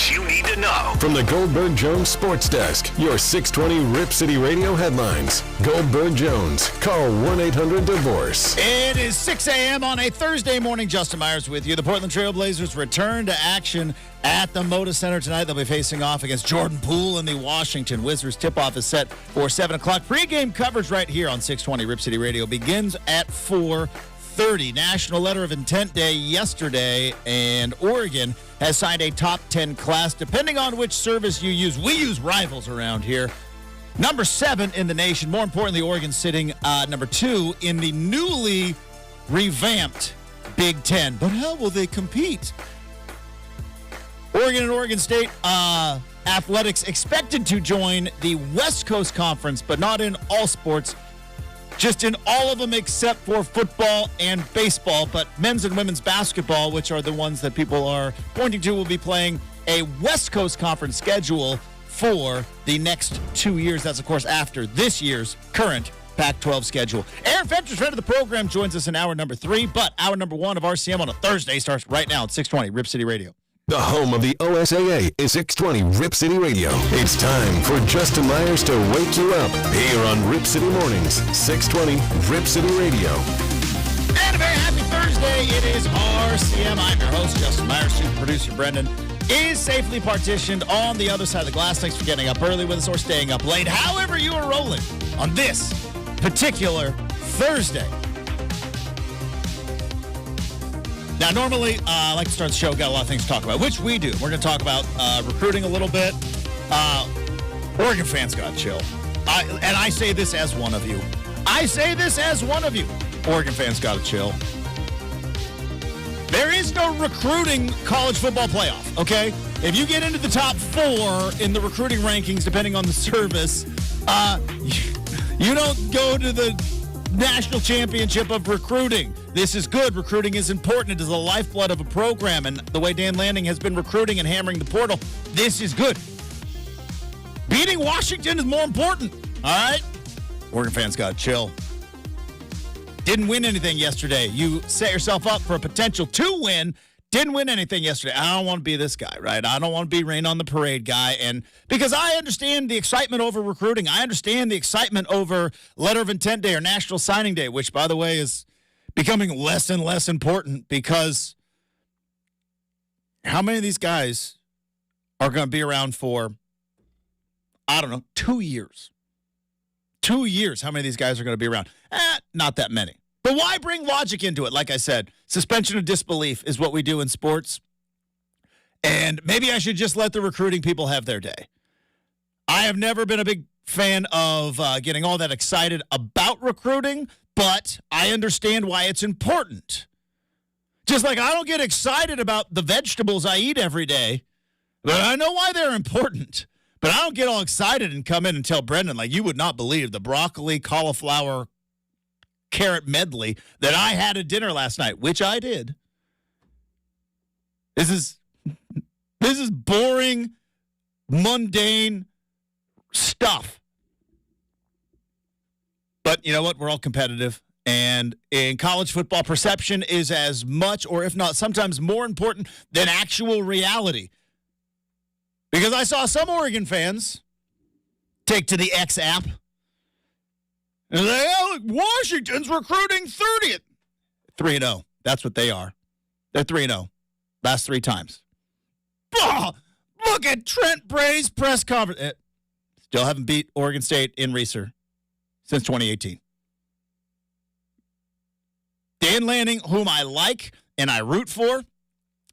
what you need to know. From the Goldberg Jones Sports Desk, your 620 Rip City Radio headlines. Goldberg Jones. Call 1-800-DIVORCE. It is 6 a.m. on a Thursday morning. Justin Myers with you. The Portland Trail Blazers return to action at the Moda Center tonight. They'll be facing off against Jordan Poole and the Washington Wizards. Tip-off is set for 7 o'clock. Pre-game coverage right here on 620 Rip City Radio begins at 4:30. National Letter of Intent Day yesterday, and Oregon has signed a top 10 class. Depending on which service you use, we use Rivals around here. Number 7 in the nation. More importantly, Oregon sitting number 2 in the newly revamped Big Ten. But how will they compete? Oregon and Oregon State athletics expected to join the West Coast Conference, but not in all sports. Just in all of them except for football and baseball. But men's and women's basketball, which are the ones that people are pointing to, will be playing a West Coast Conference schedule for the next 2 years. That's, of course, after this year's current Pac-12 schedule. Aaron Fentress, friend of the program, joins us in hour number 3. But hour number 1 of RCM on a Thursday starts right now at 620 Rip City Radio. The home of the OSAA is 620 Rip City Radio. It's time for Justin Myers to wake you up here on Rip City Mornings, 620 Rip City Radio. And a very happy Thursday. It is RCM. I'm your host, Justin Myers. Super producer Brenden is safely partitioned on the other side of the glass. Thanks for getting up early with us or staying up late. However you are rolling on this particular Thursday. Now, normally, I like to start the show, got a lot of things to talk about, which we do. We're going to talk about recruiting a little bit. Oregon fans got chill. And I say this as one of you. Oregon fans got to chill. There is no recruiting college football playoff, okay? If you get into the top 4 in the recruiting rankings, depending on the service, you don't go to the national championship of recruiting. This is good. Recruiting is important. It is the lifeblood of a program. And the way Dan Lanning has been recruiting and hammering the portal, this is good. Beating Washington is more important. All right? Oregon fans got to chill. Didn't win anything yesterday. You set yourself up for a potential 2-win. Didn't win anything yesterday. I don't want to be this guy, right? I don't want to be rain on the parade guy. And because I understand the excitement over recruiting. I understand the excitement over Letter of Intent Day or National Signing Day, which, by the way, is becoming less and less important because how many of these guys are going to be around for, 2 years? 2 years, how many of these guys are going to be around? Not that many. But why bring logic into it? Like I said, suspension of disbelief is what we do in sports. And maybe I should just let the recruiting people have their day. I have never been a big fan of getting all that excited about recruiting, but I understand why it's important. Just like I don't get excited about the vegetables I eat every day, but I know why they're important. But I don't get all excited and come in and tell Brenden, like, you would not believe the broccoli, cauliflower, carrot medley that I had at dinner last night, which I did. This is boring, mundane stuff. But you know what? We're all competitive. And in college football, perception is as much, or if not, sometimes more important than actual reality. Because I saw some Oregon fans take to the X app and say, oh, look, Washington's recruiting 30th. 3-0. That's what they are. They're 3-0. Last 3 times. Oh, look at Trent Bray's press conference. Still haven't beat Oregon State in Reeser since 2018. Dan Lanning, whom I like and I root for,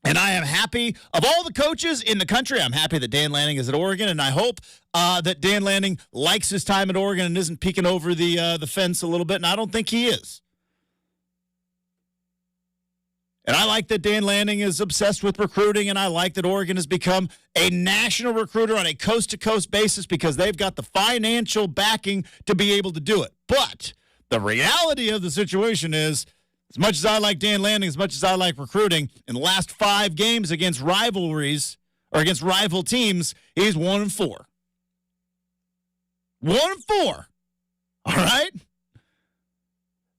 and I am happy. Of all the coaches in the country, I'm happy that Dan Lanning is at Oregon, and I hope that Dan Lanning likes his time at Oregon and isn't peeking over the fence a little bit, and I don't think he is. And I like that Dan Lanning is obsessed with recruiting, and I like that Oregon has become a national recruiter on a coast-to-coast basis because they've got the financial backing to be able to do it. But the reality of the situation is, as much as I like Dan Lanning, as much as I like recruiting, in the last 5 games against rivalries or against rival teams, he's 1-4. 1-4. All right?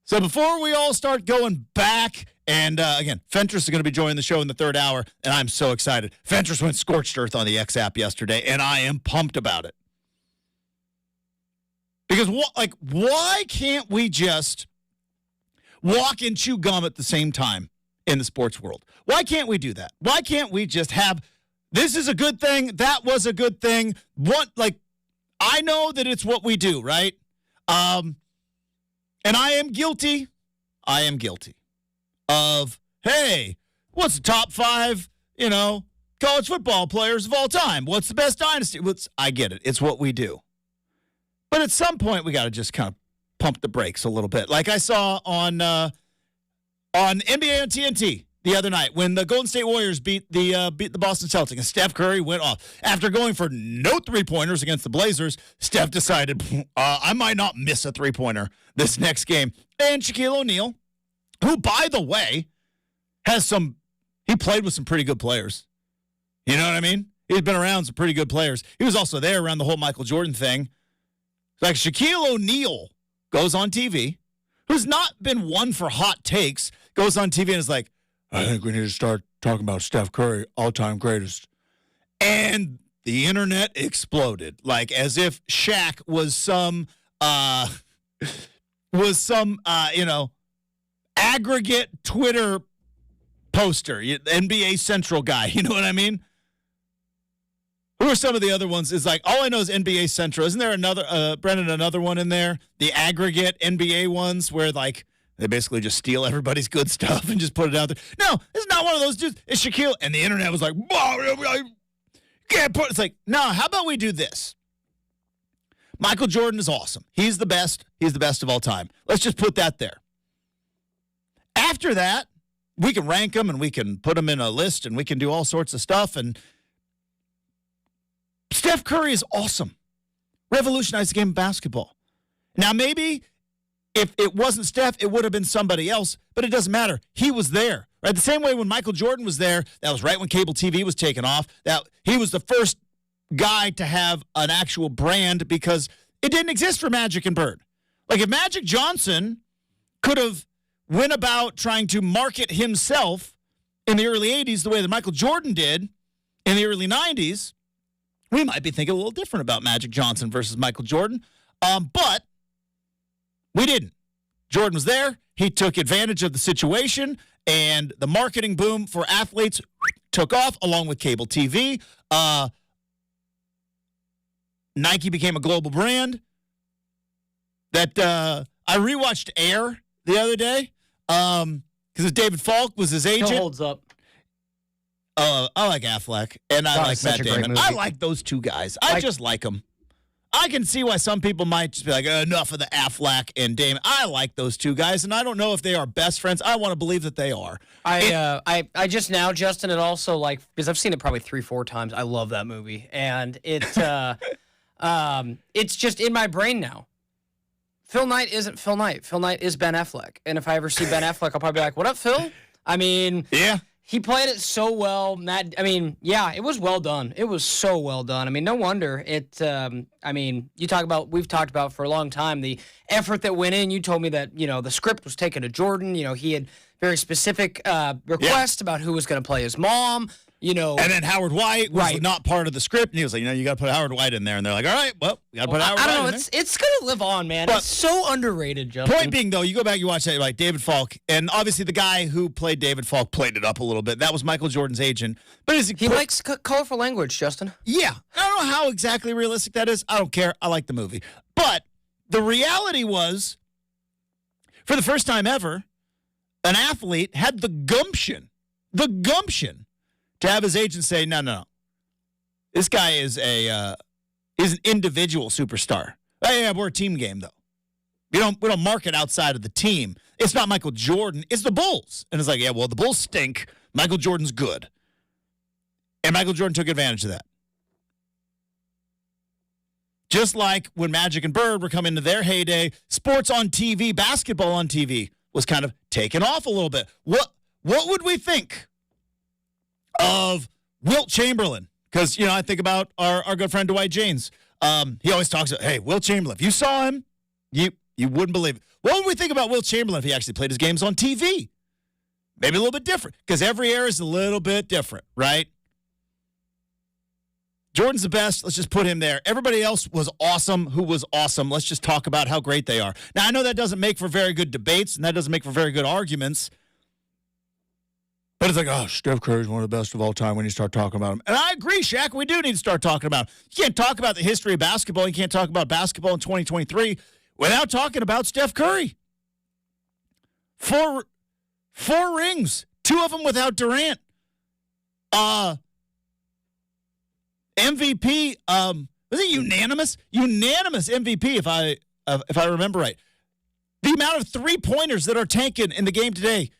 So before we all start going back And again, Fentress is going to be joining the show in the third hour, and I'm so excited. Fentress went scorched earth on the X app yesterday, and I am pumped about it. Because, why can't we just walk and chew gum at the same time in the sports world? Why can't we do that? Why can't we just have, this is a good thing, that was a good thing? I know that it's what we do, right? And I am guilty of, hey, what's the top 5, college football players of all time? What's the best dynasty? I get it. It's what we do. But at some point, we got to just kind of pump the brakes a little bit. Like I saw on NBA on TNT the other night when the Golden State Warriors beat the Boston Celtics, and Steph Curry went off. After going for no three-pointers against the Blazers, Steph decided, I might not miss a three-pointer this next game. And Shaquille O'Neal, who, by the way, he played with some pretty good players. You know what I mean? He's been around some pretty good players. He was also there around the whole Michael Jordan thing. Like Shaquille O'Neal goes on TV, who's not been one for hot takes, goes on TV and is like, I think we need to start talking about Steph Curry, all-time greatest. And the internet exploded, like as if Shaq was some aggregate Twitter poster, NBA Central guy. You know what I mean? Who are some of the other ones? Is like, all I know is NBA Central. Isn't there another, Brenden, another one in there? The aggregate NBA ones where, like, they basically just steal everybody's good stuff and just put it out there. No, it's not one of those dudes. It's Shaquille. And the internet was like, can't put. It's like, no, how about we do this? Michael Jordan is awesome. He's the best. He's the best of all time. Let's just put that there. After that, we can rank them and we can put them in a list and we can do all sorts of stuff. And Steph Curry is awesome. Revolutionized the game of basketball. Now, maybe if it wasn't Steph, it would have been somebody else, but it doesn't matter. He was there. Right? The same way when Michael Jordan was there, that was right when cable TV was taken off. That he was the first guy to have an actual brand because it didn't exist for Magic and Bird. Like if Magic Johnson could have went about trying to market himself in the early 80s the way that Michael Jordan did in the early 90s, we might be thinking a little different about Magic Johnson versus Michael Jordan. But we didn't. Jordan was there. He took advantage of the situation, and the marketing boom for athletes took off along with cable TV. Nike became a global brand. That I rewatched Air the other day because David Falk was his agent. Still holds up. I like Affleck, and I like Matt Damon. I like those two guys. I just like them. I can see why some people might just be like, enough of the Affleck and Damon. I like those two guys, and I don't know if they are best friends. I want to believe that they are. I just now, Justin, and also like because I've seen it probably 3-4 times. I love that movie, and it's just in my brain now. Phil Knight isn't Phil Knight. Phil Knight is Ben Affleck, and if I ever see Ben Affleck, I'll probably be like, "What up, Phil?" I mean, yeah. He played it so well. Yeah, it was well done. It was so well done. I mean, no wonder it. We've talked about for a long time the effort that went in. You told me that the script was taken to Jordan. He had very specific requests about who was going to play his mom. And then Howard White was not part of the script, and he was like, you got to put Howard White in there, and they're like, all right, well, we got to put Howard White in there. It's going to live on, man. But it's so underrated, Justin. Point being, though, you go back, you watch that, like David Falk, and obviously the guy who played David Falk played it up a little bit. That was Michael Jordan's agent. But he likes colorful language, Justin. Yeah. I don't know how exactly realistic that is. I don't care. I like the movie. But the reality was, for the first time ever, an athlete had the gumption to have his agent say, no. This guy is an individual superstar. Yeah, we're a team game, though. We don't market outside of the team. It's not Michael Jordan. It's the Bulls. And it's like, yeah, well, the Bulls stink. Michael Jordan's good. And Michael Jordan took advantage of that. Just like when Magic and Bird were coming to their heyday, sports on TV, basketball on TV was kind of taken off a little bit. What would we think of Wilt Chamberlain? Because, I think about our good friend Dwight James. He always talks about, hey, Wilt Chamberlain, if you saw him, you wouldn't believe it. What would we think about Wilt Chamberlain if he actually played his games on TV? Maybe a little bit different because every era is a little bit different, right? Jordan's the best. Let's just put him there. Everybody else was awesome. Who was awesome? Let's just talk about how great they are. Now, I know that doesn't make for very good debates, and that doesn't make for very good arguments. But it's like, oh, Steph Curry's one of the best of all time when you start talking about him. And I agree, Shaq. We do need to start talking about him. You can't talk about the history of basketball. You can't talk about basketball in 2023 without talking about Steph Curry. Four rings. 2 of them without Durant. MVP, was it unanimous? Unanimous MVP, if I remember right. The amount of three-pointers that are taken in the game today,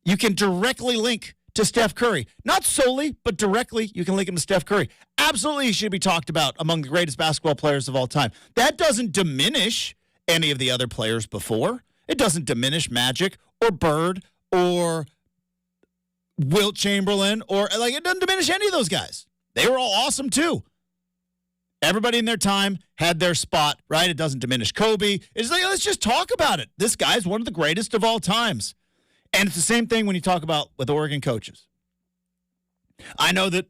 you can directly link to Steph Curry. Not solely, but directly, you can link him to Steph Curry. Absolutely, he should be talked about among the greatest basketball players of all time. That doesn't diminish any of the other players before. It doesn't diminish Magic or Bird or Wilt Chamberlain or, it doesn't diminish any of those guys. They were all awesome, too. Everybody in their time had their spot, right? It doesn't diminish Kobe. It's like, let's just talk about it. This guy's one of the greatest of all times. And it's the same thing when you talk about with Oregon coaches. I know that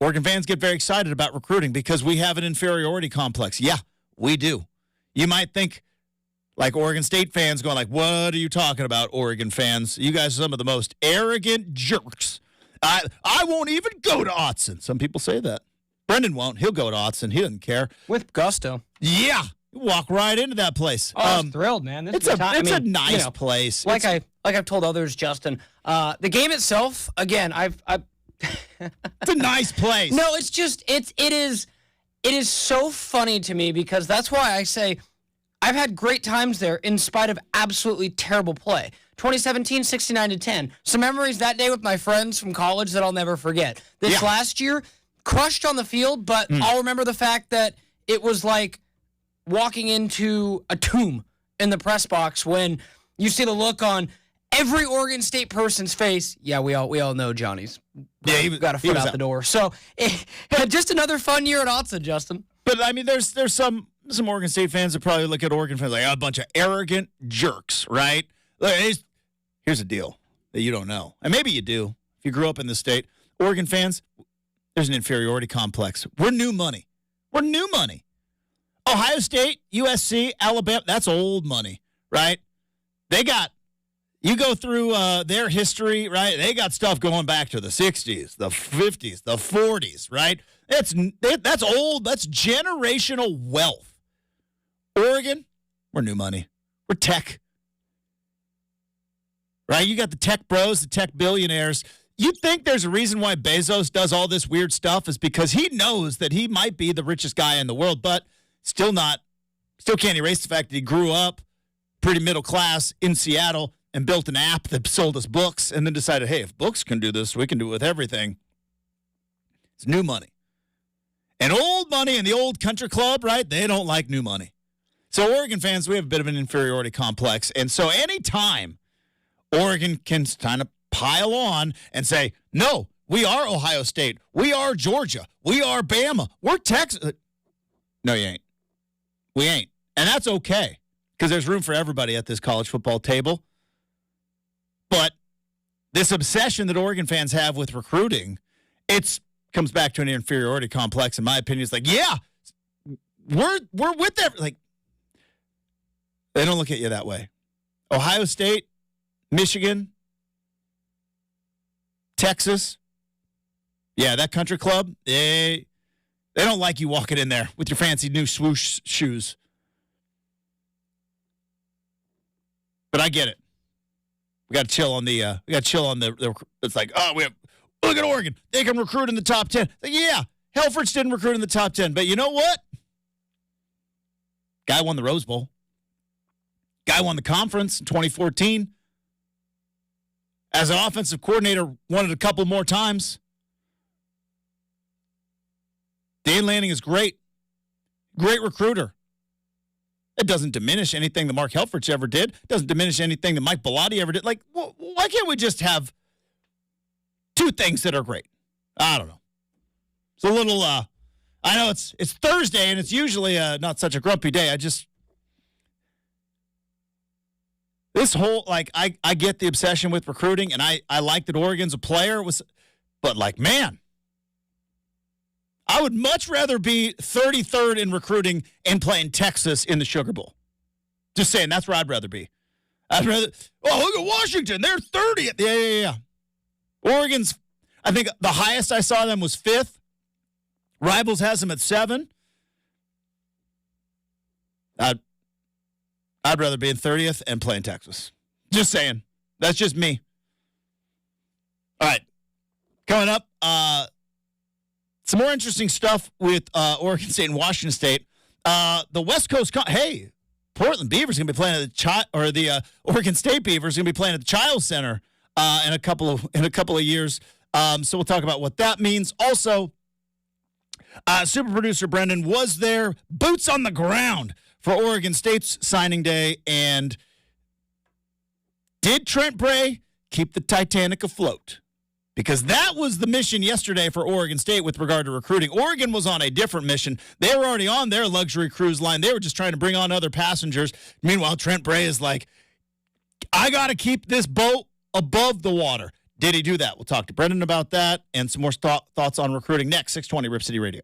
Oregon fans get very excited about recruiting because we have an inferiority complex. Yeah, we do. You might think like Oregon State fans going like, what are you talking about, Oregon fans? You guys are some of the most arrogant jerks. I won't even go to Autzen. Some people say that. Brenden won't. He'll go to Autzen. He doesn't care. With gusto. Yeah. You walk right into that place. Oh, I'm thrilled, man. It's a nice place. Like I've told others, Justin. The game itself, again, it's a nice place. No, it's just it is so funny to me because that's why I say I've had great times there in spite of absolutely terrible play. 2017, 69-10. Some memories that day with my friends from college that I'll never forget. This last year, crushed on the field, but I'll remember the fact that it was like walking into a tomb in the press box when you see the look on every Oregon State person's face. Yeah, we all know Johnny's got a foot out the door. So just another fun year at Autzen, Justin. But I mean, there's some Oregon State fans that probably look at Oregon fans like a bunch of arrogant jerks, right? Look, here's the deal that you don't know, and maybe you do if you grew up in the state. Oregon fans, there's an inferiority complex. We're new money. We're new money. Ohio State, USC, Alabama, that's old money, right? You go through their history, right? They got stuff going back to the 60s, the 50s, the 40s, right? That's old. That's generational wealth. Oregon, we're new money. We're tech, right? You got the tech bros, the tech billionaires. You think there's a reason why Bezos does all this weird stuff is because he knows that he might be the richest guy in the world, but still can't erase the fact that he grew up pretty middle class in Seattle and built an app that sold us books and then decided, hey, if books can do this, we can do it with everything. It's new money. And old money in the old country club, right? They don't like new money. So Oregon fans, we have a bit of an inferiority complex. And so anytime Oregon can kind of pile on and say, no, we are Ohio State. We are Georgia. We are Bama. We're Texas. No, you ain't. We ain't. And that's okay because there's room for everybody at this college football table. But this obsession that Oregon fans have with recruiting, it comes back to an inferiority complex, in my opinion. It's like, yeah, we're with them. Like, they don't look at you that way. Ohio State, Michigan, Texas, yeah, that country club, they don't like you walking in there with your fancy new swoosh shoes. But I get it. We got to chill on the. It's like, look at Oregon. They can recruit in the top 10. Like, yeah, Helfrich didn't recruit in the top 10, but you know what? Guy won the Rose Bowl. Guy won the conference in 2014. As an offensive coordinator, won it a couple more times. Dan Lanning is great. Great recruiter. It doesn't diminish anything that Mark Helfrich ever did. It doesn't diminish anything that Mike Bellotti ever did. Like, why can't we just have two things that are great? I don't know. It's a little, I know it's Thursday, and it's usually not such a grumpy day. This this whole, like, I get the obsession with recruiting, and I like that Oregon's a player, but, like, man, I would much rather be 33rd in recruiting and play in Texas in the Sugar Bowl. Just saying, that's where I'd rather be. Look at Washington. They're 30th. Yeah. Oregon's, I think the highest I saw them was 5th. Rivals has them at 7. I'd rather be in 30th and play in Texas. Just saying. That's just me. All right. Coming up, some more interesting stuff with Oregon State and Washington State. The West Coast, Portland Beavers going to be playing at the Oregon State Beavers going to be playing at the Chiles Center in a couple of years. So we'll talk about what that means. Also, super producer Brenden was there, boots on the ground for Oregon State's signing day. And did Trent Bray keep the Titanic afloat? Because that was the mission yesterday for Oregon State with regard to recruiting. Oregon was on a different mission. They were already on their luxury cruise line. They were just trying to bring on other passengers. Meanwhile, Trent Bray is like, I got to keep this boat above the water. Did he do that? We'll talk to Brenden about that and some more thoughts on recruiting next. 620 Rip City Radio.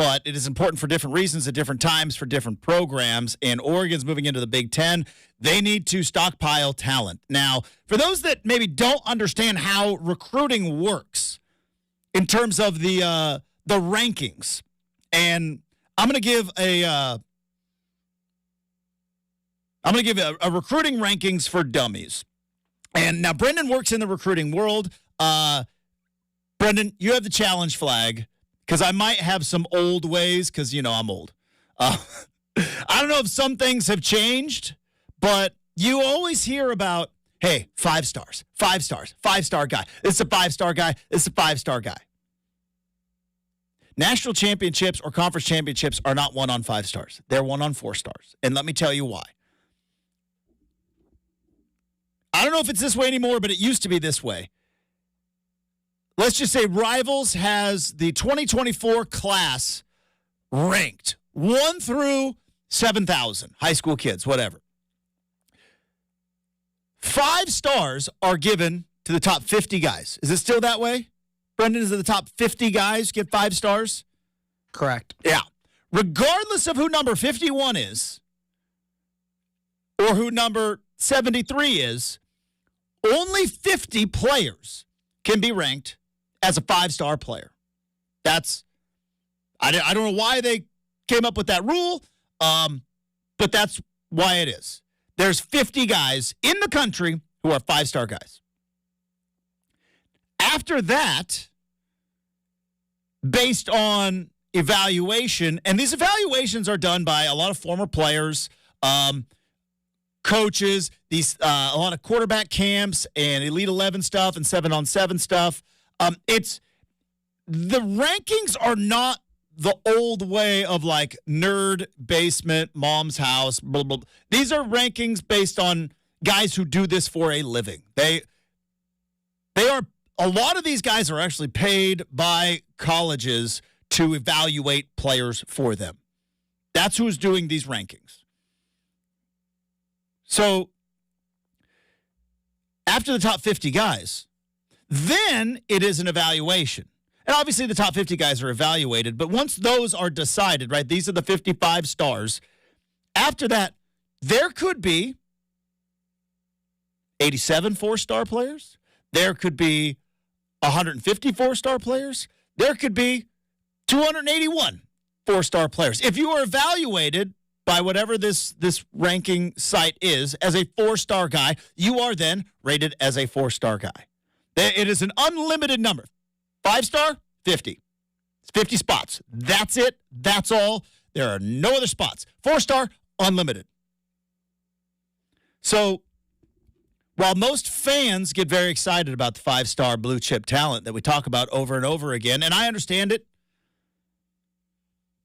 but it is important for different reasons at different times for different programs. And Oregon's moving into the Big Ten. They need to stockpile talent. Now, for those that maybe don't understand how recruiting works in terms of the rankings, and I'm going to give a recruiting rankings for dummies. And now Brenden works in the recruiting world. Brenden, you have the challenge flag because I might have some old ways because, I'm old. I don't know if some things have changed, but you always hear about, hey, 5 stars, 5-star guy. This is a 5-star guy. This is a 5-star guy. National championships or conference championships are not won on 5 stars. They're won on 4 stars. And let me tell you why. I don't know if it's this way anymore, but it used to be this way. Let's just say Rivals has the 2024 class ranked 1 through 7,000, high school kids, whatever. 5 stars are given to the top 50 guys. Is it still that way? Brenden, is it the top 50 guys get 5 stars? Correct. Yeah. Regardless of who number 51 is or who number 73 is, only 50 players can be ranked as a 5-star player. I don't know why they came up with that rule, but that's why it is. There's 50 guys in the country who are 5-star guys. After that, based on evaluation, and these evaluations are done by a lot of former players, coaches, a lot of quarterback camps and Elite 11 stuff and 7-on-7 stuff. The rankings are not the old way of like nerd basement, mom's house, blah, blah, blah. These are rankings based on guys who do this for a living. They are, a lot of these guys are actually paid by colleges to evaluate players for them. That's who's doing these rankings. So after the top 50 guys, then it is an evaluation. And obviously the top 50 guys are evaluated, but once those are decided, right, these are the 55 stars, after that, there could be 87 4-star players. There could be 150 4-star players. There could be 281 4-star players. If you are evaluated by whatever this ranking site is as a 4-star guy, you are then rated as a 4-star guy. It is an unlimited number. 5-star, 50. It's 50 spots. That's it. That's all. There are no other spots. 4-star, unlimited. So while most fans get very excited about the 5-star blue chip talent that we talk about over and over again, and I understand it,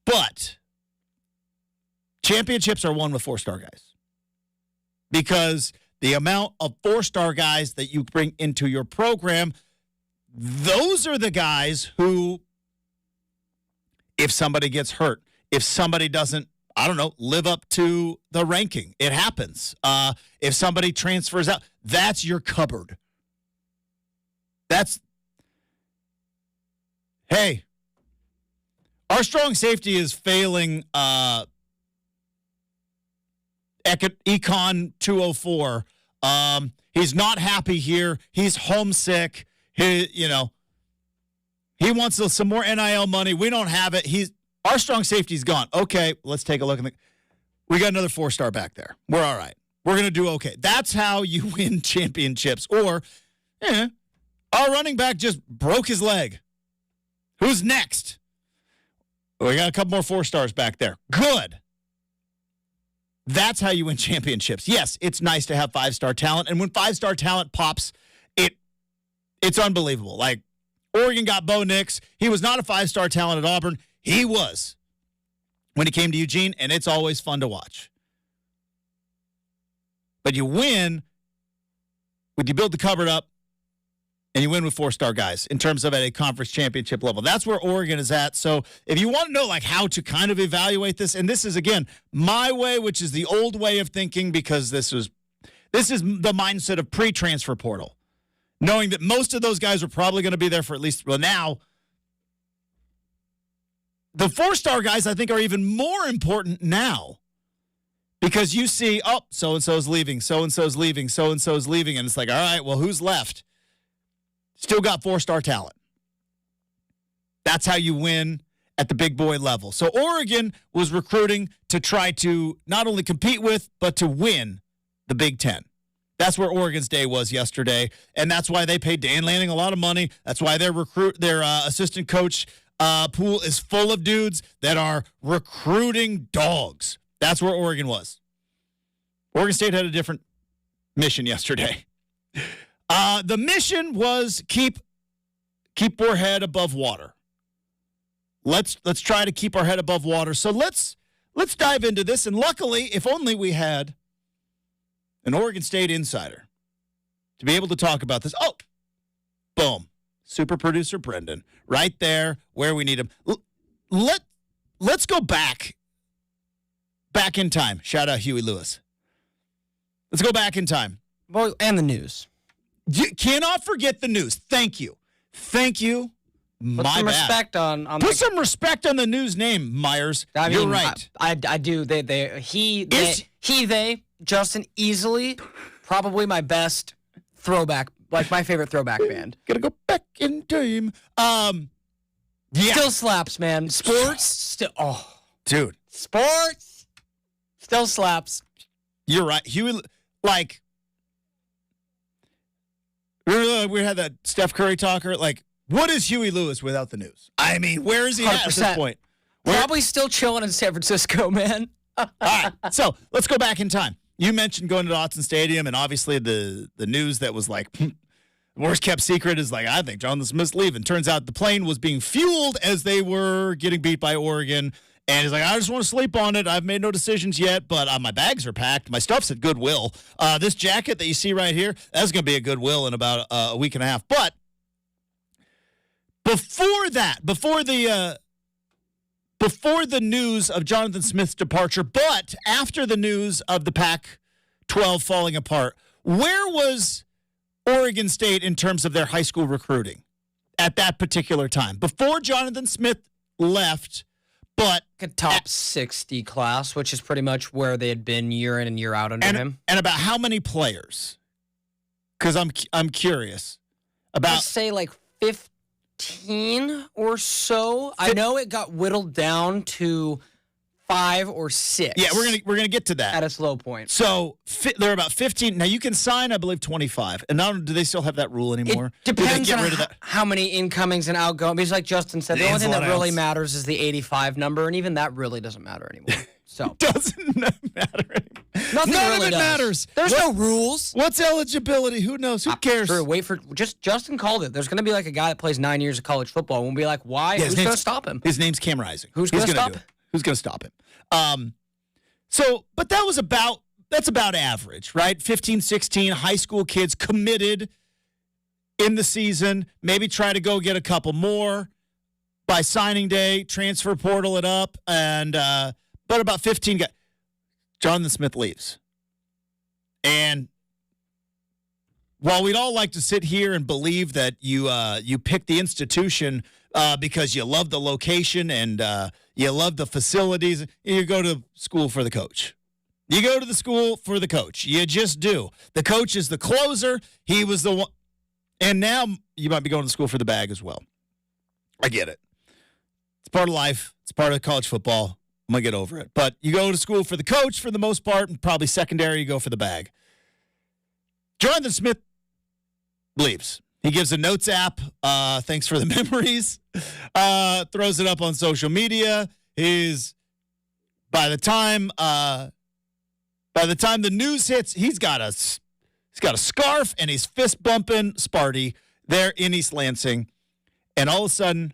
but championships are won with 4-star guys because the amount of 4-star guys that you bring into your program, those are the guys who, if somebody gets hurt, if somebody doesn't, live up to the ranking, it happens. If somebody transfers out, that's your cupboard. Hey, our strong safety is failing Econ 204. He's not happy here. He's homesick. He wants some more NIL money. We don't have it. Our strong safety's gone. Okay, let's take a look. We got another 4-star back there. We're all right. We're going to do okay. That's how you win championships. Or, our running back just broke his leg. Who's next? We got a couple more 4-stars back there. Good. That's how you win championships. Yes, it's nice to have 5-star talent. And when 5-star talent pops, it's unbelievable. Like, Oregon got Bo Nix. He was not a 5-star talent at Auburn. He was when he came to Eugene, and it's always fun to watch. But you win when you build the cupboard up, and you win with 4-star guys in terms of at a conference championship level. That's where Oregon is at. So if you want to know how to kind of evaluate this, and this is, again, my way, which is the old way of thinking because this is the mindset of pre-transfer portal, knowing that most of those guys are probably going to be there for at least, now, the 4-star guys, I think, are even more important now because you see, so-and-so's leaving, so-and-so's leaving, so-and-so's leaving, and it's like, all right, well, who's left? Still got 4-star talent. That's how you win at the big boy level. So Oregon was recruiting to try to not only compete with, but to win the Big Ten. That's where Oregon's day was yesterday, and that's why they paid Dan Lanning a lot of money. That's why their assistant coach pool is full of dudes that are recruiting dogs. That's where Oregon was. Oregon State had a different mission yesterday. The mission was keep our head above water. Let's try to keep our head above water. So let's dive into this. And luckily, if only we had an Oregon State insider to be able to talk about this. Oh, boom. Super producer Brenden, right there where we need him. Let's go back in time. Shout out Huey Lewis. Let's go back in time. Well, and the news. You cannot forget the news. Thank you. Put some respect on Put some respect on the news name, Myers. You're right. I do. They, Justin, easily, probably my best throwback, like my favorite throwback band. Gotta go back in time. Yeah. Still slaps, man. Sports, dude. Sports, still slaps. You're right. Huey, like, remember we had that Steph Curry talker? Like, what is Huey Lewis without the news? I mean, where is he at this point? Probably still chilling in San Francisco, man. All right, so let's go back in time. You mentioned going to Autzen Stadium, and obviously the news that was like, worst kept secret is like, I think Jonathan Smith's leaving. Turns out the plane was being fueled as they were getting beat by Oregon. And he's like, I just want to sleep on it. I've made no decisions yet, but my bags are packed. My stuff's at Goodwill. This jacket that you see right here, that's going to be at Goodwill in about a week and a half. But before the news of Jonathan Smith's departure, but after the news of the Pac-12 falling apart, where was Oregon State in terms of their high school recruiting at that particular time? Before Jonathan Smith left, but a top 60 class, which is pretty much where they had been year in and year out under him. And about how many players? Because I'm curious about. I'd say like 15 or so. I know it got whittled down to 5 or 6. Yeah, we're gonna get to that at its low point. So there are about 15. Now you can sign, I believe, 25. And now, do they still have that rule anymore? It depends on how many incomings and outgoings. Because like Justin said, the only thing that really matters is the 85 number, and even that really doesn't matter anymore. So it doesn't matter anymore. Nothing None really of it matters. There's no rules. What's eligibility? Who knows? Who cares? True. Wait for Justin called it. There's going to be like a guy that plays 9 years of college football. We'll be like, why? Yeah, Who's going to stop him? His name's Cam Rising. Who's going to stop him? Who's going to stop him? But that's about average, right? 15, 16 high school kids committed in the season. Maybe try to go get a couple more by signing day, transfer portal it up, and but about 15 guys. Jonathan Smith leaves. And while we'd all like to sit here and believe that you pick the institution because you love the location and you love the facilities, you go to school for the coach. You go to the school for the coach. You just do. The coach is the closer. He was the one. And now you might be going to school for the bag as well. I get it. It's part of life. It's part of college football. I'm going to get over it. But you go to school for the coach for the most part, and probably secondary, you go for the bag. Jonathan Smith leaves. He gives a notes app. Thanks for the memories. Throws it up on social media. By the time the news hits, he's got a scarf and he's fist bumping Sparty there in East Lansing, and all of a sudden,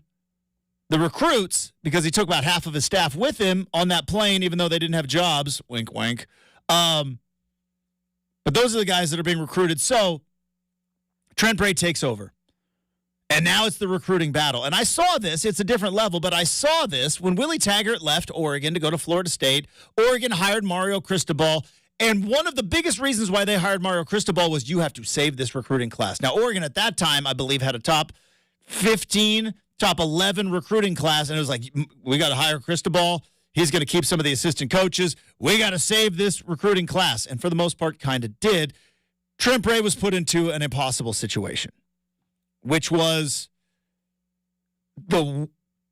the recruits, because he took about half of his staff with him on that plane, even though they didn't have jobs. Wink, wink. But those are the guys that are being recruited. So Trent Bray takes over. And now it's the recruiting battle. And I saw this. It's a different level, but I saw this when Willie Taggart left Oregon to go to Florida State. Oregon hired Mario Cristobal. And one of the biggest reasons why they hired Mario Cristobal was you have to save this recruiting class. Now, Oregon at that time, I believe, had a top 15, top 11 recruiting class, and it was like, we got to hire Cristobal. He's going to keep some of the assistant coaches. We got to save this recruiting class. And for the most part, kind of did. Trent Bray was put into an impossible situation, which was the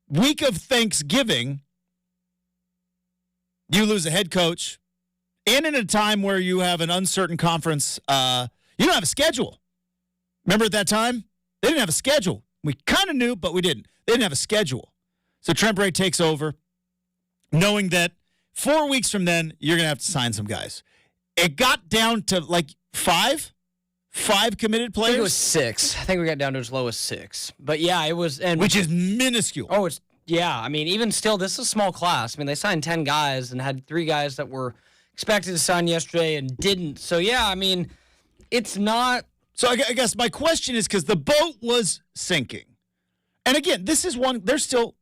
week of Thanksgiving, you lose a head coach, and in a time where you have an uncertain conference, you don't have a schedule. Remember at that time? They didn't have a schedule. We kind of knew, but we didn't. They didn't have a schedule. So Trent Bray takes over, knowing that 4 weeks from then, you're going to have to sign some guys. It got down to like five committed players. I think it was 6. I think we got down to as low as 6. But yeah, it was, and which is minuscule. Oh, it's yeah. I mean, even still, this is a small class. I mean, they signed 10 guys and had 3 guys that were expected to sign yesterday and didn't. So yeah, I mean, it's not. So I guess my question is, because the boat was sinking, and again, this is one. There's still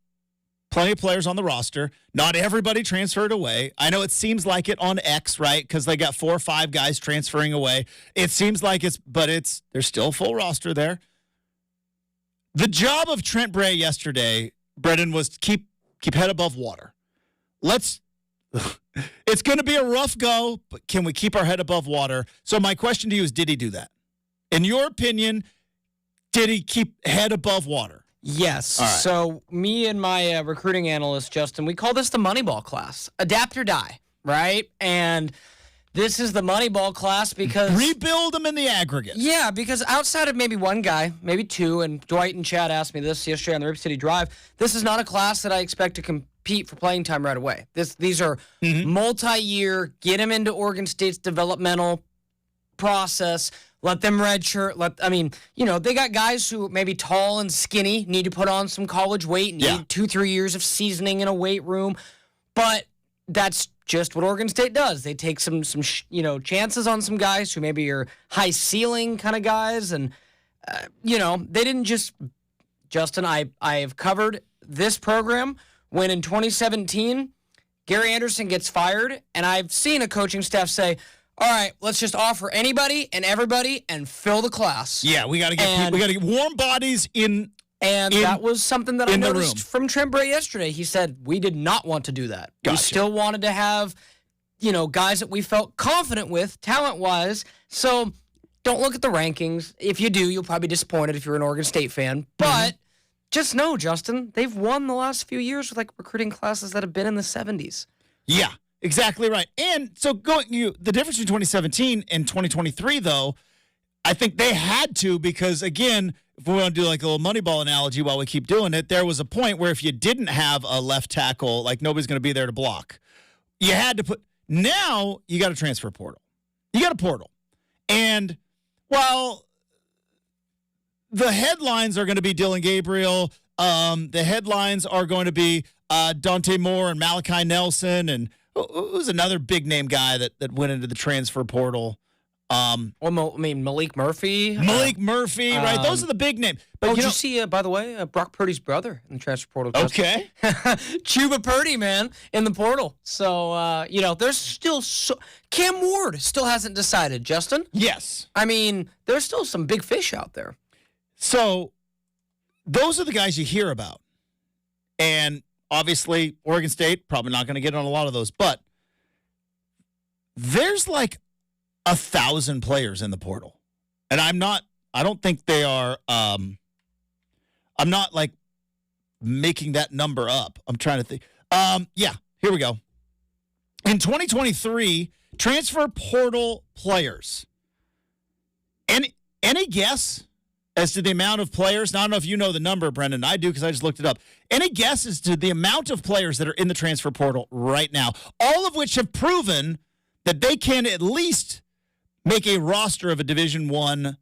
plenty of players on the roster. Not everybody transferred away. I know it seems like it on X, right? Because they got 4 or 5 guys transferring away. It seems like there's still a full roster there. The job of Trent Bray yesterday, Brenden, was to keep head above water. It's going to be a rough go, but can we keep our head above water? So my question to you is, did he do that? In your opinion, did he keep head above water? Yes. All right. So me and my recruiting analyst, Justin, we call this the Moneyball class. Adapt or die, right? And this is the Moneyball class because... rebuild them in the aggregate. Yeah, because outside of maybe one guy, maybe 2, and Dwight and Chad asked me this yesterday on the Rip City Drive, this is not a class that I expect to compete for playing time right away. These are multi-year, get them into Oregon State's developmental process, let them redshirt. They got guys who maybe tall and skinny, need to put on some college weight, need 2-3 years of seasoning in a weight room. But that's just what Oregon State does. They take some chances on some guys who maybe are high ceiling kind of guys. And, they didn't just, Justin, I have covered this program when in 2017, Gary Anderson gets fired. And I've seen a coaching staff say, all right, let's just offer anybody and everybody and fill the class. Yeah, we got to get warm bodies in. And that was something that I noticed from Trent Bray yesterday. He said we did not want to do that. Gotcha. We still wanted to have, guys that we felt confident with, talent-wise. So don't look at the rankings. If you do, you'll probably be disappointed if you're an Oregon State fan. But just know, Justin, they've won the last few years with recruiting classes that have been in the 70s. Yeah. Exactly right. And so the difference between 2017 and 2023, though, I think they had to, because, again, if we want to do a little Moneyball analogy while we keep doing it, there was a point where if you didn't have a left tackle, nobody's going to be there to block. You had to now you got a transfer portal. You got a portal. And while the headlines are going to be Dylan Gabriel, the headlines are going to be Dante Moore and Malachi Nelson, and who's another big name guy that went into the transfer portal? Malik Murphy. Right? Those are the big names. But did you see, by the way, Brock Purdy's brother in the transfer portal? Okay. Chuba Purdy, man, in the portal. So, there's still Cam Ward still hasn't decided, Justin. Yes. I mean, there's still some big fish out there. So, those are the guys you hear about. And obviously, Oregon State, probably not going to get on a lot of those. But there's 1,000 players in the portal. And I don't think they are, I'm not making that number up. I'm trying to think. Here we go. In 2023, transfer portal players. Any guess as to the amount of players? Now, I don't know if you know the number, Brenden. I do, because I just looked it up. Any guess as to the amount of players that are in the transfer portal right now, all of which have proven that they can at least make a roster of a Division I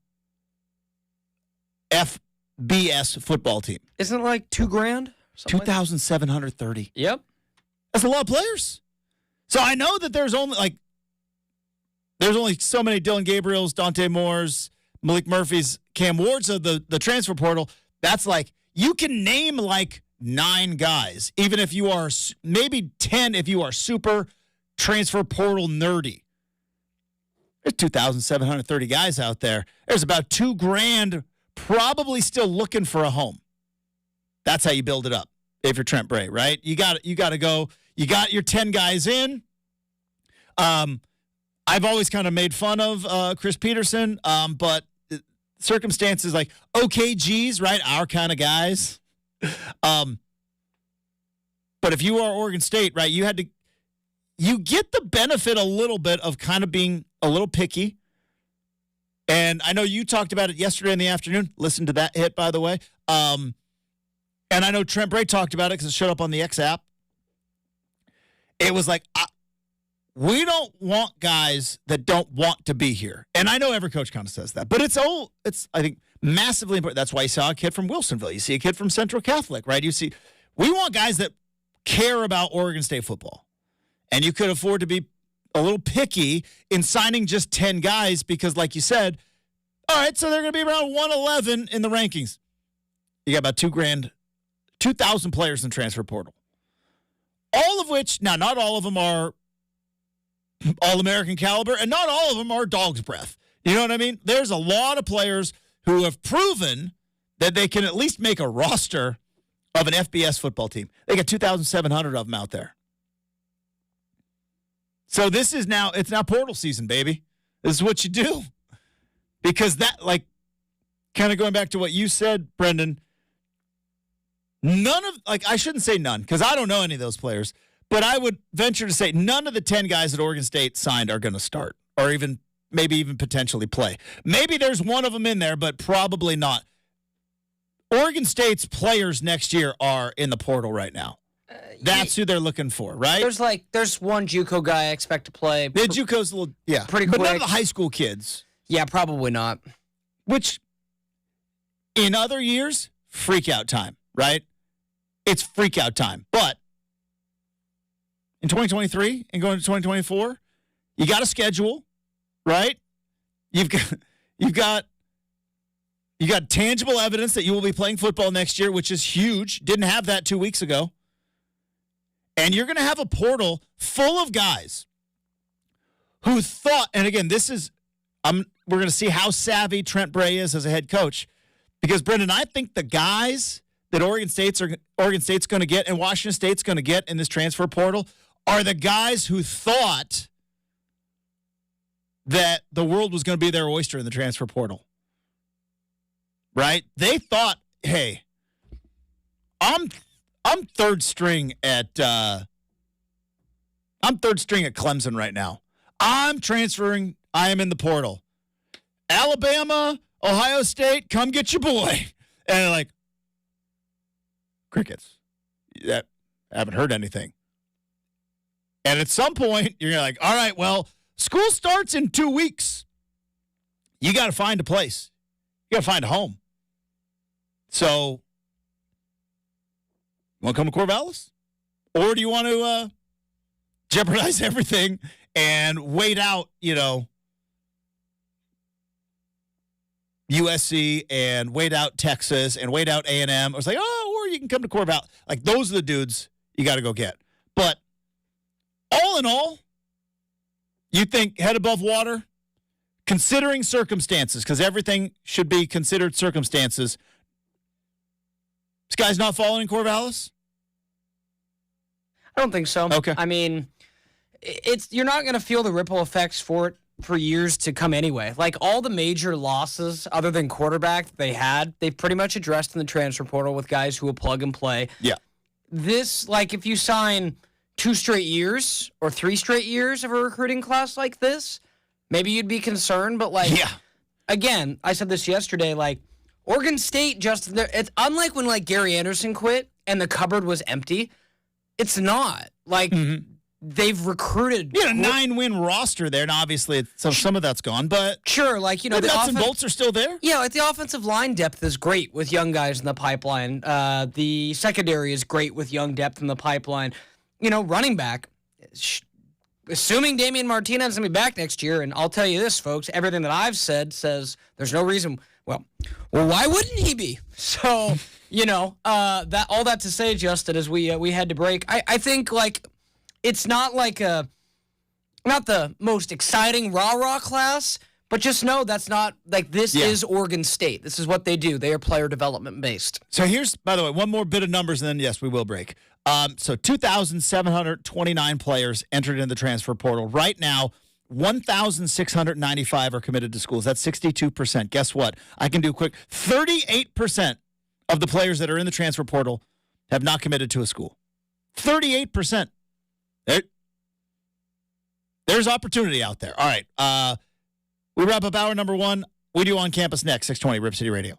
FBS football team? Isn't it $2,000? 2,730. Yep. That's a lot of players. So I know that there's only so many Dylan Gabriels, Dante Moores, Malik Murphy's, Cam Ward's of the transfer portal. That's you can name 9 guys, even if you are maybe 10 if you are super transfer portal nerdy. There's 2,730 guys out there. There's about $2,000 probably still looking for a home. That's how you build it up if you're Trent Bray, right? You got to go. You got your 10 guys in. I've always kind of made fun of Chris Peterson, but circumstances like OKGs, right, our kind of guys. But if you are Oregon State, right, you get the benefit a little bit of kind of being a little picky. And I know you talked about it yesterday in the afternoon. Listen to that hit, by the way. And I know Trent Bray talked about it because it showed up on the X app. It was like, we don't want guys that don't want to be here. And I know every coach kind of says that. But it's, I think, massively important. That's why you saw a kid from Wilsonville. You see a kid from Central Catholic, right? We want guys that care about Oregon State football. And you could afford to be a little picky in signing just 10 guys because, like you said, all right, so they're going to be around 111 in the rankings. You got about 2,000 players in the transfer portal. All of which, now not all of them are All-American caliber, and not all of them are dog's breath. You know what I mean? There's a lot of players who have proven that they can at least make a roster of an FBS football team. They got 2,700 of them out there. So it's now portal season, baby. This is what you do. Because that, like, kind of going back to what you said, Brenden, I shouldn't say none, because I don't know any of those players, but I would venture to say none of the 10 guys that Oregon State signed are going to start, or maybe even potentially play. Maybe there's one of them in there, but probably not. Oregon State's players next year are in the portal right now. That's who they're looking for, right? There's one JUCO guy I expect to play. The JUCO's pretty quick. But none of the high school kids. Yeah, probably not. Which, in other years, freak out time, right? It's freak out time. But in 2023 and going to 2024, you got a schedule, right? You've got tangible evidence that you will be playing football next year, which is huge. Didn't have that 2 weeks ago. And you're going to have a portal full of guys who thought, and again, we're going to see how savvy Trent Bray is as a head coach. Because, Brenden, I think the guys that Oregon State's going to get and Washington State's going to get in this transfer portal are the guys who thought that the world was going to be their oyster in the transfer portal. Right? They thought, hey, I'm third string at Clemson right now. I'm transferring. I am in the portal. Alabama, Ohio State, come get your boy. And they're like, crickets. I haven't heard anything. And at some point, you're like, all right, well, school starts in 2 weeks. You got to find a place. You got to find a home. So, you want to come to Corvallis? Or do you want to jeopardize everything and wait out, USC and wait out Texas and wait out A&M? Or it's like, or you can come to Corvallis. Like, those are the dudes you got to go get. But all in all, you think head above water? Considering circumstances, because everything should be considered circumstances. This guy's not falling in Corvallis? I don't think so. Okay. I mean, you're not going to feel the ripple effects for it for years to come anyway. Like, all the major losses, other than quarterback, they've pretty much addressed in the transfer portal with guys who will plug and play. Yeah. This, like, if you sign 2 straight years or 3 straight years of a recruiting class like this, maybe you'd be concerned. But, again, I said this yesterday, Oregon State it's unlike when Gary Anderson quit and the cupboard was empty. It's not. They've recruited. You had a 9-win roster there, and obviously some of that's gone, but sure, the nuts and bolts are still there. Yeah, the offensive line depth is great with young guys in the pipeline. The secondary is great with young depth in the pipeline. Running back, assuming Damian Martinez is going to be back next year, and I'll tell you this, folks, everything that I've said says there's no reason. Well, why wouldn't he be? So, that all that to say, Justin, as we had to break, I think it's not not the most exciting rah-rah class, But just know that's not, like, this Yeah. is Oregon State. This is what they do. They are player development based. So here's, by the way, one more bit of numbers, and then, yes, we will break. So 2,729 players entered in the transfer portal. Right now, 1,695 are committed to schools. That's 62%. Guess what? I can do quick. 38% of the players that are in the transfer portal have not committed to a school. 38%. There's opportunity out there. All right. We wrap up hour number 1. We do On Campus next, 620 Rip City Radio.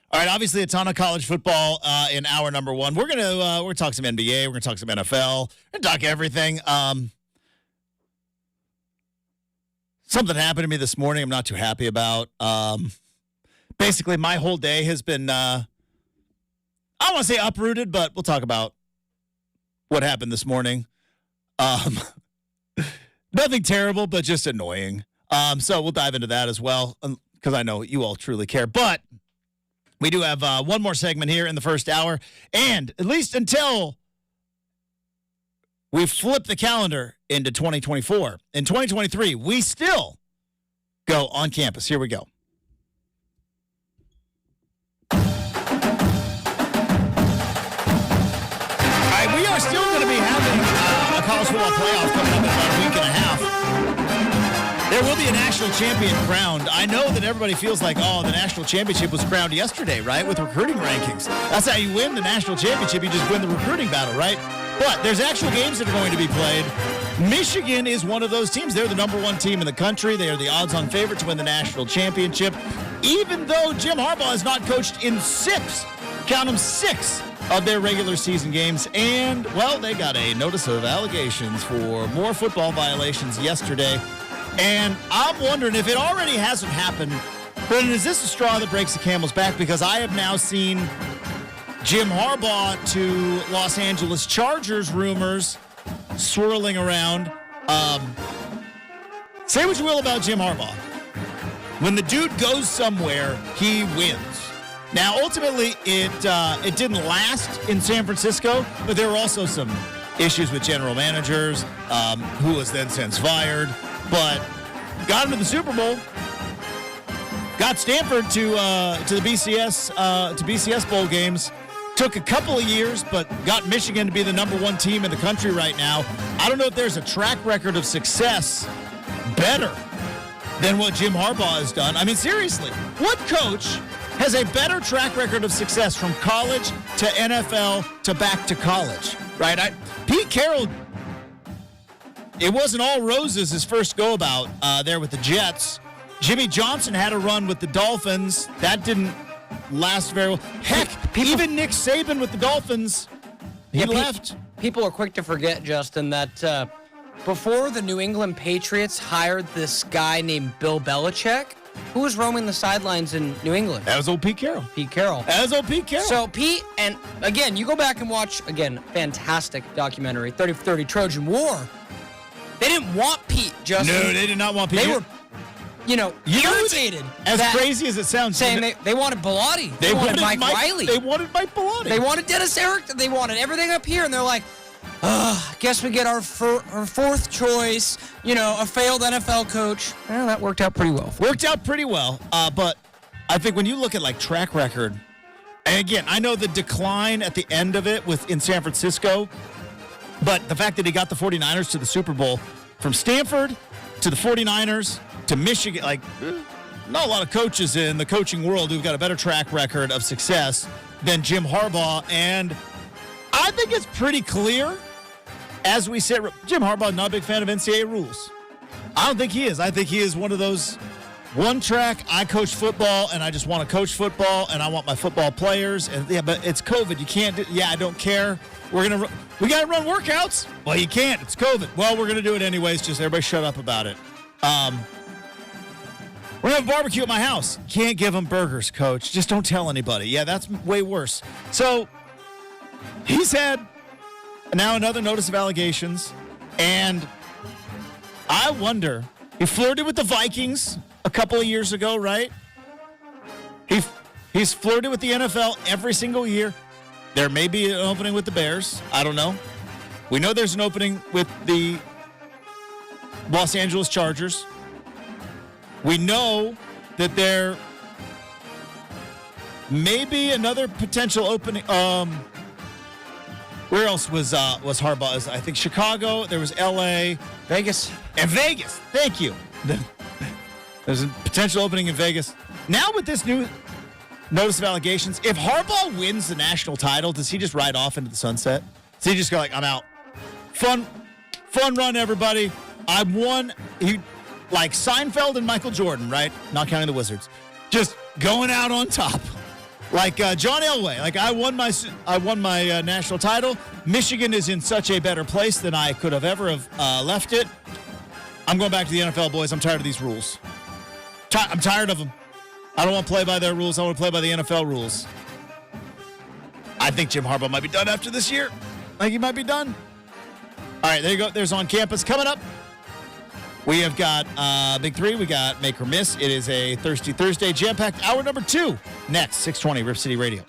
All right, obviously a ton of college football in hour number one. We're gonna talk some NBA. We're gonna talk some NFL. We're gonna talk everything. Something happened to me this morning. I'm not too happy about. Basically, my whole day has been. I don't want to say uprooted, but we'll talk about what happened this morning. Nothing terrible, but just annoying. So we'll dive into that as well because I know you all truly care. But we do have one more segment here in the first hour. And at least until we flip the calendar into 2024. In 2023, we still go on campus. Here we go. All right, we are still going to be having a college football playoff coming up in about a week and a half. There will be a national champion crowned. I know that everybody feels like, oh, the national championship was crowned yesterday, right, with recruiting rankings. That's how you win the national championship. You just win the recruiting battle, right? But there's actual games that are going to be played. Michigan is one of those teams. They're the number one team in the country. They are the odds-on favorite to win the national championship, even though Jim Harbaugh has not coached in 6 of their regular season games. And, well, they got a notice of allegations for more football violations yesterday. And I'm wondering if it already hasn't happened. Brenden, is this a straw that breaks the camel's back? Because I have now seen Jim Harbaugh to Los Angeles Chargers rumors swirling around. Say what you will about Jim Harbaugh. When the dude goes somewhere, he wins. Now, ultimately, it didn't last in San Francisco, but there were also some issues with general managers, who was then since fired. But got him to the Super Bowl. Got Stanford to the BCS bowl games. Took a couple of years, but got Michigan to be the number one team in the country right now. I don't know if there's a track record of success better than what Jim Harbaugh has done. I mean, seriously, what coach has a better track record of success from college to NFL to back to college, right? Pete Carroll, it wasn't all roses his first go-about there with the Jets. Jimmy Johnson had a run with the Dolphins. That didn't last very well. Heck, even Nick Saban with the Dolphins, he left. People are quick to forget, Justin, that before the New England Patriots hired this guy named Bill Belichick, who was roaming the sidelines in New England? That was old Pete Carroll. That was old Pete Carroll. So Pete, and again, you go back and watch, again, fantastic documentary, 30 for 30 Trojan War. They didn't want Pete, Justin. No, they did not want Pete. They were, irritated. As crazy as it sounds. Saying they wanted Bellotti. They wanted Mike Riley. They wanted Mike Bellotti. They wanted Dennis Eric. They wanted everything up here. And they're like, guess we get our fourth choice, a failed NFL coach. Well, that worked out pretty well. But I think when you look at, track record, and again, I know the decline at the end of it in San Francisco, but the fact that he got the 49ers to the Super Bowl, from Stanford to the 49ers to Michigan, not a lot of coaches in the coaching world who've got a better track record of success than Jim Harbaugh. And I think it's pretty clear as we sit, Jim Harbaugh, not a big fan of NCAA rules. I don't think he is. I think he is one of those one track, I coach football and I just want to coach football and I want my football players. And but it's COVID. You can't I don't care. We got to run workouts. Well, you can't. It's COVID. Well, we're going to do it anyways. Just everybody shut up about it. We're going to have a barbecue at my house. Can't give them burgers, coach. Just don't tell anybody. Yeah, that's way worse. So he's had now another notice of allegations. And I wonder, he flirted with the Vikings a couple of years ago, right? He's flirted with the NFL every single year. There may be an opening with the Bears. I don't know. We know there's an opening with the Los Angeles Chargers. We know that there may be another potential opening. Where else was Harbaugh? I think Chicago. There was L.A. Vegas. And Vegas. Thank you. There's a potential opening in Vegas. Now with this new notice of allegations, if Harbaugh wins the national title, does he just ride off into the sunset? Does he just go I'm out? Fun run, everybody. I won. He, like Seinfeld and Michael Jordan, right? Not counting the Wizards. Just going out on top. Like John Elway, like I won my national title. Michigan is in such a better place than I could have ever left it. I'm going back to the NFL, boys. I'm tired of these rules. I'm tired of them. I don't want to play by their rules. I want to play by the NFL rules. I think Jim Harbaugh might be done after this year. I think he might be done. All right, there you go. There's On Campus. Coming up, we have got Big Three. We got Make or Miss. It is a Thirsty Thursday, jam-packed hour number 2. Next, 620 Rip City Radio.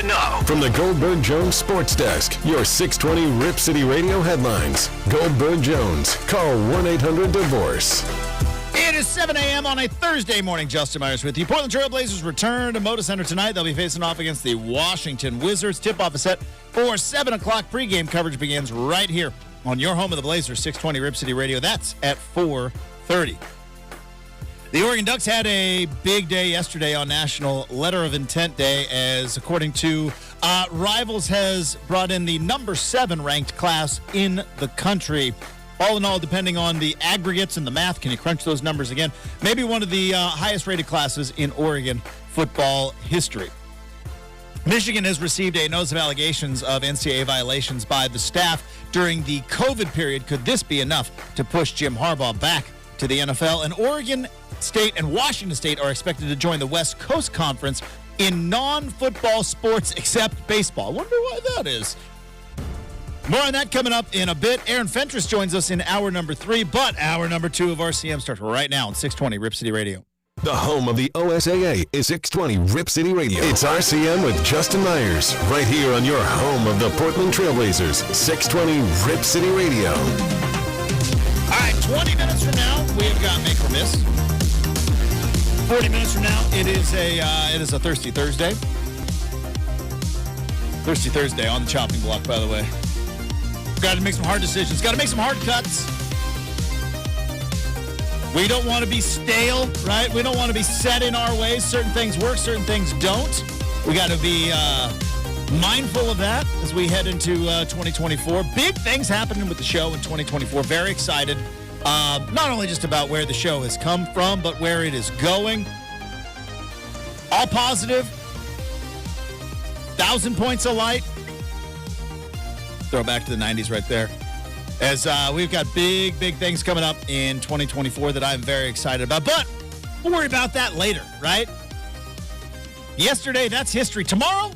know. From the Goldberg Jones Sports Desk, your 620 Rip City Radio headlines. Goldberg Jones. Call 1-800-DIVORCE. It is 7 a.m. on a Thursday morning. Justin Myers with you. Portland Trail Blazers return to Moda Center tonight. They'll be facing off against the Washington Wizards. Tip-off is set for 7 o'clock. Pregame coverage begins right here on your home of the Blazers, 620 Rip City Radio. That's at 4:30. The Oregon Ducks had a big day yesterday on National Letter of Intent Day, as according to Rivals has brought in the number 7 ranked class in the country. All in all, depending on the aggregates and the math, can you crunch those numbers again? Maybe one of the highest rated classes in Oregon football history. Michigan has received a notice of allegations of NCAA violations by the staff during the COVID period. Could this be enough to push Jim Harbaugh back to the NFL? And Oregon State and Washington State are expected to join the West Coast Conference in non-football sports except baseball. I wonder why that is. More on that coming up in a bit. Aaron Fentress joins us in hour number 3, but hour number 2 of RCM starts right now on 620 Rip City Radio. The home of the OSAA is 620 Rip City Radio. It's RCM with Justin Myers, right here on your home of the Portland Trailblazers, 620 Rip City Radio. All right, 20 minutes from now, we have got Make or Miss. 40 minutes from now, it is a Thirsty Thursday. Thirsty Thursday on the chopping block, by the way. Got to make some hard decisions. Got to make some hard cuts. We don't want to be stale, right? We don't want to be set in our ways. Certain things work, certain things don't. We got to be mindful of that as we head into 2024. Big things happening with the show in 2024. Very excited. Not only just about where the show has come from, but where it is going. All positive. 1,000 points of light. Throw back to the 90s right there. As we've got big things coming up in 2024 that I'm very excited about. But we'll worry about that later, right? Yesterday, that's history. Tomorrow,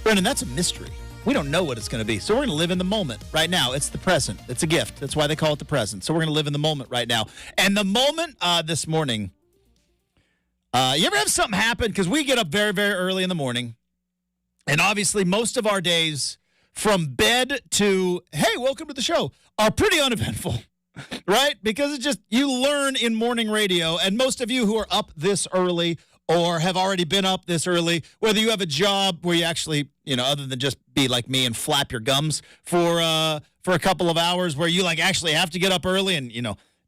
Brenden, that's a mystery. We don't know what it's going to be. So we're going to live in the moment right now. It's the present. It's a gift. That's why they call it the present. So we're going to live in the moment right now. And the moment this morning, you ever have something happen? Because we get up very, very early in the morning. And obviously, most of our days from bed to, hey, welcome to the show, are pretty uneventful, right? Because it's just, you learn in morning radio, and most of you who are up this early or have already been up this early, whether you have a job where you actually, other than just be like me and flap your gums for a couple of hours, where you like actually have to get up early and,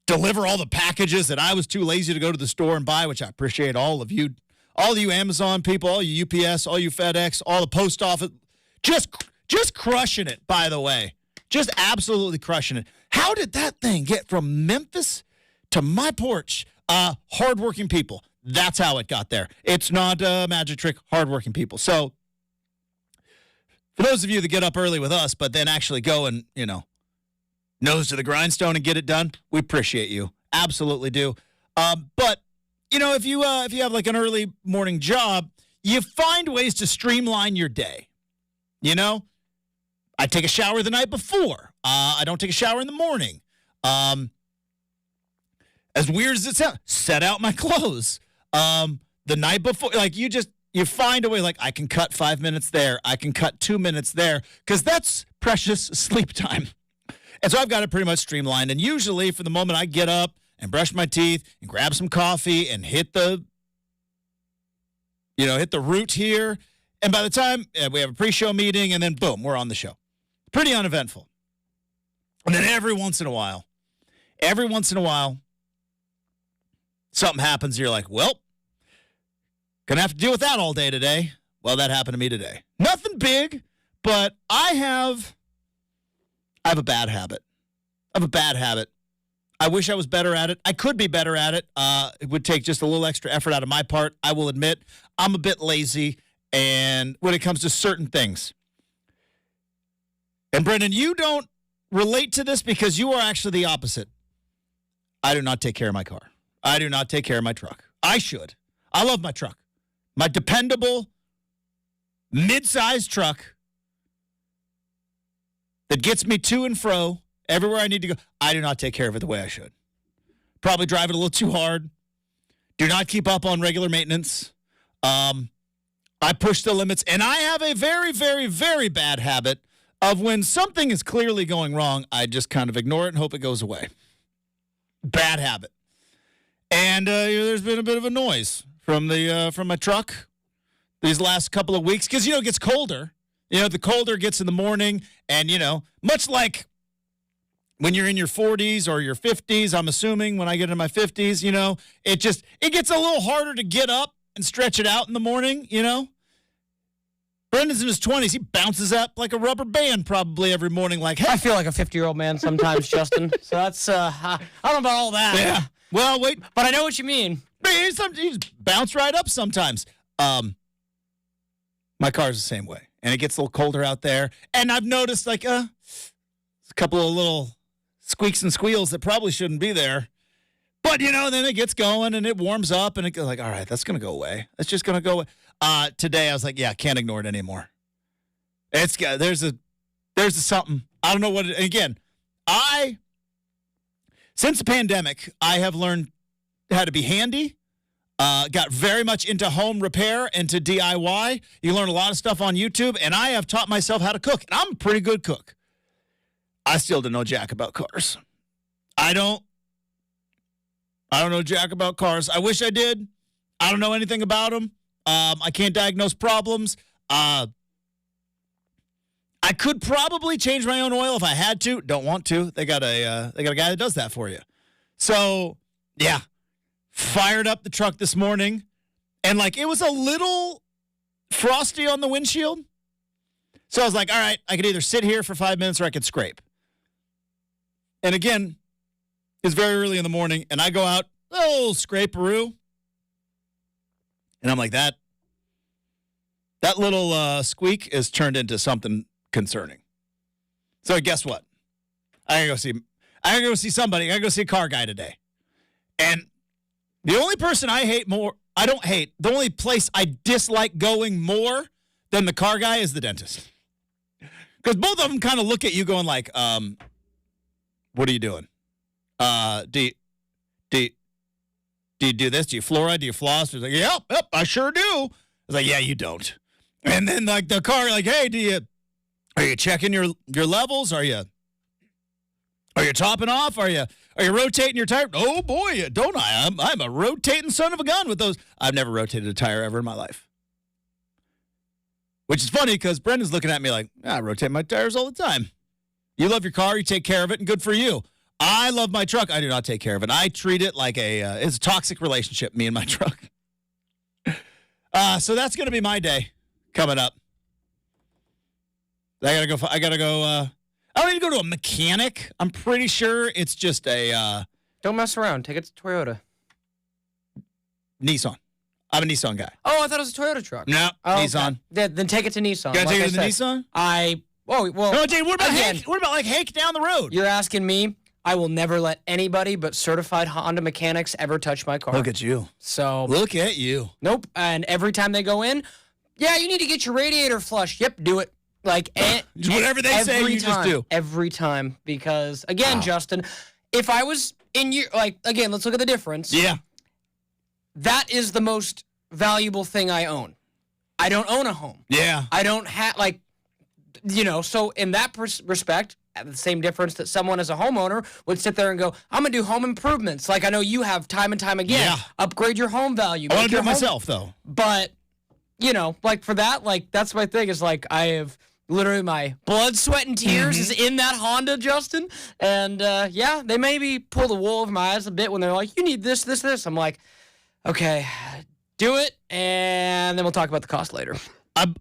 deliver all the packages that I was too lazy to go to the store and buy, which I appreciate all of you Amazon people, all you UPS, all you FedEx, all the post office, just crushing it, by the way. Just absolutely crushing it. How did that thing get from Memphis to my porch? Hardworking people. That's how it got there. It's not a magic trick. Hardworking people. So, for those of you that get up early with us, but then actually go and, nose to the grindstone and get it done, we appreciate you. Absolutely do. But, if you have like an early morning job, you find ways to streamline your day. I take a shower the night before. I don't take a shower in the morning. As weird as it sounds, set out my clothes. The night before, like you find a way, like I can cut 5 minutes there. I can cut 2 minutes there because that's precious sleep time. And so I've got it pretty much streamlined. And usually for the moment I get up and brush my teeth and grab some coffee and hit the route here. And by the time we have a pre-show meeting and then boom, we're on the show. Pretty uneventful. And then every once in a while, something happens. You're like, well, gonna have to deal with that all day today. Well, that happened to me today. Nothing big, but I have a bad habit. I wish I was better at it. I could be better at it. It would take just a little extra effort out of my part. I will admit I'm a bit lazy. And when it comes to certain things. And Brenden, you don't relate to this because you are actually the opposite. I do not take care of my car. I do not take care of my truck. I should. I love my truck. My dependable, mid-sized truck that gets me to and fro everywhere I need to go. I do not take care of it the way I should. Probably drive it a little too hard. Do not keep up on regular maintenance. I push the limits, and I have a very, very, very bad habit of when something is clearly going wrong, I just kind of ignore it and hope it goes away. Bad habit. And there's been a bit of a noise from my truck these last couple of weeks because, it gets colder. The colder it gets in the morning, and, much like when you're in your 40s or your 50s, I'm assuming when I get into my 50s, it gets a little harder to get up and stretch it out in the morning, Brendan's in his 20s. He bounces up like a rubber band probably every morning. Like, hey. I feel like a 50-year-old man sometimes, Justin. So that's, I don't know about all that. Yeah. Well, wait. But I know what you mean. He just bounce right up sometimes. My car's the same way. And it gets a little colder out there. And I've noticed, like, a couple of little squeaks and squeals that probably shouldn't be there. But, then it gets going and it warms up and it goes like, all right, that's going to go away. That's just going to go away. Today I was like, yeah, can't ignore it anymore. There's a something. I don't know what it, again, since the pandemic, I have learned how to be handy. Got very much into home repair, into DIY. You learn a lot of stuff on YouTube, and I have taught myself how to cook. And I'm a pretty good cook. I still don't know jack about cars. I don't know jack about cars. I wish I did. I don't know anything about them. I can't diagnose problems. I could probably change my own oil if I had to. Don't want to. They got a guy that does that for you. So, yeah. Fired up the truck this morning, and it was a little frosty on the windshield. So I was like, all right, I could either sit here for 5 minutes or I could scrape. And again, it's very early in the morning, and I go out, scraperoo. And I'm like, that little squeak is turned into something concerning. So guess what? I gotta go see somebody. I gotta go see a car guy today. And the only person the only place I dislike going more than the car guy is the dentist. Because both of them kind of look at you going like, what are you doing? Do you do this? Do you fluoride? Do you floss? He's like, yep, I sure do. I was like, yeah, you don't. And then the car, like, hey, are you checking your levels? Are you topping off? Are you rotating your tire? Oh boy, don't I? I'm a rotating son of a gun with those. I've never rotated a tire ever in my life. Which is funny because Brendan's looking at me like, I rotate my tires all the time. You love your car, you take care of it, and good for you. I love my truck. I do not take care of it. I treat it like it's a toxic relationship, me and my truck. So that's going to be my day coming up. I don't need to go to a mechanic. I'm pretty sure it's just a... Don't mess around. Take it to Toyota. Nissan. I'm a Nissan guy. Oh, I thought it was a Toyota truck. No, Nissan. Okay. Then take it to Nissan. Gotta take it to the Nissan? No, Jay, what about Hank? What about Hank down the road? You're asking me. I will never let anybody but certified Honda mechanics ever touch my car. Look at you. So look at you. Nope. And every time they go in, yeah, you need to get your radiator flushed. Yep, do it. Whatever they say, you just do. Every time. Because, again, Justin, if I was in your, again, let's look at the difference. Yeah. That is the most valuable thing I own. I don't own a home. Yeah. I don't have, so in that respect, the same difference that someone as a homeowner would sit there and go, I'm going to do home improvements. Like I know you have time and time again. Yeah. Upgrade your home value. I want to do it myself, though. But, for that, that's my thing is I have literally my blood, sweat, and tears is in that Honda, Justin. And, they maybe pull the wool over my eyes a bit when they're like, you need this, this, this. I'm like, okay, do it, and then we'll talk about the cost later.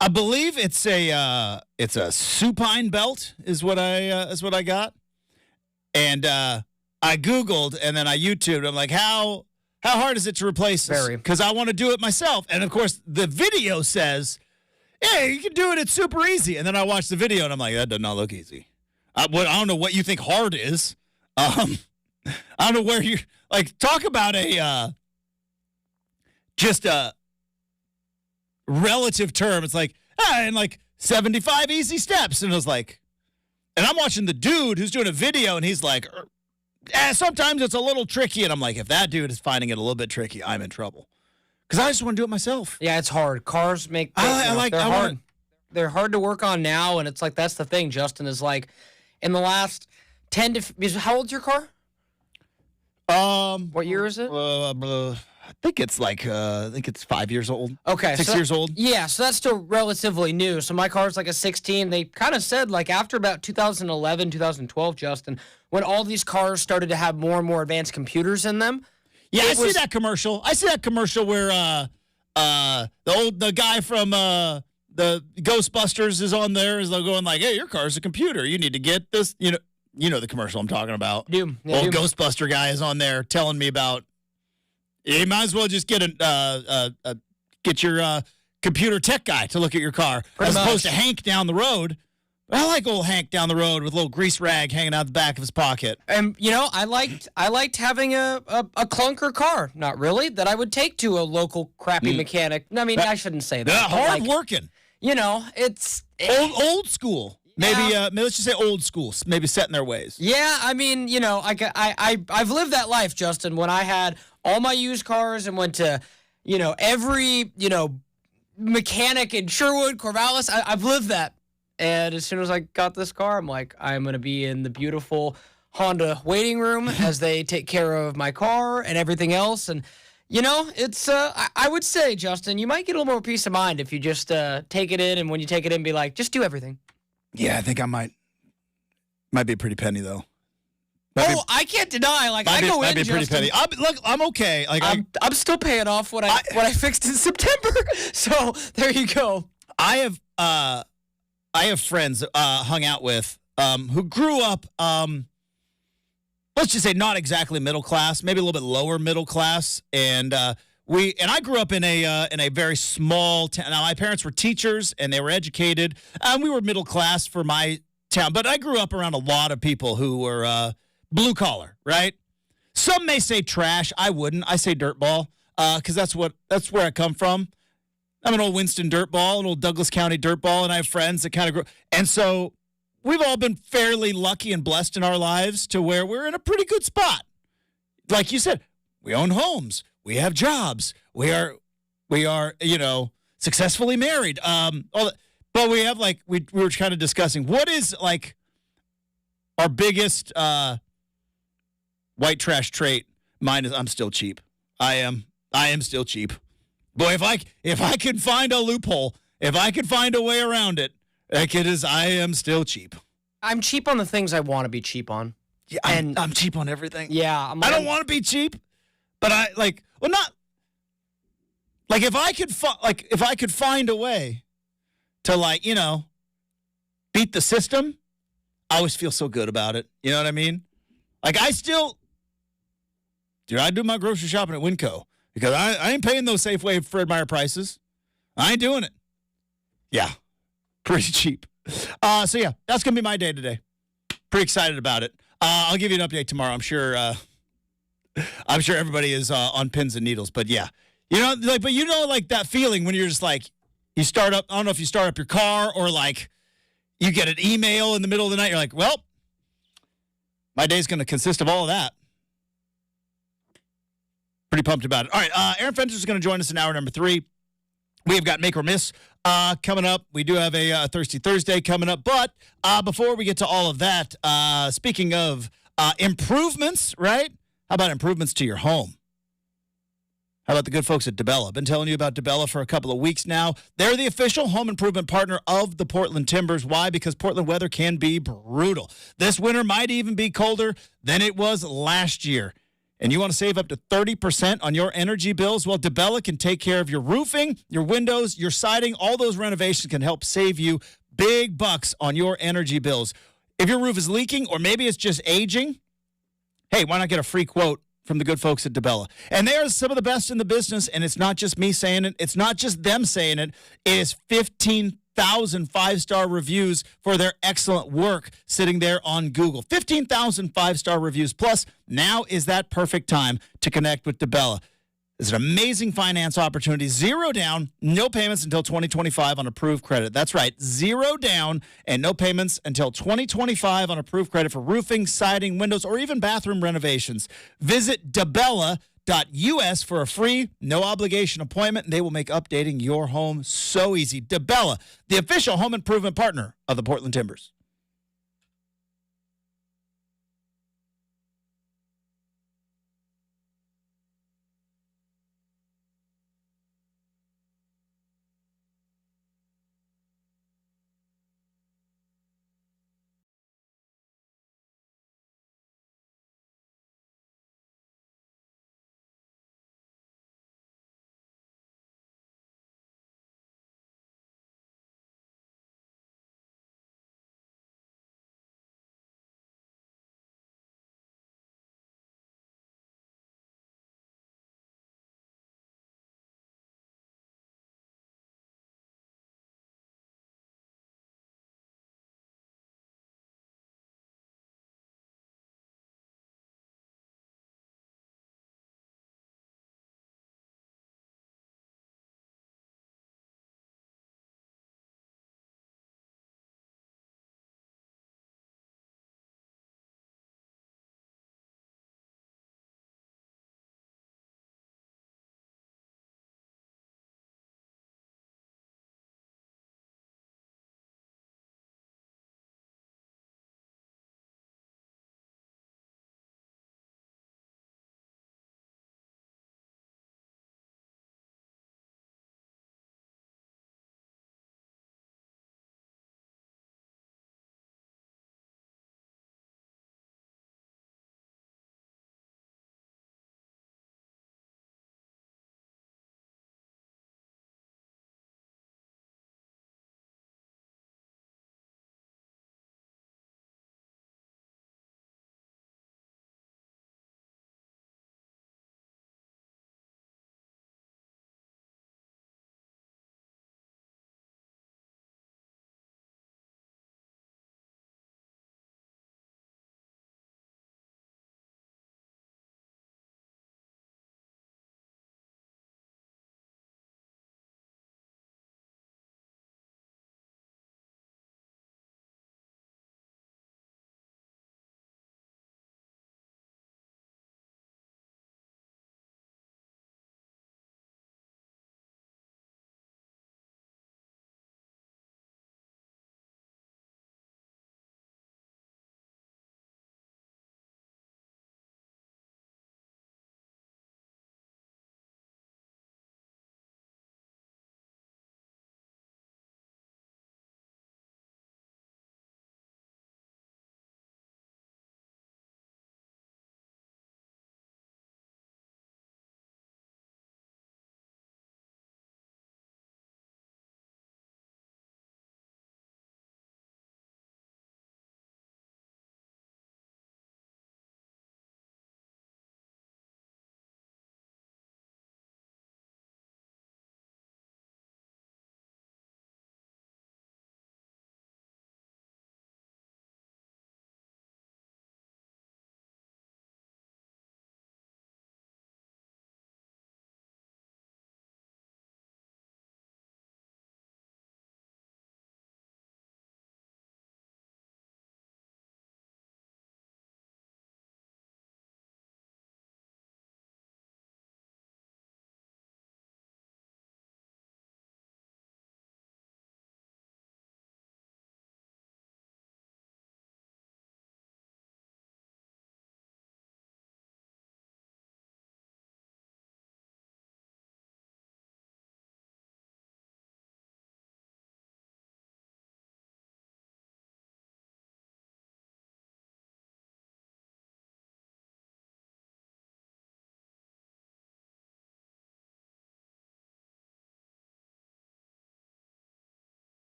I believe it's a supine belt is what I got, and I Googled and then I YouTubed. I'm like, how hard is it to replace this? Very. Because I want to do it myself, and of course the video says, yeah, you can do it. It's super easy. And then I watched the video and I'm like, that does not look easy. I don't know what you think hard is. I don't know where you talk about just a relative term. It's in 75 easy steps. And I was like, and I'm watching the dude who's doing a video and he's like, sometimes it's a little tricky. And I'm like, if that dude is finding it a little bit tricky, I'm in trouble. because I just want to do it myself. Yeah, it's hard. Cars make they're hard. They're hard to work on now, and it's like that's the thing. Justin is like, in the last 10 to how old's your car? What year is it? I think it's 5 years old. Okay, 6 years old. Yeah, so that's still relatively new. So my car's like a 16. They kind of said like after about 2011, 2012, Justin, when all these cars started to have more and more advanced computers in them. Yeah, I see that commercial. I see that commercial where the guy from the Ghostbusters is on there, is going like, "Hey, your car's a computer. You need to get this." You know the commercial I'm talking about. Ghostbuster guy is on there telling me about. You might as well just get your computer tech guy to look at your car, as opposed to Hank down the road. I like old Hank down the road with a little grease rag hanging out the back of his pocket. And I liked having a clunker car. Not really, that I would take to a local crappy mechanic. I mean, I shouldn't say that. Hard working. It's old school. Maybe let's just say old school. Maybe set in their ways. Yeah, I mean, I've lived that life, Justin. When I had all my used cars and went to, every mechanic in Sherwood, Corvallis. I've lived that. And as soon as I got this car, I'm like, I'm going to be in the beautiful Honda waiting room as they take care of my car and everything else. And, it's, I would say, Justin, you might get a little more peace of mind if you just take it in. And when you take it in, be like, just do everything. Yeah, I think I might be a pretty penny, though. I can't deny. Like, I go in, might be pretty penny. I'm okay. Like, I'm still paying off what I fixed in September. So there you go. I have friends hung out with who grew up, let's just say not exactly middle class, maybe a little bit lower middle class, and I grew up in a very small town. Now my parents were teachers and they were educated, and we were middle class for my town. But I grew up around a lot of people who were blue collar, right? Some may say trash. I wouldn't. I say dirtball because that's where I come from. I'm an old Winston dirtball, an old Douglas County dirtball, and I have friends that kind of grew. And so we've all been fairly lucky and blessed in our lives to where we're in a pretty good spot. Like you said, we own homes, we have jobs, we are successfully married. But we have we were kind of discussing what is like our biggest white trash trait. Mine is I'm still cheap. I am still cheap. Boy, if I could find a loophole, if I could find a way around it, I am still cheap. I'm cheap on the things I want to be cheap on. Yeah, I'm cheap on everything. Yeah, I don't want to be cheap, but if I could find a way to beat the system, I always feel so good about it. You know what I mean? Like I do my grocery shopping at Winco. Because I ain't paying those Safeway Fred Meyer prices. I ain't doing it. Yeah, pretty cheap. So, yeah, that's going to be my day today. Pretty excited about it. I'll give you an update tomorrow. I'm sure everybody is on pins and needles. But, yeah. That feeling when you're just you start up. I don't know if you start up your car or you get an email in the middle of the night. You're like, well, my day's going to consist of all of that. Pretty pumped about it. All right, Aaron Fenton is going to join us in hour number 3. We have got Make or Miss coming up. We do have a Thirsty Thursday coming up. But before we get to all of that, speaking of improvements, right? How about improvements to your home? How about the good folks at DeBella? I've been telling you about DeBella for a couple of weeks now. They're the official home improvement partner of the Portland Timbers. Why? Because Portland weather can be brutal. This winter might even be colder than it was last year. And you want to save up to 30% on your energy bills? Well, DeBella can take care of your roofing, your windows, your siding. All those renovations can help save you big bucks on your energy bills. If your roof is leaking or maybe it's just aging, hey, why not get a free quote from the good folks at DeBella? And they are some of the best in the business, and it's not just me saying it. It's not just them saying it. It is 15,000 5-star reviews for their excellent work sitting there on Google. 15,000 5-star reviews. Plus, now is that perfect time to connect with DeBella. It's an amazing finance opportunity. 0 down, no payments until 2025 on approved credit. That's right, 0 down and no payments until 2025 on approved credit for roofing, siding, windows, or even bathroom renovations. Visit DeBella.com DeBella.us for a free, no obligation appointment, and they will make updating your home so easy. DeBella, the official home improvement partner of the Portland Timbers.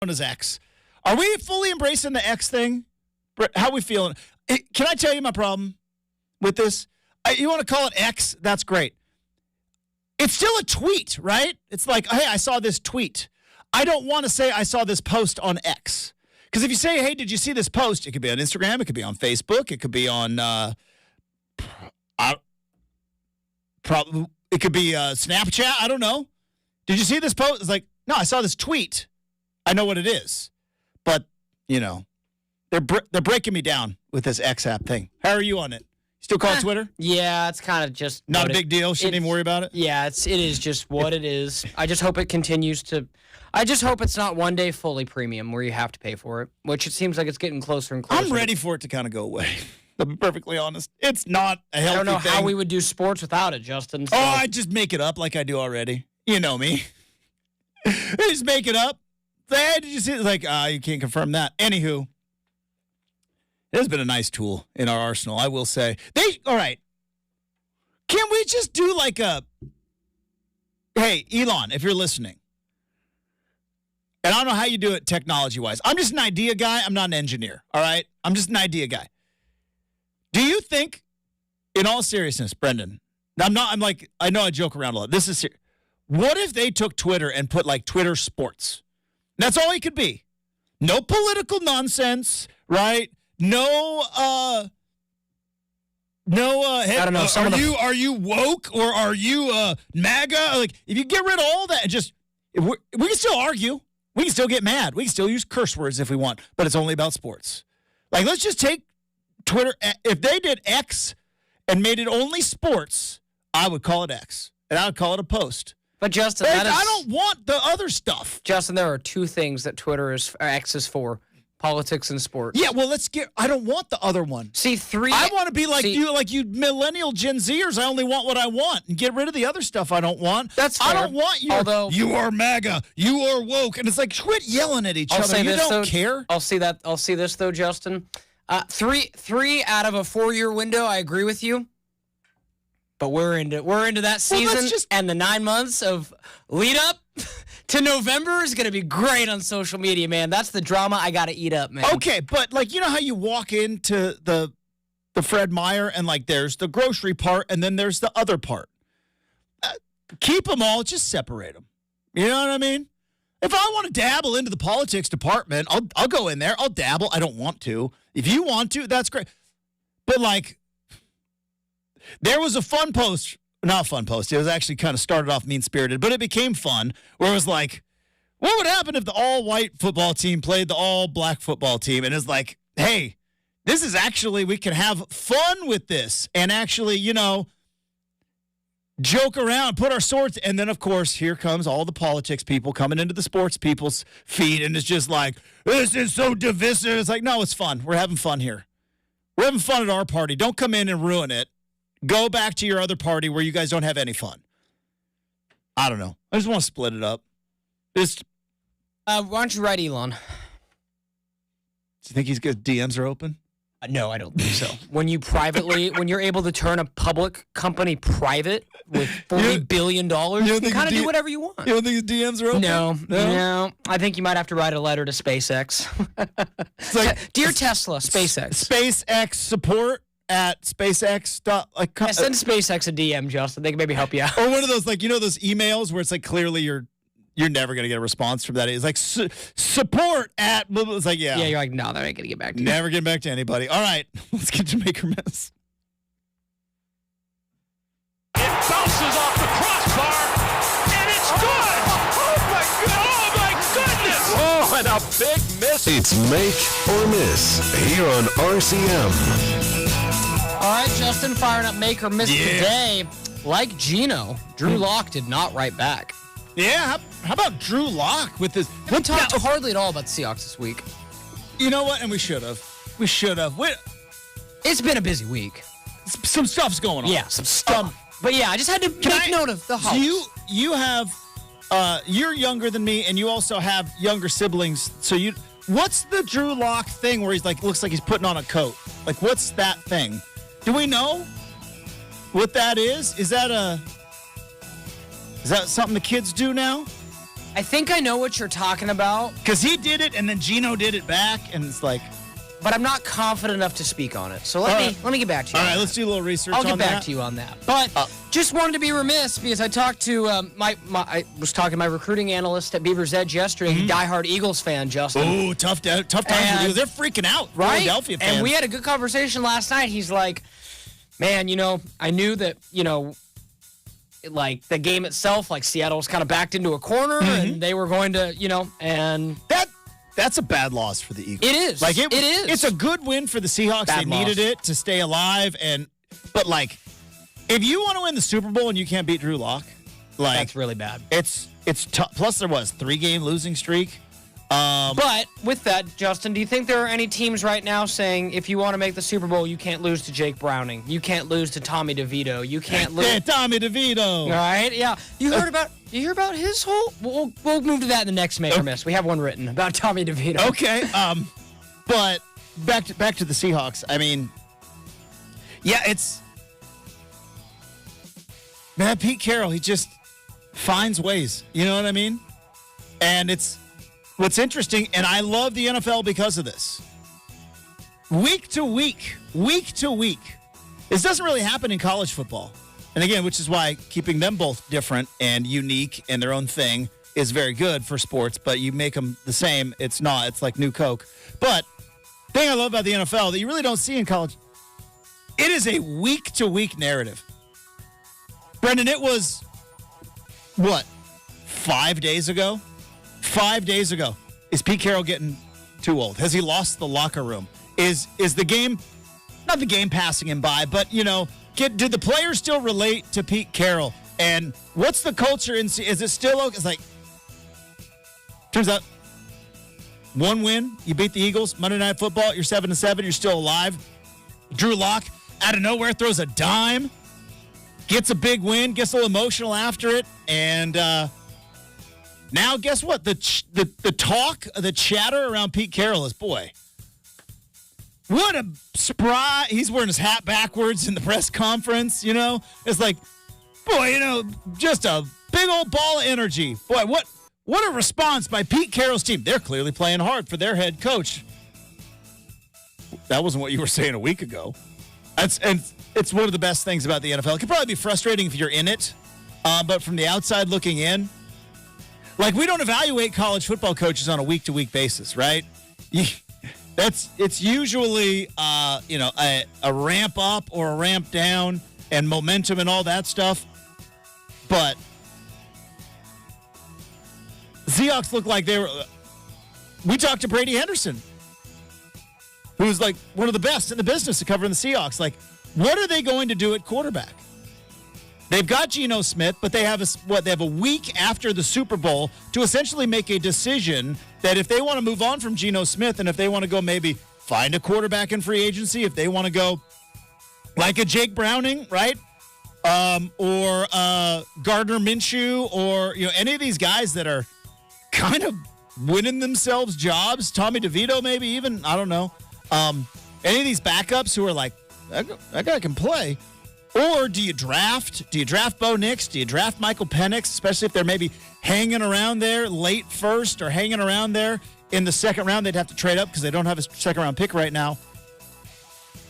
As X. Are we fully embracing the X thing? How are we feeling? Can I tell you my problem with this? You want to call it X? That's great. It's still a tweet, right? It's like, hey, I saw this tweet. I don't want to say I saw this post on X Because if you say, hey, did you see this post? It could be on Instagram. It could be on Facebook. It could be on it could be Snapchat. I don't know. Did you see this post? It's like, no, I saw this tweet. I know what it is. But, they're breaking me down with this X app thing. How are you on it? Still call it Twitter? Yeah, it's kind of just not a big deal. Shouldn't even worry about it. Yeah, it is just what it is. I just hope it continues to. I just hope it's not one day fully premium where you have to pay for it, which it seems like it's getting closer and closer. I'm ready for it to kind of go away. To be perfully honest, it's not a healthy thing. I don't know how we would do sports without it, Justin. So. Oh, I just make it up like I do already. You know me. I just make it up. Hey, did you see it? Like, you can't confirm that. Anywho. It has been a nice tool in our arsenal, I will say. All right. Can we just do like hey, Elon, if you're listening, and I don't know how you do it technology-wise. I'm just an idea guy. I'm not an engineer, all right? I'm just an idea guy. Do you think, in all seriousness, Brenden, I know I joke around a lot. This is serious. What if they took Twitter and put like Twitter sports? That's all it could be. No political nonsense, right? I don't know. Are you woke or are you MAGA? Like, if you get rid of all that and just, we can still argue. We can still get mad. We can still use curse words if we want, but it's only about sports. Like, let's just take Twitter. If they did X and made it only sports, I would call it X, and I would call it a post. But Justin, I don't want the other stuff. Justin, there are two things that X is for. Politics and sports. Yeah, well, I don't want the other one. See, I want to be like you millennial Gen Zers. I only want what I want and get rid of the other stuff I don't want. That's fair. I don't want you. Although, you are MAGA. You are woke. And it's like, quit yelling at each other. You don't care. I'll see this, though, Justin. Three out of a 4-year window, I agree with you. But we're into that season, and the 9 months of lead up to November is going to be great on social media, man. That's the drama I got to eat up, man. Okay, but like, you know how you walk into the Fred Meyer and like there's the grocery part and then there's the other part. Keep them all, just separate them. You know what I mean? If I want to dabble into the politics department, I'll go in there. I'll dabble. I don't want to. If you want to, that's great. But like, there was a not fun post. It was actually kind of started off mean-spirited, but it became fun, where it was like, what would happen if the all-white football team played the all-black football team? And it's like, hey, this is actually, we can have fun with this and actually, joke around, put our swords. And then, of course, here comes all the politics people coming into the sports people's feed, and it's just like, this is so divisive. It's like, no, it's fun. We're having fun here. We're having fun at our party. Don't come in and ruin it. Go back to your other party where you guys don't have any fun. I don't know. I just want to split it up. Why don't you write Elon? Do you think his DMs are open? No, I don't think so. When you're able to turn a public company private with $40 billion, you can kind of do whatever you want. You don't think his DMs are open? No. I think you might have to write a letter to SpaceX. It's like, Dear Tesla, SpaceX. SpaceX support at SpaceX. Send SpaceX a DM, Justin. They can maybe help you out. Or one of those, those emails where it's like clearly you're never going to get a response from that. It's like support at. It's like, yeah. Yeah, you're like, no, they're not going to get back to you. Never get back to anybody. All right, let's get to Make or Miss. It bounces off the crossbar, and it's good. Oh my goodness! Oh, and a big miss. It's Make or Miss here on RCM. All right, Justin, firing up Make or Miss today. Like Gino, Drew Lock did not write back. Yeah, how about Drew Lock with this? We talked hardly at all about the Seahawks this week. You know what? And we should have. It's been a busy week. Some stuff's going on. Yeah, some stuff. But yeah, I just had to make note of the house. So you have, you're younger than me, and you also have younger siblings. So what's the Drew Lock thing where he's like, looks like he's putting on a coat? Like, what's that thing? Do we know what that is? Is that something the kids do now? I think I know what you're talking about. Because he did it, and then Gino did it back, and it's like... but I'm not confident enough to speak on it. So let me get back to you. All right, let's do a little research. I'll get back to you on that. But just wanted to be remiss because I talked to I was talking to my recruiting analyst at Beavers Edge yesterday, diehard Eagles fan, Justin. Oh, tough times for the Eagles. They're freaking out. Right? Philadelphia fans. And we had a good conversation last night. He's like, man, I knew that, like the game itself, like Seattle was kind of backed into a corner and they were going to, and that's a bad loss for the Eagles. it is. Like it is. It's a good win for the Seahawks. Bad They needed loss. it to stay alive, but like, if you want to win the Super Bowl and you can't beat Drew Lock, like That's really bad. It's tough. Plus, there was 3-game losing streak. But with that, Justin, do you think there are any teams right now saying if you want to make the Super Bowl, you can't lose to Jake Browning, you can't lose to Tommy DeVito, you can't lose? Yeah, Tommy DeVito. All right, yeah. You hear about his whole? We'll move to that in the next make or miss. We have one written about Tommy DeVito. Okay. But back to the Seahawks. I mean, yeah, man, Pete Carroll, he just finds ways. You know what I mean? And it's what's interesting, and I love the NFL because of this. Week to week. This doesn't really happen in college football. And again, which is why keeping them both different and unique and their own thing is very good for sports, but you make them the same, it's not. It's like New Coke. But the thing I love about the NFL that you really don't see in college, it is a week-to-week narrative. Brenden, it was, 5 days ago? 5 days ago. Is Pete Carroll getting too old? Has he lost the locker room? Is the game, not the game passing him by, but, did the players still relate to Pete Carroll? And what's the culture? Is it still okay? It's like, turns out, one win, you beat the Eagles, Monday Night Football, you're 7-7, you're still alive. Drew Lock, out of nowhere, throws a dime, gets a big win, gets a little emotional after it, and now guess what? The talk, the chatter around Pete Carroll is, boy, what a surprise. He's wearing his hat backwards in the press conference, It's like, boy, just a big old ball of energy. Boy, what a response by Pete Carroll's team. They're clearly playing hard for their head coach. That wasn't what you were saying a week ago. And it's one of the best things about the NFL. It could probably be frustrating if you're in it, but from the outside looking in, like we don't evaluate college football coaches on a week-to-week basis, right? It's usually a ramp up or a ramp down and momentum and all that stuff. But Seahawks look like they were. We talked to Brady Henderson, who's like one of the best in the business of covering the Seahawks. Like, what are they going to do at quarterback? They've got Geno Smith, but they have a week after the Super Bowl to essentially make a decision that if they want to move on from Geno Smith and if they want to go maybe find a quarterback in free agency, if they want to go like a Jake Browning, right? Or Gardner Minshew, or any of these guys that are kind of winning themselves jobs, Tommy DeVito maybe even, I don't know. Any of these backups who are like, that guy can play. Or do you draft? Do you draft Bo Nix? Do you draft Michael Penix, especially if they're maybe hanging around there late first or hanging around there in the second round? They'd have to trade up because they don't have a second-round pick right now.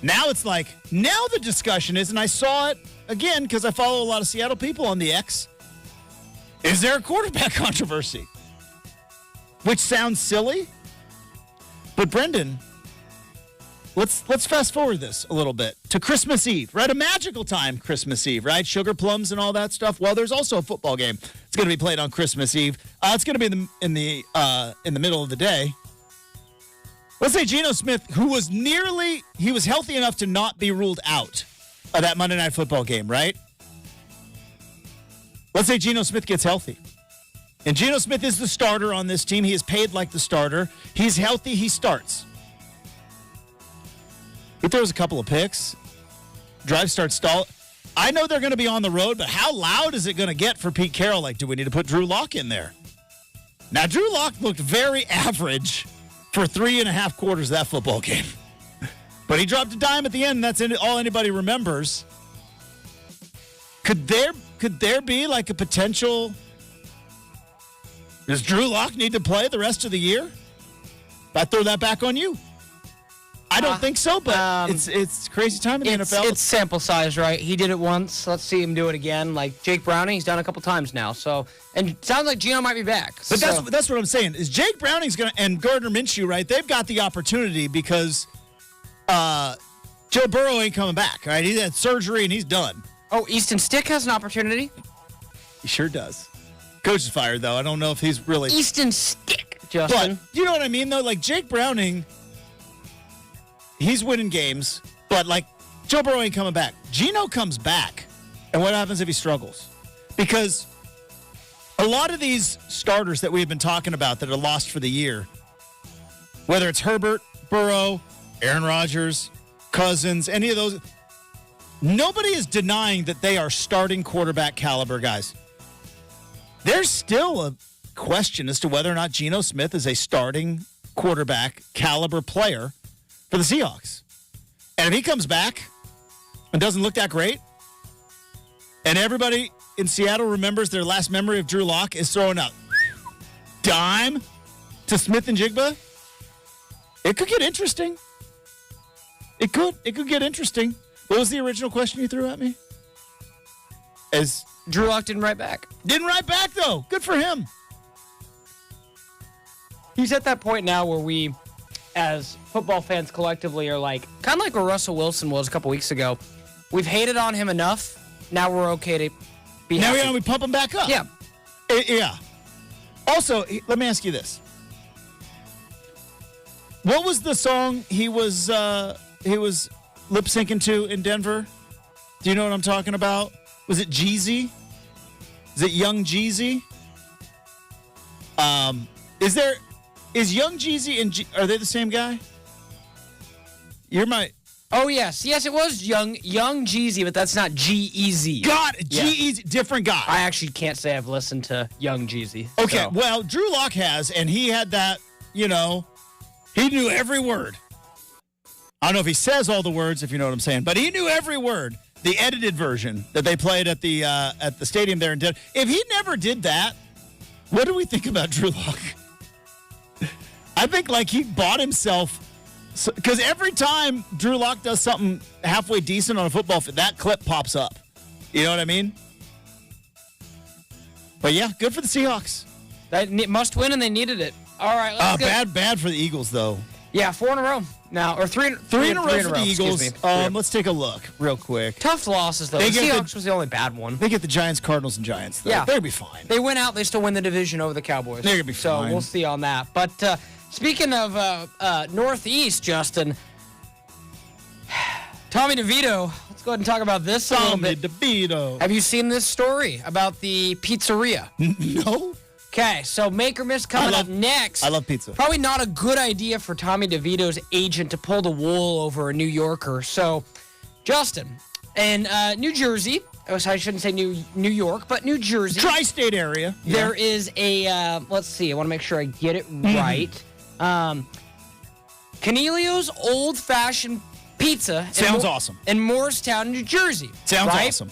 Now it's like, now the discussion is, and I saw it again because I follow a lot of Seattle people on the X, is there a quarterback controversy? Which sounds silly, but Brenden, let's fast forward this a little bit to Christmas Eve, right? A magical time, Christmas Eve, right? Sugar plums and all that stuff. Well, there's also a football game. It's going to be played on Christmas Eve. It's going to be in the middle of the day. Let's say Geno Smith, who was he was healthy enough to not be ruled out of that Monday Night Football game, right? Let's say Geno Smith gets healthy. And Geno Smith is the starter on this team. He is paid like the starter. He's healthy. He starts. He throws a couple of picks. Drive starts stall. I know they're going to be on the road, but how loud is it going to get for Pete Carroll? Like, do we need to put Drew Lock in there? Now, Drew Lock looked very average for 3.5 quarters of that football game. But he dropped a dime at the end, and that's all anybody remembers. Could there be like a potential? Does Drew Lock need to play the rest of the year? I throw that back on you. I don't think so, but it's crazy time in the NFL. It's sample size, right? He did it once. Let's see him do it again. Like Jake Browning, he's done it a couple times now. So, and it sounds like Geno might be back. But that's what I'm saying. Is Jake Browning's and Gardner Minshew, right? They've got the opportunity because Joe Burrow ain't coming back, right? He had surgery and he's done. Oh, Easton Stick has an opportunity. He sure does. Coach is fired, though. I don't know if he's really... Easton Stick, Justin. But, you know what I mean, though? Like, Jake Browning, he's winning games, but, like, Joe Burrow ain't coming back. Geno comes back, and what happens if he struggles? Because a lot of these starters that we've been talking about that are lost for the year, whether it's Herbert, Burrow, Aaron Rodgers, Cousins, any of those, nobody is denying that they are starting quarterback caliber guys. There's still a question as to whether or not Geno Smith is a starting quarterback caliber player for the Seahawks. And if he comes back and doesn't look that great, and everybody in Seattle remembers their last memory of Drew Lock is throwing a dime to Smith and Jigba, it could get interesting. It could get interesting. What was the original question you threw at me? As Drew Lock didn't write back. Didn't write back, though. Good for him. He's at that point now where we, as football fans collectively, are like, kind of like where Russell Wilson was a couple weeks ago. We've hated on him enough. Now we're okay to be happy. Now we pump him back up. Yeah. Yeah. Also, let me ask you this. What was the song he was lip syncing to in Denver? Do you know what I'm talking about? Was it Jeezy? Is it Young Jeezy? Is Young Jeezy and are they the same guy? Oh yes, it was Young Jeezy, but that's not G-Eazy. God, G-Eazy, different guy. I actually can't say I've listened to Young Jeezy. Okay, so. Well, Drew Lock has, and he had that. He knew every word. I don't know if he says all the words, if you know what I'm saying, but he knew every word. The edited version that they played at the stadium there in Denver. If he never did that, what do we think about Drew Lock? I think like he bought himself, because every time Drew Lock does something halfway decent on a football field, that clip pops up. You know what I mean? But yeah, good for the Seahawks. They must win, and they needed it. All right, let's go. Bad for the Eagles though. Yeah, 4 in a row now, or three in a row for the Eagles. Let's take a look real quick. Tough losses though. The Seahawks was the only bad one. They get the Giants, Cardinals, and Giants. Though. Yeah, they'll be fine. They win out. They still win the division over the Cowboys. They're gonna be fine. So we'll see on that. But speaking of Northeast, Justin, Tommy DeVito. Let's go ahead and talk about this a little bit. Tommy DeVito. Have you seen this story about the pizzeria? No. Okay, so Make or Miss coming up next. I love pizza. Probably not a good idea for Tommy DeVito's agent to pull the wool over a New Yorker. So, Justin, in New Jersey, I shouldn't say New York, but New Jersey. Tri-state area. There is a, let's see, I want to make sure I get it right. Cornelio's Old Fashioned Pizza. Sounds awesome. In Morristown, New Jersey. Sounds awesome.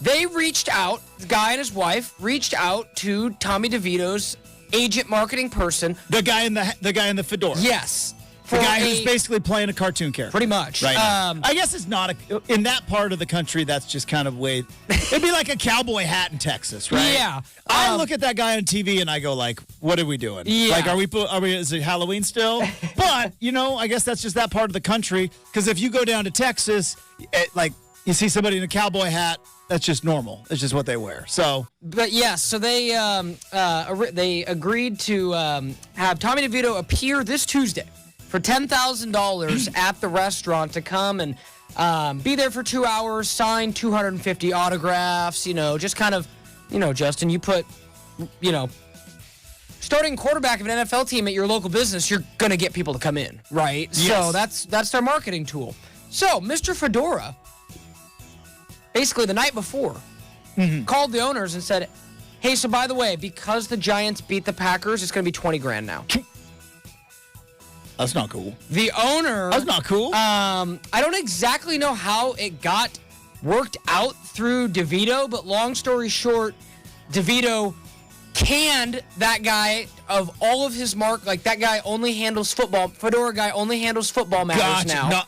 They reached out, the guy and his wife reached out to Tommy DeVito's agent marketing person. The guy in the fedora. Yes. The guy who's basically playing a cartoon character. Pretty much. Right now. I guess it's not in that part of the country, that's just kind of way. It'd be like a cowboy hat in Texas, right? Yeah. I look at that guy on TV and I go like, what are we doing? Yeah. Like, are we, is it Halloween still? But, I guess that's just that part of the country. Because if you go down to Texas, you see somebody in a cowboy hat, that's just normal. It's just what they wear. So, but yes, so they agreed to have Tommy DeVito appear this Tuesday for $10,000 at the restaurant to come and be there for 2 hours, sign 250 autographs. Just kind of, Justin, you put, starting quarterback of an NFL team at your local business, you're gonna get people to come in, right? Yes. So that's their marketing tool. So Mr. Fedora, basically the night before, called the owners and said, hey, so by the way, because the Giants beat the Packers, it's going to be $20,000 now. That's not cool. The owner... That's not cool. I don't exactly know how it got worked out through DeVito, but long story short, DeVito canned that guy of all of his mark. Like, that guy only handles football. Fedora guy only handles football matters now.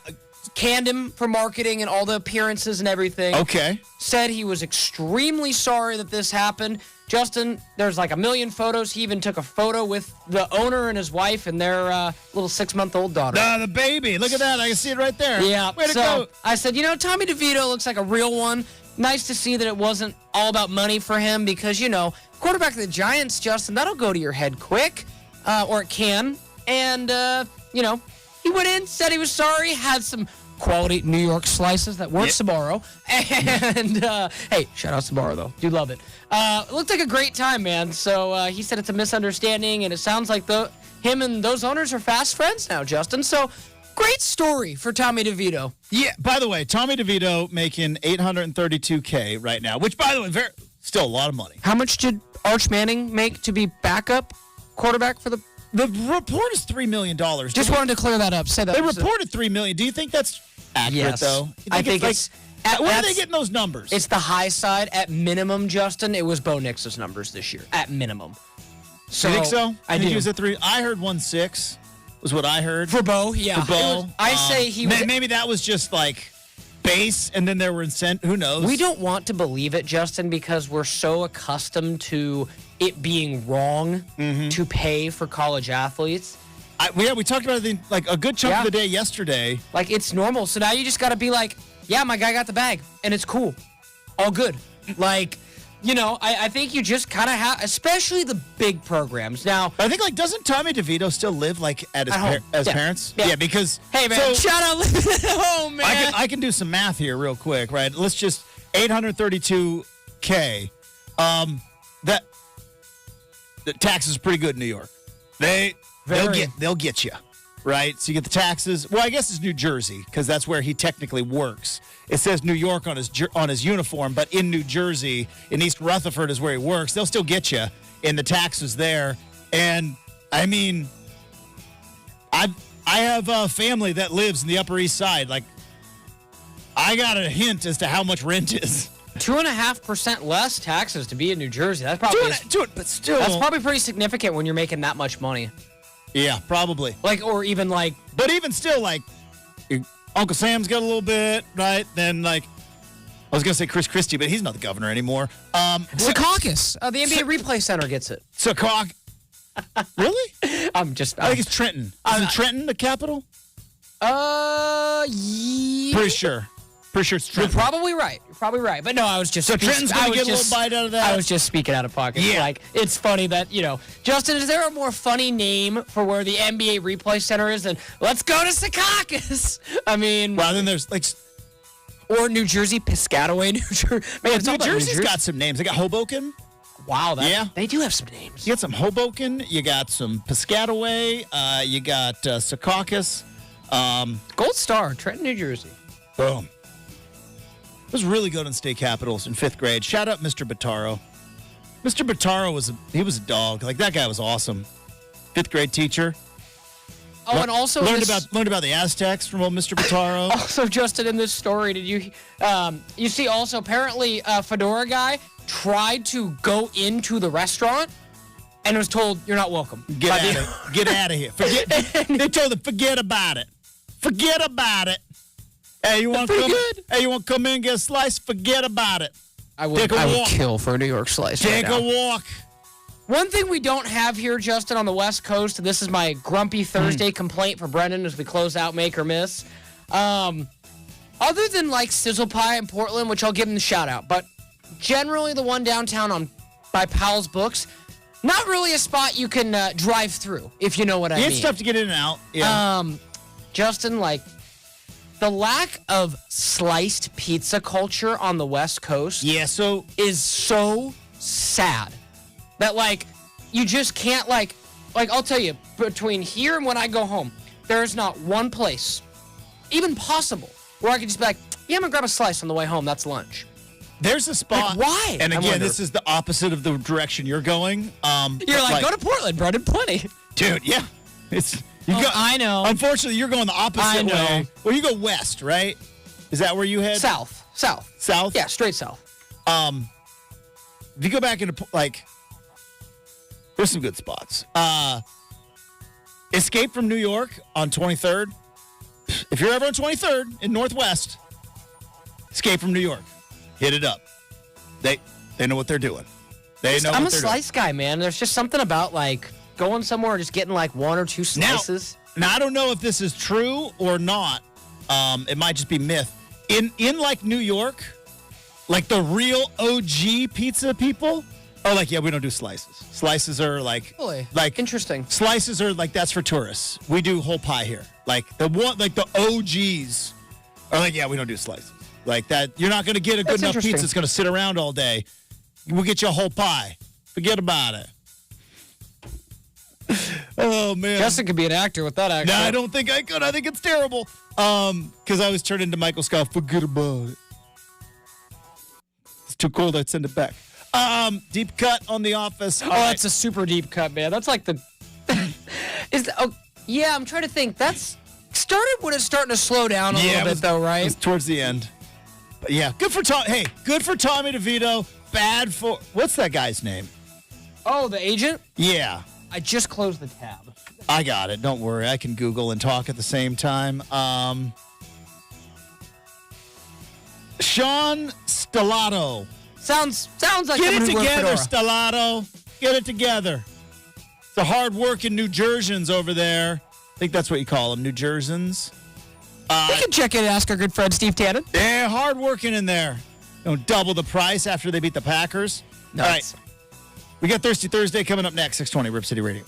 Canned him for marketing and all the appearances and everything. Okay. Said he was extremely sorry that this happened. Justin, there's like a million photos. He even took a photo with the owner and his wife and their little 6-month-old daughter. The baby. Look at that. I can see it right there. Yeah. Way to so go. I said, Tommy DeVito looks like a real one. Nice to see that it wasn't all about money for him because, quarterback of the Giants, Justin, that'll go to your head quick, or it can. And, he went in, said he was sorry, had some quality New York slices that weren't Sbarro. And, hey, shout out Sbarro, though. Do love it. It looked like a great time, man. So he said it's a misunderstanding, and it sounds like him and those owners are fast friends now, Justin. So great story for Tommy DeVito. Yeah, by the way, Tommy DeVito making $832K right now, which, by the way, still a lot of money. How much did Arch Manning make to be backup quarterback for the... The report is $3 million. Just wanted to clear that up. Say that. They reported $3 million. Do you think that's accurate, though? I think it's where are they getting those numbers? It's the high side. At minimum, Justin, it was Bo Nix's numbers this year. At minimum. So, you think so? I do. He was at 3. I heard 1.6 was what I heard. For Bo, yeah. For Bo. I say he was... Maybe that was just like base, and then there were incentive. Who knows? We don't want to believe it, Justin, because we're so accustomed to it being wrong to pay for college athletes. We talked about it like a good chunk of the day yesterday. Like, it's normal. So now you just got to be like, yeah, my guy got the bag, and it's cool. All good. Like, I think you just kind of have, especially the big programs. Now, I think, doesn't Tommy DeVito still live, at his parents? Yeah. Because... Hey, man, shout out living at home, man. I can do some math here real quick, right? Let's just... $832K. The taxes are pretty good in New York. They'll get you, right? So you get the taxes. Well, I guess it's New Jersey because that's where he technically works. It says New York on his uniform, but in New Jersey, in East Rutherford is where he works. They'll still get you in the taxes there. And I mean, I have a family that lives in the Upper East Side. Like, I got a hint as to how much rent is. 2.5% less taxes to be in New Jersey. That's probably but still, that's probably pretty significant when you're making that much money. Yeah, probably. Or even but even still, Uncle Sam's got a little bit, right? Then I was gonna say Chris Christie, but he's not the governor anymore. Secaucus, the NBA Replay Center gets it. Secaucus. Really? I think it's Trenton. Isn't Trenton the capital? Yeah. Pretty sure it's Trenton. You're probably right. But no, I was just... So Trenton's going to get a little bite out of that? I was just speaking out of pocket. Yeah. It's funny that, Justin, is there a more funny name for where the NBA Replay Center is than let's go to Secaucus? I mean... Well, then there's, or New Jersey, Piscataway, New Jersey. Man, New Jersey's got some names. They got Hoboken. Wow, they do have some names. You got some Hoboken. You got some Piscataway. You got Secaucus. Gold Star, Trenton, New Jersey. Boom. I was really good in state capitals in 5th grade. Shout out Mr. Bataro. Mr. Bataro was a dog. That guy was awesome. 5th grade teacher. Oh, and also learned about the Aztecs from old Mr. Bataro. Also, Justin, in this story, did you you see also apparently Fedora guy tried to go into the restaurant and was told you're not welcome. Get out of here. They told him forget about it. Forget about it. Hey, you want to come in and get a slice? Forget about it. I would kill for a New York slice. Take a walk. One thing we don't have here, Justin, on the West Coast, and this is my grumpy Thursday complaint for Brenden as we close out Make or Miss. Other than Sizzle Pie in Portland, which I'll give them the shout out, but generally the one downtown by Powell's Books, not really a spot you can drive through, if you know what I mean. It's tough to get in and out. Yeah. Justin, the lack of sliced pizza culture on the West Coast is so sad that, you just can't, I'll tell you, between here and when I go home, there's not one place, even possible, where I could just be like, yeah, I'm going to grab a slice on the way home. That's lunch. There's a spot. Why? And again, this is the opposite of the direction you're going. You're go to Portland, Brenden, plenty. Dude, yeah. I know. Unfortunately, you're going the opposite way. Well, you go west, right? Is that where you head? South. South? Yeah, straight south. If you go back into, There's some good spots. Escape from New York on 23rd. If you're ever on 23rd in Northwest, Escape from New York. Hit it up. They know what they're doing. I'm a slice guy, man. There's just something about like going somewhere and just getting like one or two slices. Now I don't know if this is true or not. It might just be myth. In like New York, like the real OG pizza people are like, yeah, we don't do slices. Slices are like, Really? like Interesting. Slices are like, that's for tourists. We do whole pie here. Like the OGs are like, yeah, we don't do slices. Like that, you're not going to get a good enough pizza that's going to sit around all day. We'll get you a whole pie. Forget about it. Oh, man. Justin could be an actor with that accent. No, I don't think I could. I think it's terrible. Because I was turned into Michael Scott. Forget about it. It's too cold. I'd send it back. Deep cut on The Office. That's a super deep cut, man. That's like the... yeah, I'm trying to think. That's started when it's starting to slow down a little bit, though, right? It was towards the end. But yeah, good for Tom. Hey, good for Tommy DeVito. Bad for... What's that guy's name? Oh, the agent? Yeah. I just closed the tab. I got it. Don't worry. I can Google and talk at the same time. Sean Stellato. Sounds like Get someone it who wears together, fedora. Stellato. Get it together. The hard-working New Jerseyans over there. I think that's what you call them, New Jerseyans. We can check in and ask our good friend Steve Tannen. They're hard-working in there. Double the price after they beat the Packers. Nuts. All right. We got Thirsty Thursday coming up next, 620 Rip City Radio.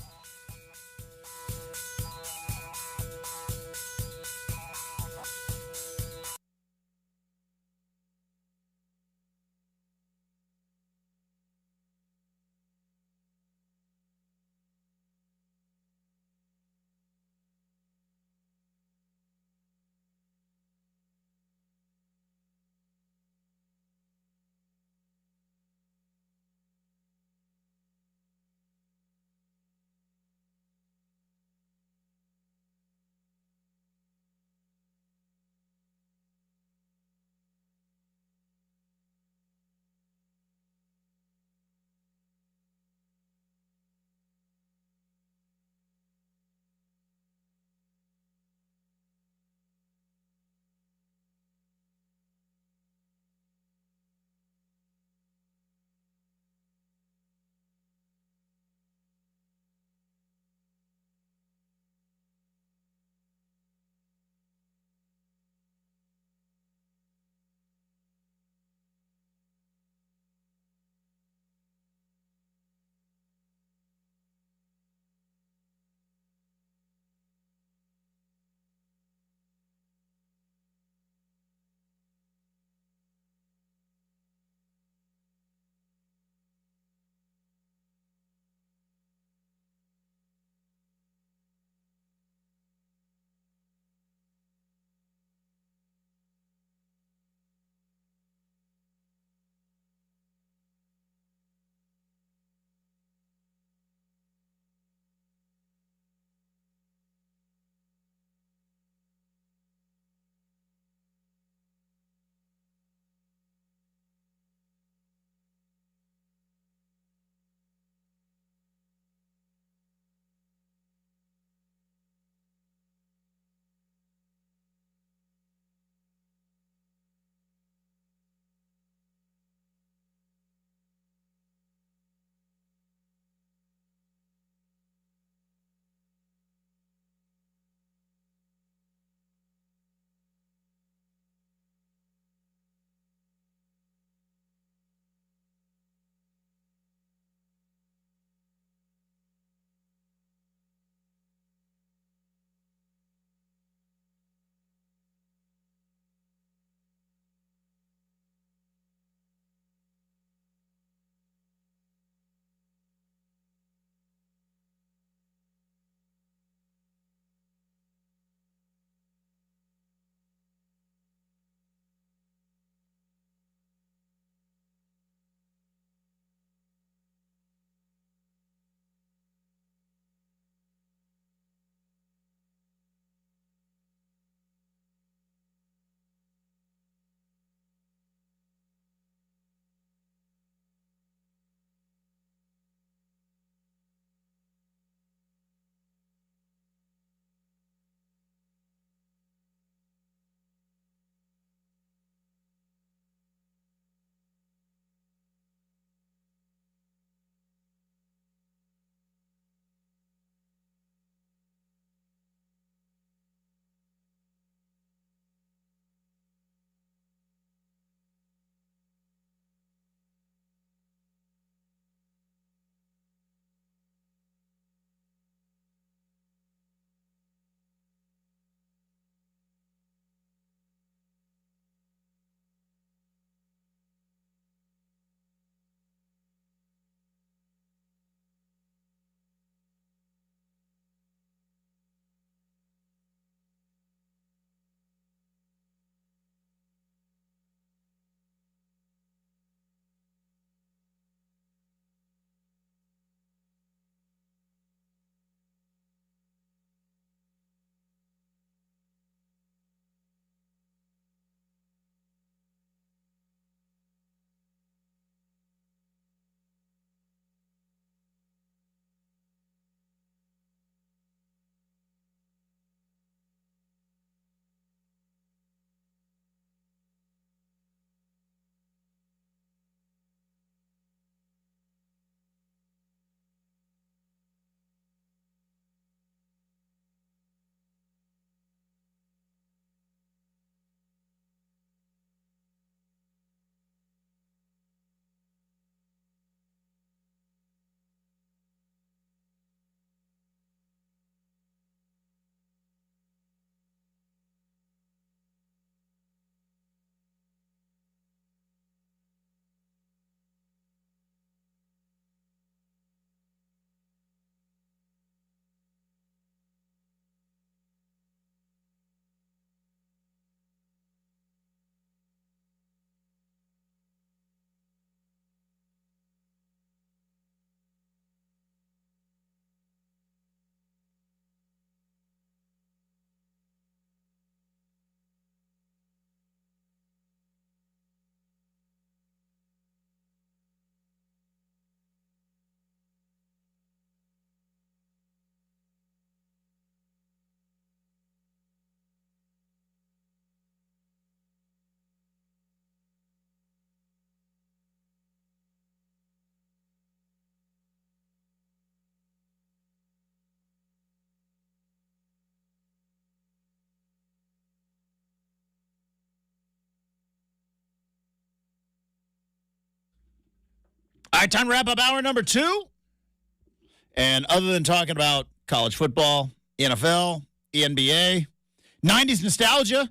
All right, time to wrap up hour number 2. And other than talking about college football, NFL, NBA, 90s nostalgia,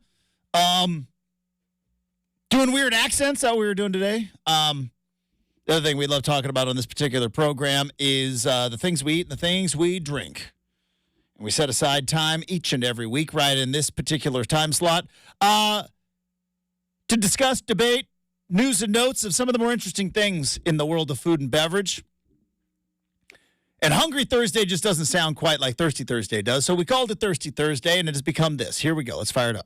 doing weird accents, how we were doing today. The other thing we love talking about on this particular program is the things we eat and the things we drink. And we set aside time each and every week right in this particular time slot to discuss, debate, news and notes of some of the more interesting things in the world of food and beverage. And Hungry Thursday just doesn't sound quite like Thirsty Thursday does, so we called it Thirsty Thursday, and it has become this. Here we go. Let's fire it up.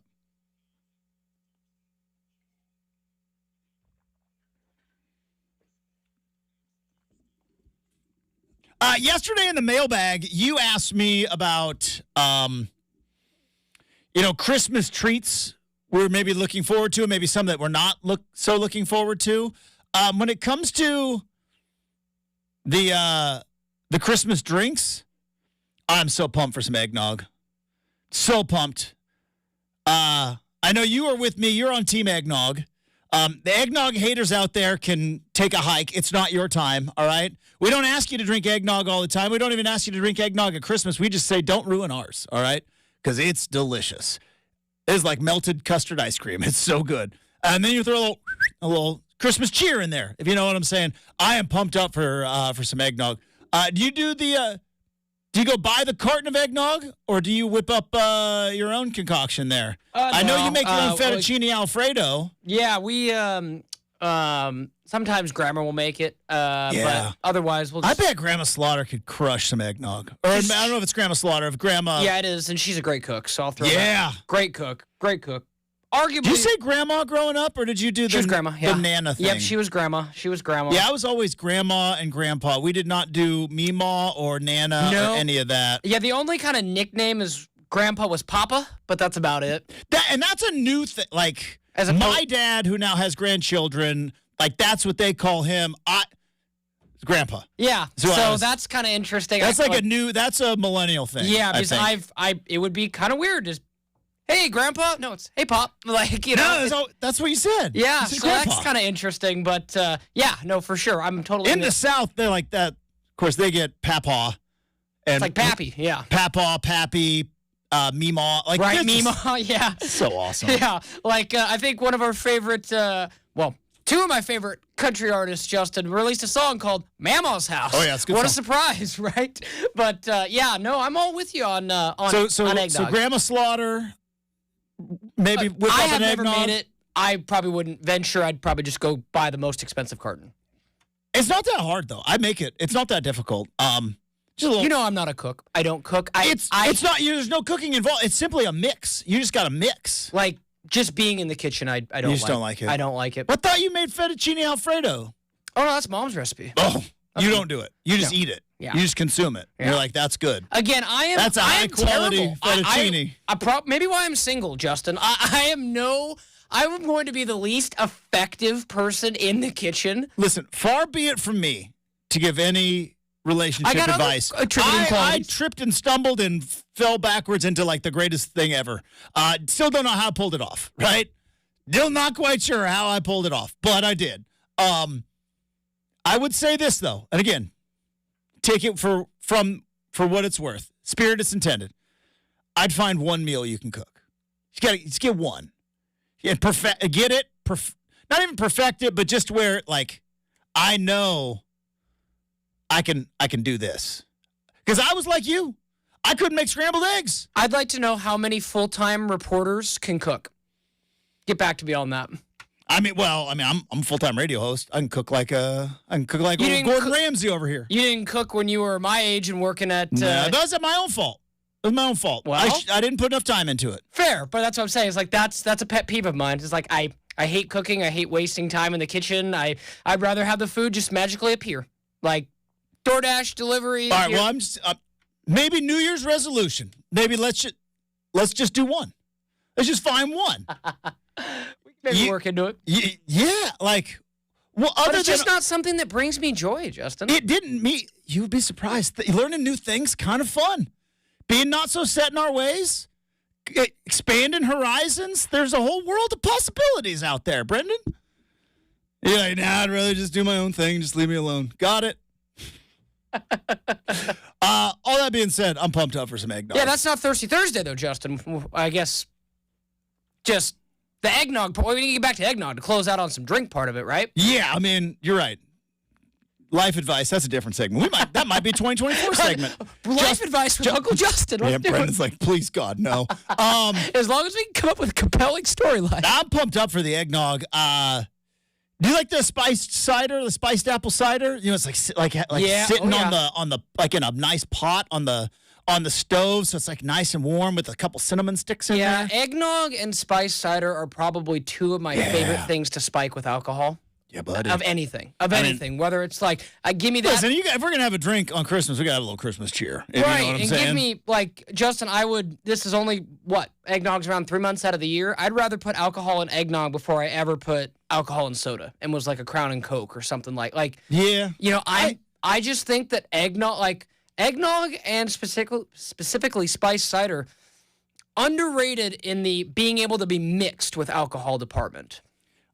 Yesterday in the mailbag, you asked me about, Christmas treats we're maybe looking forward to, and maybe some that we're not looking forward to. When it comes to the Christmas drinks, I'm so pumped for some eggnog. So pumped. I know you are with me. You're on Team Eggnog. The eggnog haters out there can take a hike. It's not your time, all right? We don't ask you to drink eggnog all the time. We don't even ask you to drink eggnog at Christmas. We just say don't ruin ours, all right? Because it's delicious. It's like melted custard ice cream. It's so good. And then you throw a little Christmas cheer in there, if you know what I'm saying. I am pumped up for some eggnog. Do you go buy the carton of eggnog, or do you whip up your own concoction there? I know you make your own fettuccine Alfredo. Yeah, we sometimes Grandma will make it, but otherwise we'll just... I bet Grandma Slaughter could crush some eggnog. Or I don't know if it's Grandma Slaughter, if Grandma... Yeah, it is, and she's a great cook, so I'll throw that. Great cook. Arguably... Did you say Grandma growing up, or did you do the banana thing? Yep, she was Grandma. Yeah, I was always Grandma and Grandpa. We did not do Meemaw or Nana or any of that. Yeah, the only kind of nickname is Grandpa was Papa, but that's about it. And that's a new thing. Like, my dad, who now has grandchildren, like, that's what they call him. Grandpa. Yeah, so that's kind of interesting. That's that's a millennial thing. Yeah, because it would be kind of weird just, hey, Grandpa. No, it's, hey, Pop. Like, that's what you said. Yeah, so that's kind of interesting. But, for sure. I'm totally... In the South, they're like that. Of course, they get Papaw. It's like Pappy, yeah. Papaw, Pappy, Meemaw. Like, right, Meemaw, yeah. So awesome. Yeah, like, I think one of our favorite, two of my favorite country artists, Justin, released a song called Mama's House. Oh, yeah, it's a good What song. A surprise, right? But, I'm all with you on eggnog. So Grandma Slaughter... Maybe whip up an eggnog. I have never made it. I probably wouldn't venture. I'd probably just go buy the most expensive carton. It's not that hard, though. I make it. It's not that difficult. I'm not a cook. I don't cook. It's not. There's no cooking involved. It's simply a mix. You just got to mix. Like, just being in the kitchen, I don't. You just don't like it. I don't like it. I thought you made fettuccine Alfredo. Oh no, that's Mom's recipe. Oh, you don't do it. You just eat it. Yeah. You just consume it. Yeah. You're like, that's good. Again, that's a high quality fettuccine. Maybe why I'm single, Justin. I'm going to be the least effective person in the kitchen. Listen, far be it from me to give any relationship advice. I tripped and stumbled and fell backwards into like the greatest thing ever. Still don't know how I pulled it off, right? Still not quite sure how I pulled it off, but I did. I would say this, though, and again, take it for what it's worth. Spirit it's intended. I'd find one meal you can cook. You just get one. And get it. Not even perfect it, but just where, like, I know I can do this. Because I was like you. I couldn't make scrambled eggs. I'd like to know how many full-time reporters can cook. Get back to me on that. I'm a full-time radio host. I can cook like Gordon Ramsay over here. You didn't cook when you were my age and working at... No, that was my own fault. It was my own fault. Well, I didn't put enough time into it. Fair, but that's what I'm saying. It's like that's a pet peeve of mine. It's like I hate cooking. I hate wasting time in the kitchen. I'd rather have the food just magically appear. Like DoorDash delivery. All right, well, I'm just... maybe New Year's resolution. Maybe let's just do one. Let's just find one. Maybe work into it. Yeah, like, well, but it's just not something that brings me joy, Justin. It didn't me. You would be surprised. Learning new things, kind of fun. Being not so set in our ways, expanding horizons. There's a whole world of possibilities out there, Brenden. You're like, nah, I'd rather just do my own thing. Just leave me alone. Got it. All that being said, I'm pumped up for some eggnog. Yeah, that's not Thirsty Thursday, though, Justin. I guess just the eggnog part. We need to get back to eggnog to close out on some drink part of it, right? Yeah, I mean, you're right. Life advice, that's a different segment. That might be a 2024 segment. Life advice with Uncle Justin. Let's do it. Brendan's like, please, God, no. As long as we can come up with a compelling storyline. I'm pumped up for the eggnog. Do you like the spiced cider, the spiced apple cider? You know, it's like sitting on the like in a nice pot on the stove, so it's like nice and warm with a couple cinnamon sticks in there. Yeah, eggnog and spiced cider are probably two of my favorite things to spike with alcohol. Yeah, buddy. Of anything. Whether it's like, give me that. Listen, if we're going to have a drink on Christmas, we got to have a little Christmas cheer. Right, you know what I'm and saying? give me, like, Justin, this is only, eggnog's around 3 months out of the year. I'd rather put alcohol in eggnog before I ever put alcohol in soda and was like a Crown and Coke or something like. Yeah. You know, I just think that eggnog and specifically spiced cider, underrated in the being able to be mixed with alcohol department.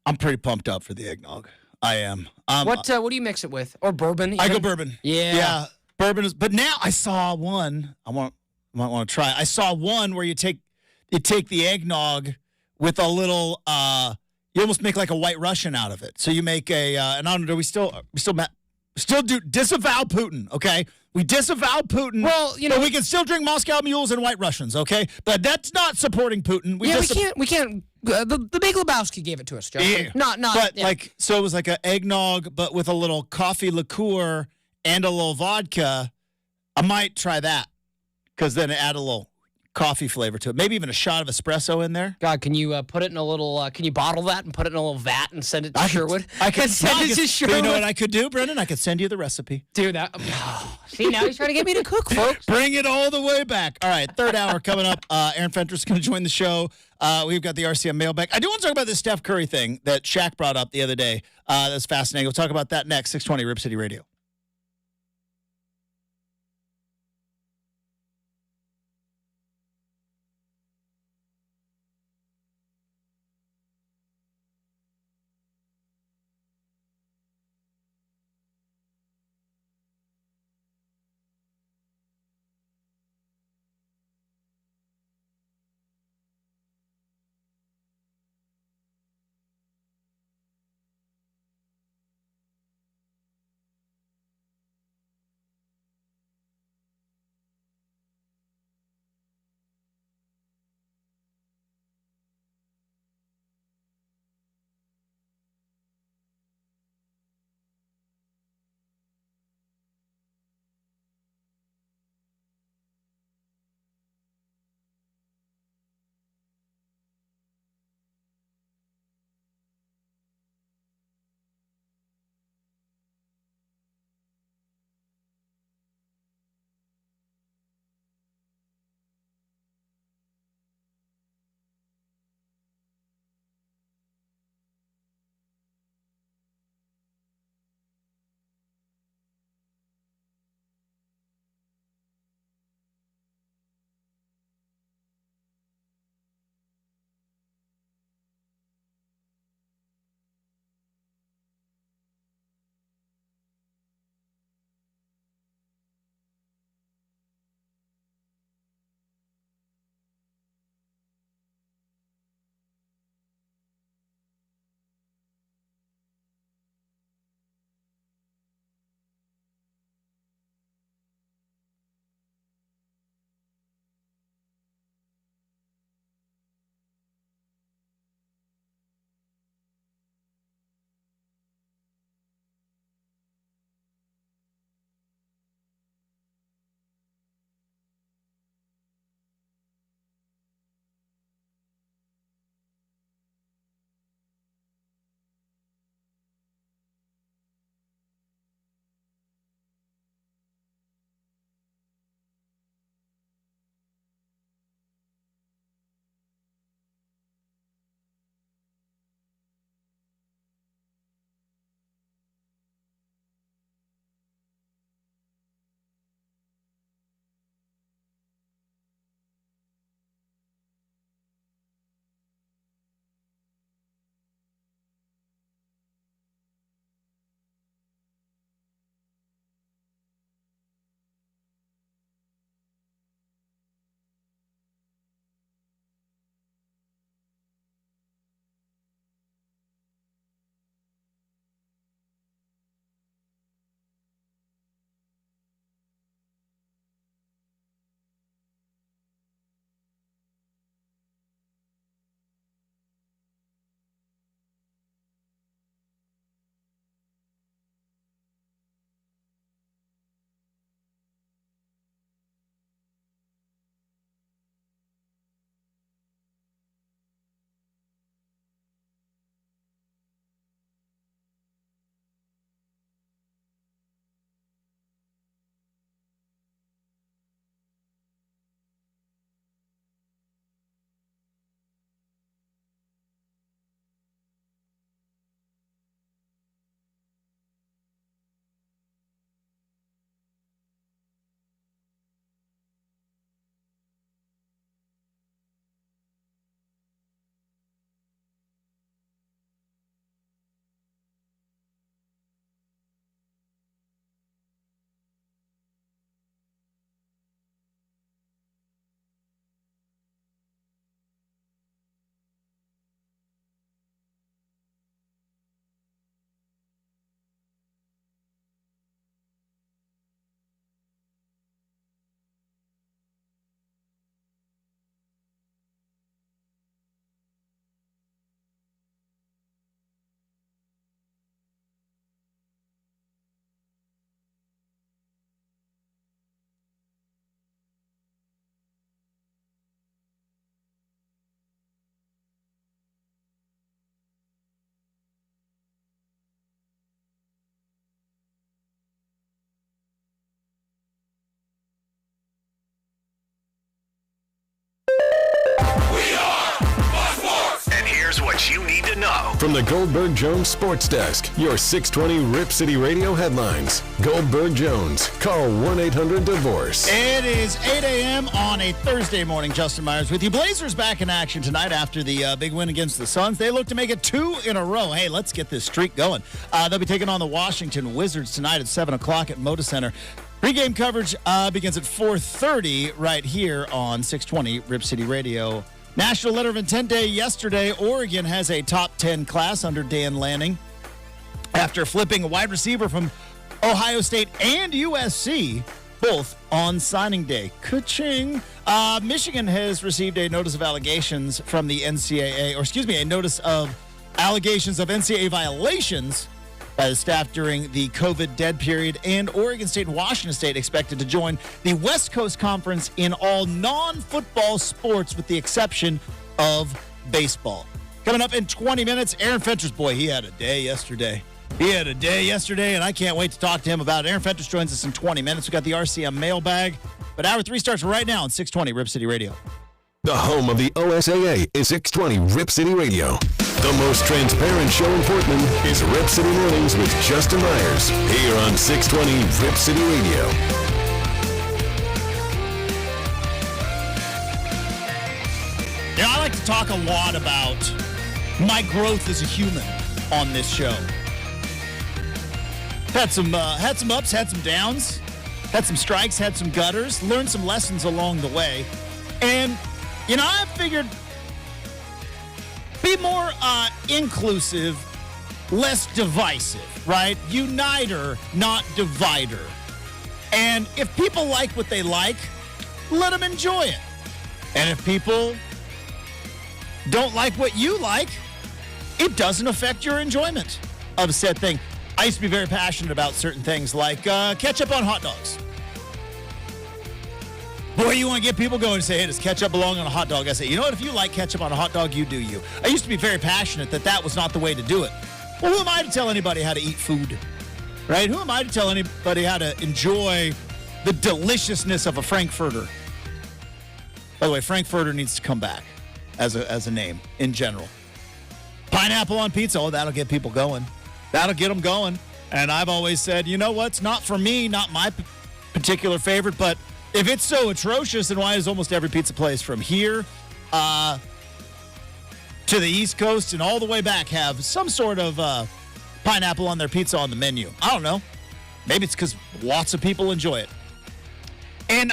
I'm pretty pumped up for the eggnog. I am. What do you mix it with? Or bourbon? I go bourbon. Yeah. Yeah. Bourbon is. But now I saw one. I might want to try. I saw one where you take the eggnog with a little. You almost make like a White Russian out of it. So you make a. And I don't know. We still do disavow Putin. Okay. We disavow Putin. Well, you know, but we can still drink Moscow Mules and White Russians. Okay. But that's not supporting Putin. We can't. The Big Lebowski gave it to us, Justin. Yeah. Not. But yeah. so it was like an eggnog, but with a little coffee liqueur and a little vodka. I might try that because then add a little coffee flavor to it. Maybe even a shot of espresso in there. God, can you put it in a little? Can you bottle that and put it in a little vat and send it to Sherwood? I could send it to Sherwood. You know what I could do, Brendan? I could send you the recipe. Dude, see, now he's trying to get me to cook, folks. Bring it all the way back. All right, third hour coming up. Aaron Fenter's going to join the show. We've got the RCM mailbag. I do want to talk about this Steph Curry thing that Shaq brought up the other day. That's fascinating. We'll talk about that next. 620 Rip City Radio. from the Goldberg-Jones Sports Desk, your 620 Rip City Radio headlines. Goldberg-Jones. Call 1-800-DIVORCE. It is 8 a.m. on a Thursday morning. Justin Myers with you. Blazers back in action tonight after the big win against the Suns. They look to make it 2 in a row. Hey, let's get this streak going. They'll be taking on the Washington Wizards tonight at 7 o'clock at Moda Center. Pre-game coverage begins at 4:30 right here on 620 Rip City Radio. National Letter of Intent Day yesterday. Oregon has a top 10 class under Dan Lanning after flipping a wide receiver from Ohio State and USC, both on signing day. Ka-ching. Michigan has received a notice of allegations from the NCAA, a notice of allegations of NCAA violations by the staff during the COVID dead period, and Oregon State and Washington State expected to join the West Coast Conference in all non-football sports with the exception of baseball. Coming up in 20 minutes, Aaron Fenter's boy, he had a day yesterday. And I can't wait to talk to him about it. Aaron Fentress joins us in 20 minutes. We've got the RCM mailbag, but Hour 3 starts right now on 620 Rip City Radio. The home of the OSAA is 620 Rip City Radio. The most transparent show in Portland is Rip City Mornings with Justin Myers, here on 620 Rip City Radio. I like to talk a lot about my growth as a human on this show. Had some ups, had some downs, had some strikes, had some gutters, learned some lessons along the way. And, I figured be more inclusive, less divisive, right? Uniter, not divider. And if people like what they like, let them enjoy it. And if people don't like what you like, it doesn't affect your enjoyment of said thing. I used to be very passionate about certain things like ketchup on hot dogs. Boy, you want to get people going and say, hey, does ketchup belong on a hot dog? I say, you know what? If you like ketchup on a hot dog, you do you. I used to be very passionate that was not the way to do it. Well, who am I to tell anybody how to eat food? Right? Who am I to tell anybody how to enjoy the deliciousness of a Frankfurter? By the way, Frankfurter needs to come back as a name in general. Pineapple on pizza, that'll get people going. That'll get them going. And I've always said, you know what? It's not for me, not my particular favorite, but if it's so atrocious, then why does almost every pizza place from here to the East Coast and all the way back have some sort of pineapple on their pizza on the menu? I don't know. Maybe it's because lots of people enjoy it. And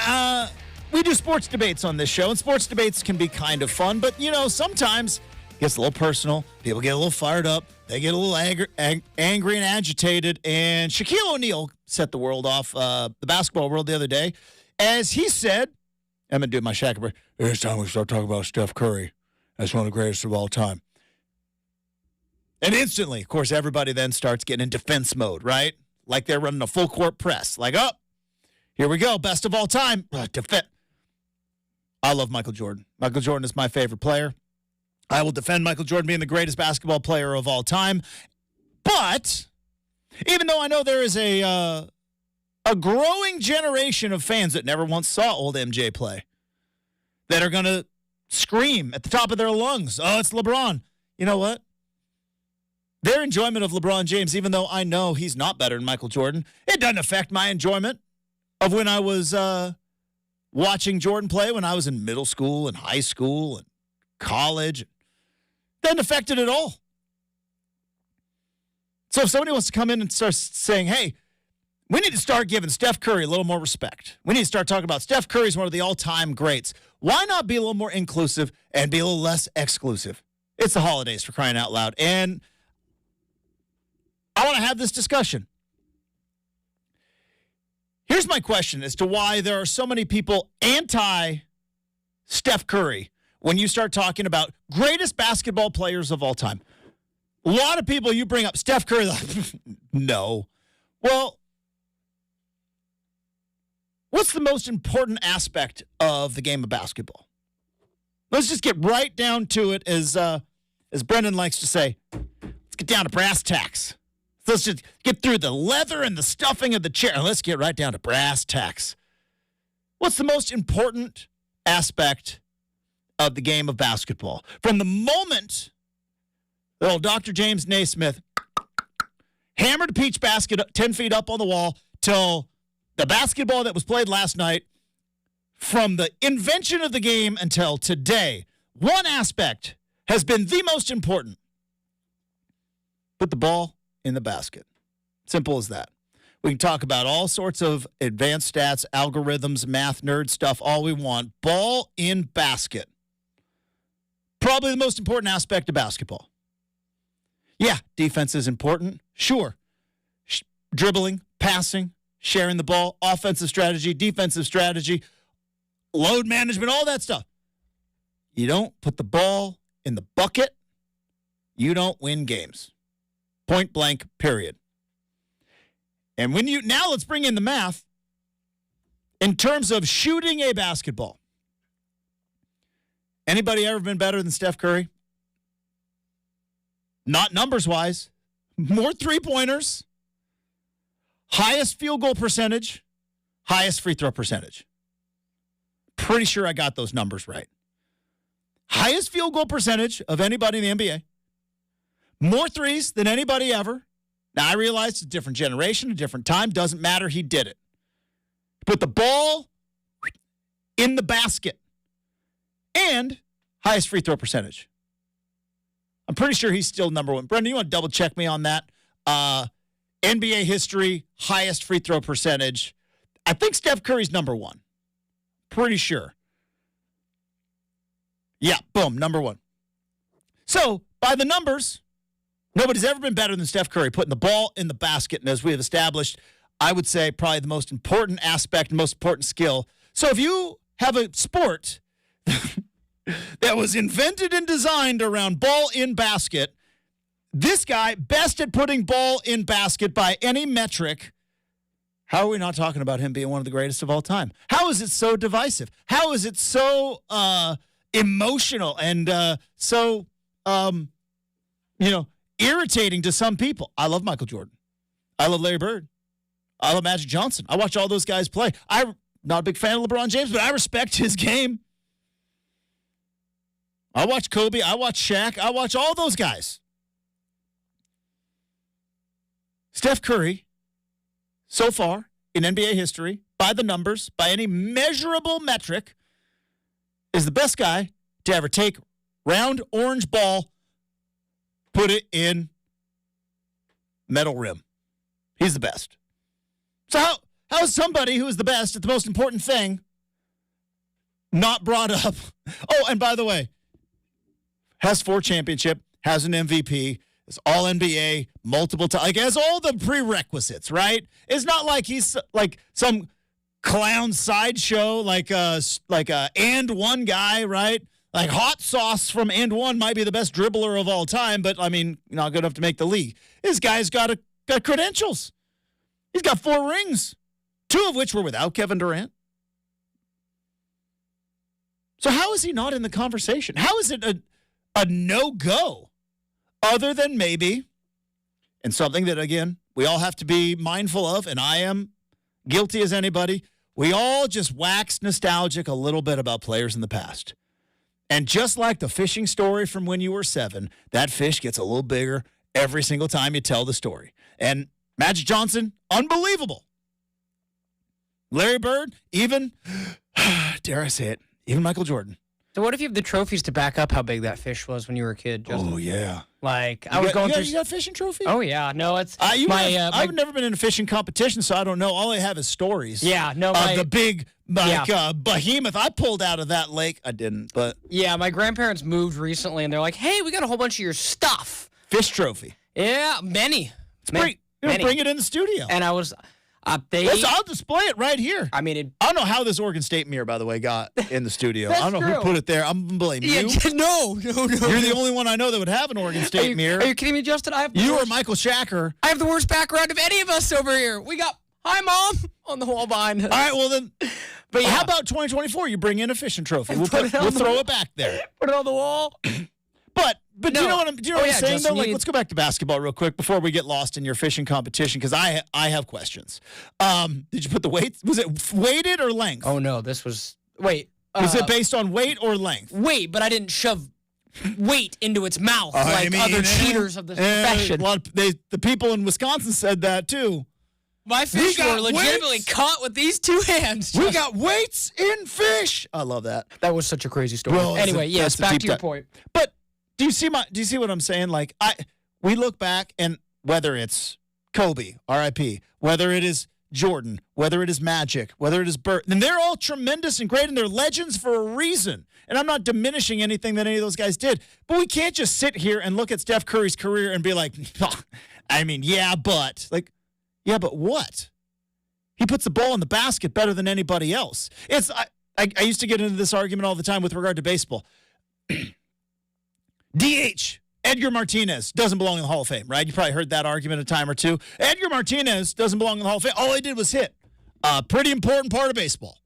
we do sports debates on this show, and sports debates can be kind of fun, but, sometimes it gets a little personal. People get a little fired up. They get a little angry and agitated. And Shaquille O'Neal set the world off, the basketball world the other day. As he said, I'm going to do my Shaq. It's time we start talking about Steph Curry. That's one of the greatest of all time. And instantly, of course, everybody then starts getting in defense mode, right? Like they're running a full court press. Like, here we go. Best of all time. Defend. I love Michael Jordan. Michael Jordan is my favorite player. I will defend Michael Jordan being the greatest basketball player of all time. But even though I know there is a growing generation of fans that never once saw old MJ play, that are going to scream at the top of their lungs, oh, it's LeBron. You know what? Their enjoyment of LeBron James, even though I know he's not better than Michael Jordan, it doesn't affect my enjoyment of when I was watching Jordan play when I was in middle school and high school and college. Doesn't affect it at all. So if somebody wants to come in and start saying, hey, we need to start giving Steph Curry a little more respect. We need to start talking about Steph Curry's one of the all-time greats. Why not be a little more inclusive and be a little less exclusive? It's the holidays, for crying out loud. And I want to have this discussion. Here's my question as to why there are so many people anti-Steph Curry when you start talking about greatest basketball players of all time. A lot of people, you bring up Steph Curry, like, no. Well, what's the most important aspect of the game of basketball? Let's just get right down to it, as Brenden likes to say. Let's get down to brass tacks. Let's just get through the leather and the stuffing of the chair, and let's get right down to brass tacks. What's the most important aspect of the game of basketball? From the moment Little Dr. James Naismith hammered a peach basket 10 feet up on the wall till the basketball that was played last night, from the invention of the game until today, one aspect has been the most important. Put the ball in the basket. Simple as that. We can talk about all sorts of advanced stats, algorithms, math, nerd stuff, all we want. Ball in basket. Probably the most important aspect of basketball. Yeah, defense is important. Sure. Dribbling, passing, sharing the ball, offensive strategy, defensive strategy, load management, all that stuff. You don't put the ball in the bucket, you don't win games. Point blank, period. And now let's bring in the math in terms of shooting a basketball. Anybody ever been better than Steph Curry? Not numbers-wise. More three-pointers. Highest field goal percentage. Highest free throw percentage. Pretty sure I got those numbers right. Highest field goal percentage of anybody in the NBA. More threes than anybody ever. Now, I realize it's a different generation, a different time. Doesn't matter. He did it. Put the ball in the basket. And highest free throw percentage. I'm pretty sure he's still number one. Brenden, you want to double check me on that? NBA history, highest free throw percentage. I think Steph Curry's number one. Pretty sure. Yeah, boom, number one. So, by the numbers, nobody's ever been better than Steph Curry putting the ball in the basket. And as we have established, I would say probably the most important aspect, most important skill. So if you have a sport that was invented and designed around ball in basket, this guy, best at putting ball in basket by any metric, how are we not talking about him being one of the greatest of all time? How is it so divisive? How is it so emotional and so, irritating to some people? I love Michael Jordan. I love Larry Bird. I love Magic Johnson. I watch all those guys play. I'm not a big fan of LeBron James, but I respect his game. I watch Kobe. I watch Shaq. I watch all those guys. Steph Curry, so far in NBA history, by the numbers, by any measurable metric, is the best guy to ever take round orange ball, put it in metal rim. He's the best. So how is somebody who is the best at the most important thing not brought up? Oh, and by the way, has 4 championship, has an MVP, is all NBA, multiple times, like has all the prerequisites, right? It's not like he's like some clown sideshow, like a and one guy, right? Like Hot Sauce from And One might be the best dribbler of all time, but I mean, not good enough to make the league. This guy's got credentials. He's got 4 rings, 2 of which were without Kevin Durant. So how is he not in the conversation? How is it a no-go other than maybe, and something that, again, we all have to be mindful of, and I am guilty as anybody, we all just wax nostalgic a little bit about players in the past. And just like the fishing story from when you were 7, that fish gets a little bigger every single time you tell the story. And Magic Johnson, unbelievable. Larry Bird, even, dare I say it, even Michael Jordan. So what if you have the trophies to back up how big that fish was when you were a kid, Justin? Oh, yeah. Like, I was going through... You got a fishing trophy? Oh, yeah. No, it's... I've never been in a fishing competition, so I don't know. All I have is stories. Yeah, no, of the big, behemoth I pulled out of that lake. I didn't, but... Yeah, my grandparents moved recently, and they're like, hey, we got a whole bunch of your stuff. Fish trophy. Yeah, many. Bring it in the studio. And I was... I'll display it right here. I mean, I don't know how this Oregon State mirror, by the way, got in the studio. I don't know who put it there. I'm blaming you. No. You're the only one I know that would have an Oregon State mirror. Are you kidding me, Justin? You or Michael Shacker. I have the worst background of any of us over here. We got "Hi, Mom" on the wall behind us. All right, well then. But how about 2024? You bring in a fishing trophy. We'll throw it back there. Put it on the wall. But do you know what I'm saying, Justin, though? Let's go back to basketball real quick before we get lost in your fishing competition, because I have questions. Did you put the weight? Was it weighted or length? Oh, no. This was... Wait. Was it based on weight or length? Weight, but I didn't shove weight into its mouth like other cheaters of this profession. The people in Wisconsin said that too. My fish were legitimately caught with these two hands. We got weights in fish. I love that. That was such a crazy story. Well, anyway, yes, back to your point. But do you see what I'm saying? Like we look back, and whether it's Kobe, R.I.P., whether it is Jordan, whether it is Magic, whether it is Bert, and they're all tremendous and great, and they're legends for a reason. And I'm not diminishing anything that any of those guys did, but we can't just sit here and look at Steph Curry's career and be like, yeah, but what? He puts the ball in the basket better than anybody else. I used to get into this argument all the time with regard to baseball. DH, Edgar Martinez, doesn't belong in the Hall of Fame, right? You probably heard that argument a time or two. Edgar Martinez doesn't belong in the Hall of Fame. All he did was hit. Pretty important part of baseball.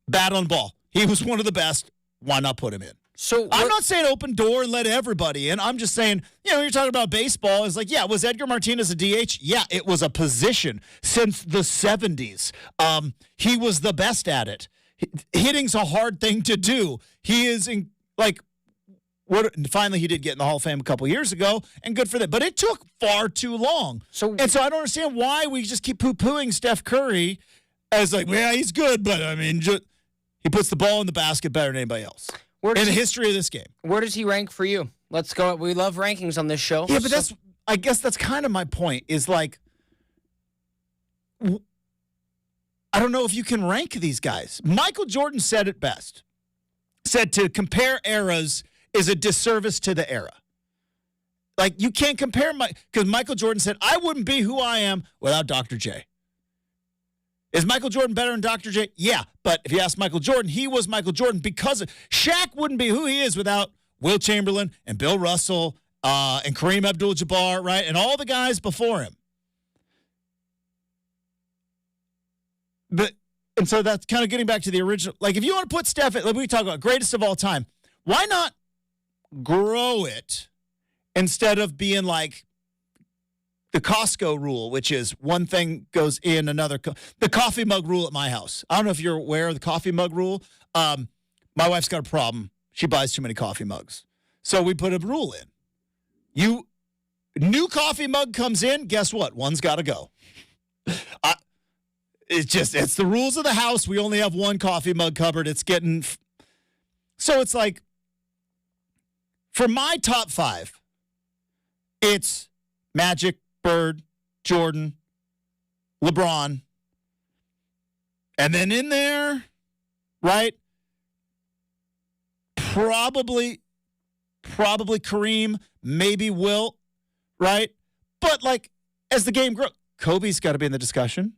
Bat on ball. He was one of the best. Why not put him in? So I'm not saying open door and let everybody in. I'm just saying, you're talking about baseball. It's like, was Edgar Martinez a DH? Yeah, it was a position since the 70s. He was the best at it. Hitting's a hard thing to do. He is finally he did get in the Hall of Fame a couple years ago, and good for that. But it took far too long. So I don't understand why we just keep poo-pooing Steph Curry as like, he's good, but he puts the ball in the basket better than anybody else. In the history of this game. Where does he rank for you? Let's go. We love rankings on this show. Yeah, but I guess that's kind of my point, is like, I don't know if you can rank these guys. Michael Jordan said it best. Said to compare eras is a disservice to the era. Like, you can't compare because Michael Jordan said, I wouldn't be who I am without Dr. J. Is Michael Jordan better than Dr. J? Yeah, but if you ask Michael Jordan, he was Michael Jordan because Shaq wouldn't be who he is without Will Chamberlain and Bill Russell and Kareem Abdul-Jabbar, right, and all the guys before him. And so that's kind of getting back to the original. Like, if you want to put Steph at, like we talk about greatest of all time, why not grow it instead of being like the Costco rule, which is one thing goes in another. The coffee mug rule at my house. I don't know if you're aware of the coffee mug rule. My wife's got a problem. She buys too many coffee mugs. So we put a rule in. New coffee mug comes in, guess what? One's got to go. It's the rules of the house. We only have one coffee mug cupboard. So it's like, for my top 5, it's Magic, Bird, Jordan, LeBron, and then in there, right, probably Kareem, maybe Wilt, right? But, like, as the game grows, Kobe's got to be in the discussion.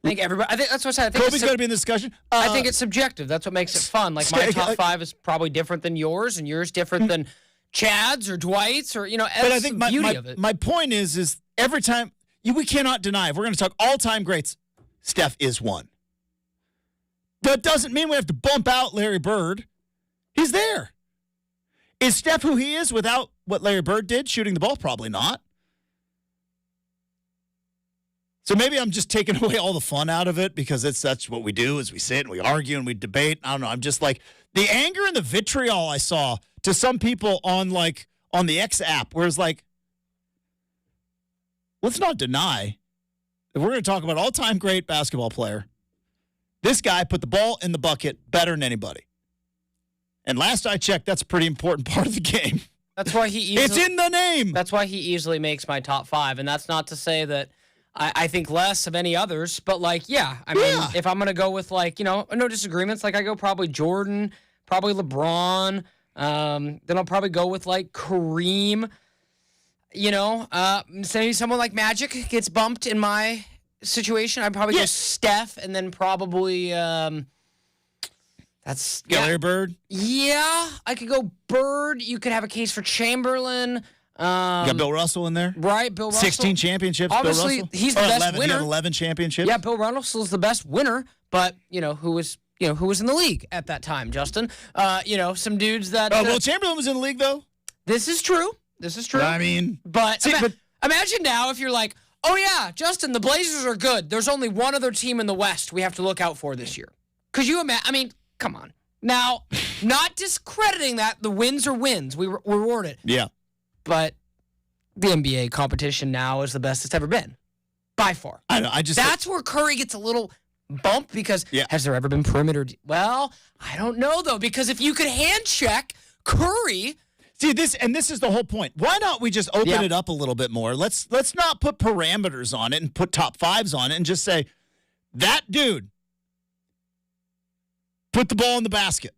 I think that's what I said. Kobe's got to be in the discussion. I think it's subjective. That's what makes it fun. Like, my top 5 is probably different than yours, and yours different than Chad's or Dwight's, or, but I think my point is every time we cannot deny, if we're going to talk all-time greats, Steph is one. That doesn't mean we have to bump out Larry Bird. He's there. Is Steph who he is without what Larry Bird did, shooting the ball? Probably not. So maybe I'm just taking away all the fun out of it because that's what we do is we sit and we argue and we debate. I don't know. I'm just like, the anger and the vitriol I saw to some people on the X app, where it's like, let's not deny, if we're going to talk about all-time great basketball player, this guy put the ball in the bucket better than anybody. And last I checked, that's a pretty important part of the game. That's why it's in the name. That's why he easily makes my top 5. And that's not to say that I think less of any others, but mean, if I'm going to go with no disagreements, I go probably Jordan, probably LeBron, then I'll probably go with Kareem, say someone like Magic gets bumped in my situation. I'd probably go Steph, and then probably, Larry Bird. Yeah, I could go Bird. You could have a case for Chamberlain. You got Bill Russell in there? Right, Bill Russell. 16 championships, obviously, Bill Russell. He's the best 11, winner. He had 11 championships. Yeah, Bill Russell's the best winner, but, who was in the league at that time, Justin? Some dudes that... Will Chamberlain was in the league, though? This is true. I mean... But imagine now if you're like, oh, yeah, Justin, the Blazers are good. There's only one other team in the West we have to look out for this year. Could you imagine? I mean, come on. Now, not discrediting that. The wins are wins. We reward it. Yeah. But the NBA competition now is the best it's ever been. By far. I know. That's where Curry gets a little bump because has there ever been perimeter? Well, I don't know, though, because if you could hand check Curry. See, this is the whole point. Why not we just open it up a little bit more? Let's not put parameters on it and put top fives on it and just say, that dude put the ball in the basket.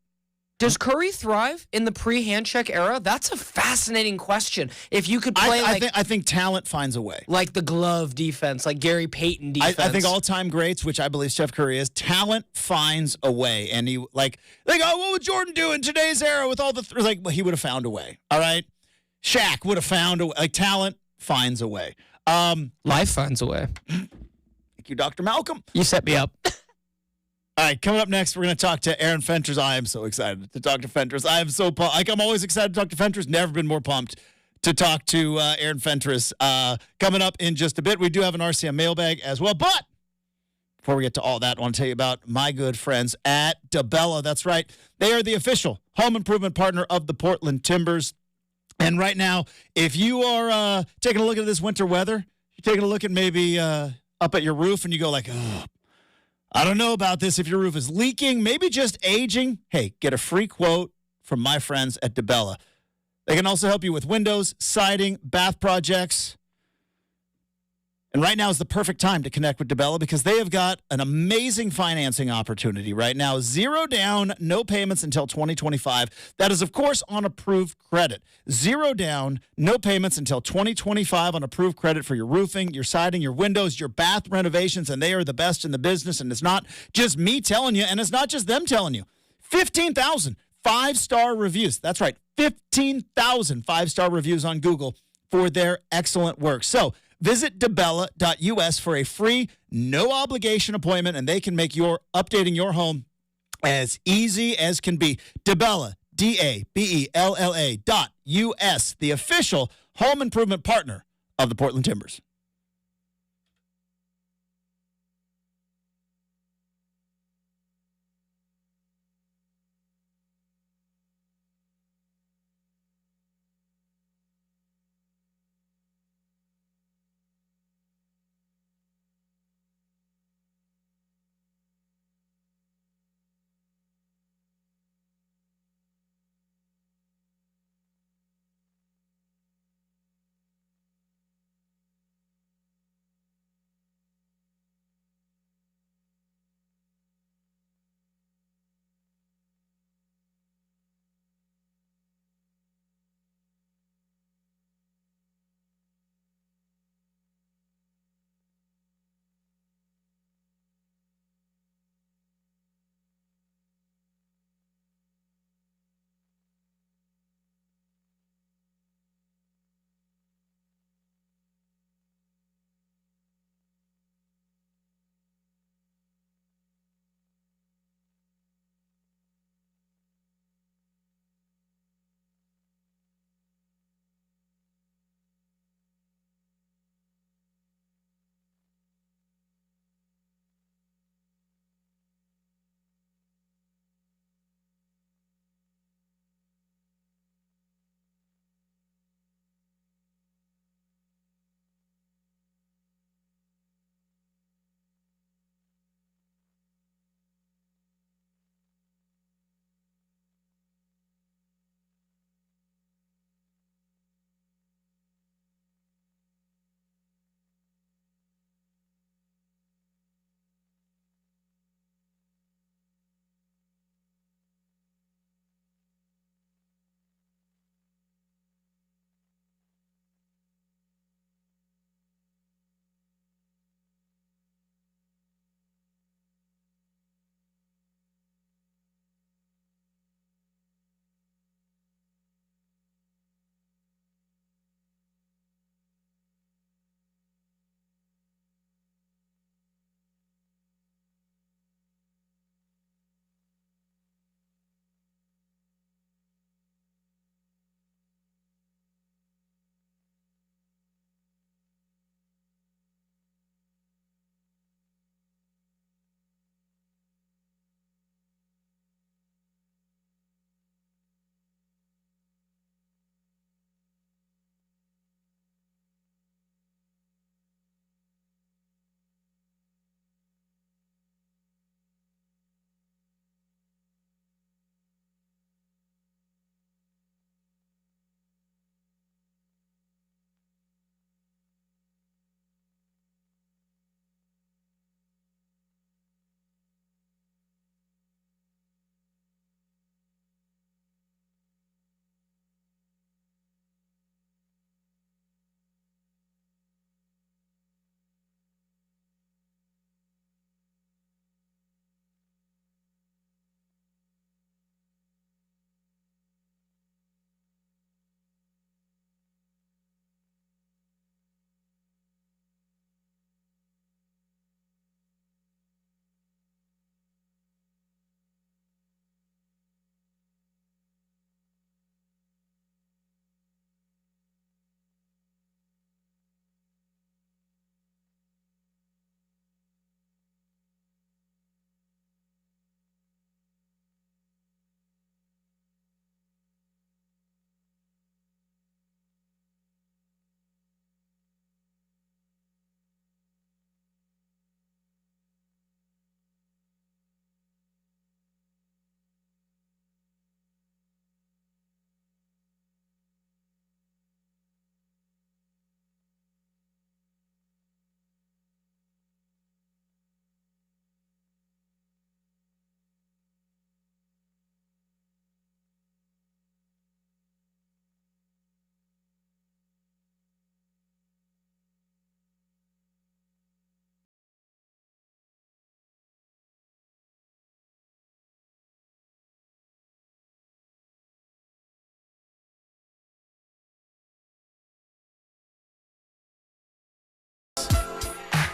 Does Curry thrive in the pre-hand check era? That's a fascinating question. If you could play I think talent finds a way. Like the glove defense, like Gary Payton defense. I think all-time greats, which I believe Steph Curry is, talent finds a way. And he, like, oh, what would Jordan do in today's era with all the he would have found a way. All right? Shaq would have found a way. Like, talent finds a way. Life finds a way. Thank you, Dr. Malcolm. You set me up. All right, coming up next, we're going to talk to Aaron Fentress. I am so excited to talk to Fentress. I am so pumped. I'm always excited to talk to Fentress. Never been more pumped to talk to Aaron Fentress. Coming up in just a bit, we do have an RCM mailbag as well. But before we get to all that, I want to tell you about my good friends at DeBella. That's right. They are the official home improvement partner of the Portland Timbers. And right now, if you are taking a look at this winter weather, you're taking a look at maybe up at your roof and you go like, oh, I don't know about this. If your roof is leaking, maybe just aging, hey, get a free quote from my friends at DeBella. They can also help you with windows, siding, bath projects. And right now is the perfect time to connect with DeBella because they have got an amazing financing opportunity right now. 0 down, no payments until 2025. That is, of course, on approved credit. 0 down, no payments until 2025 on approved credit for your roofing, your siding, your windows, your bath renovations, and they are the best in the business. And it's not just me telling you, and it's not just them telling you. 15,000 5-star reviews. That's right, 15,000 5-star reviews on Google for their excellent work. So, visit debella.us for a free, no-obligation appointment, and they can make updating your home as easy as can be. DeBella, DABELLA.US, the official home improvement partner of the Portland Timbers.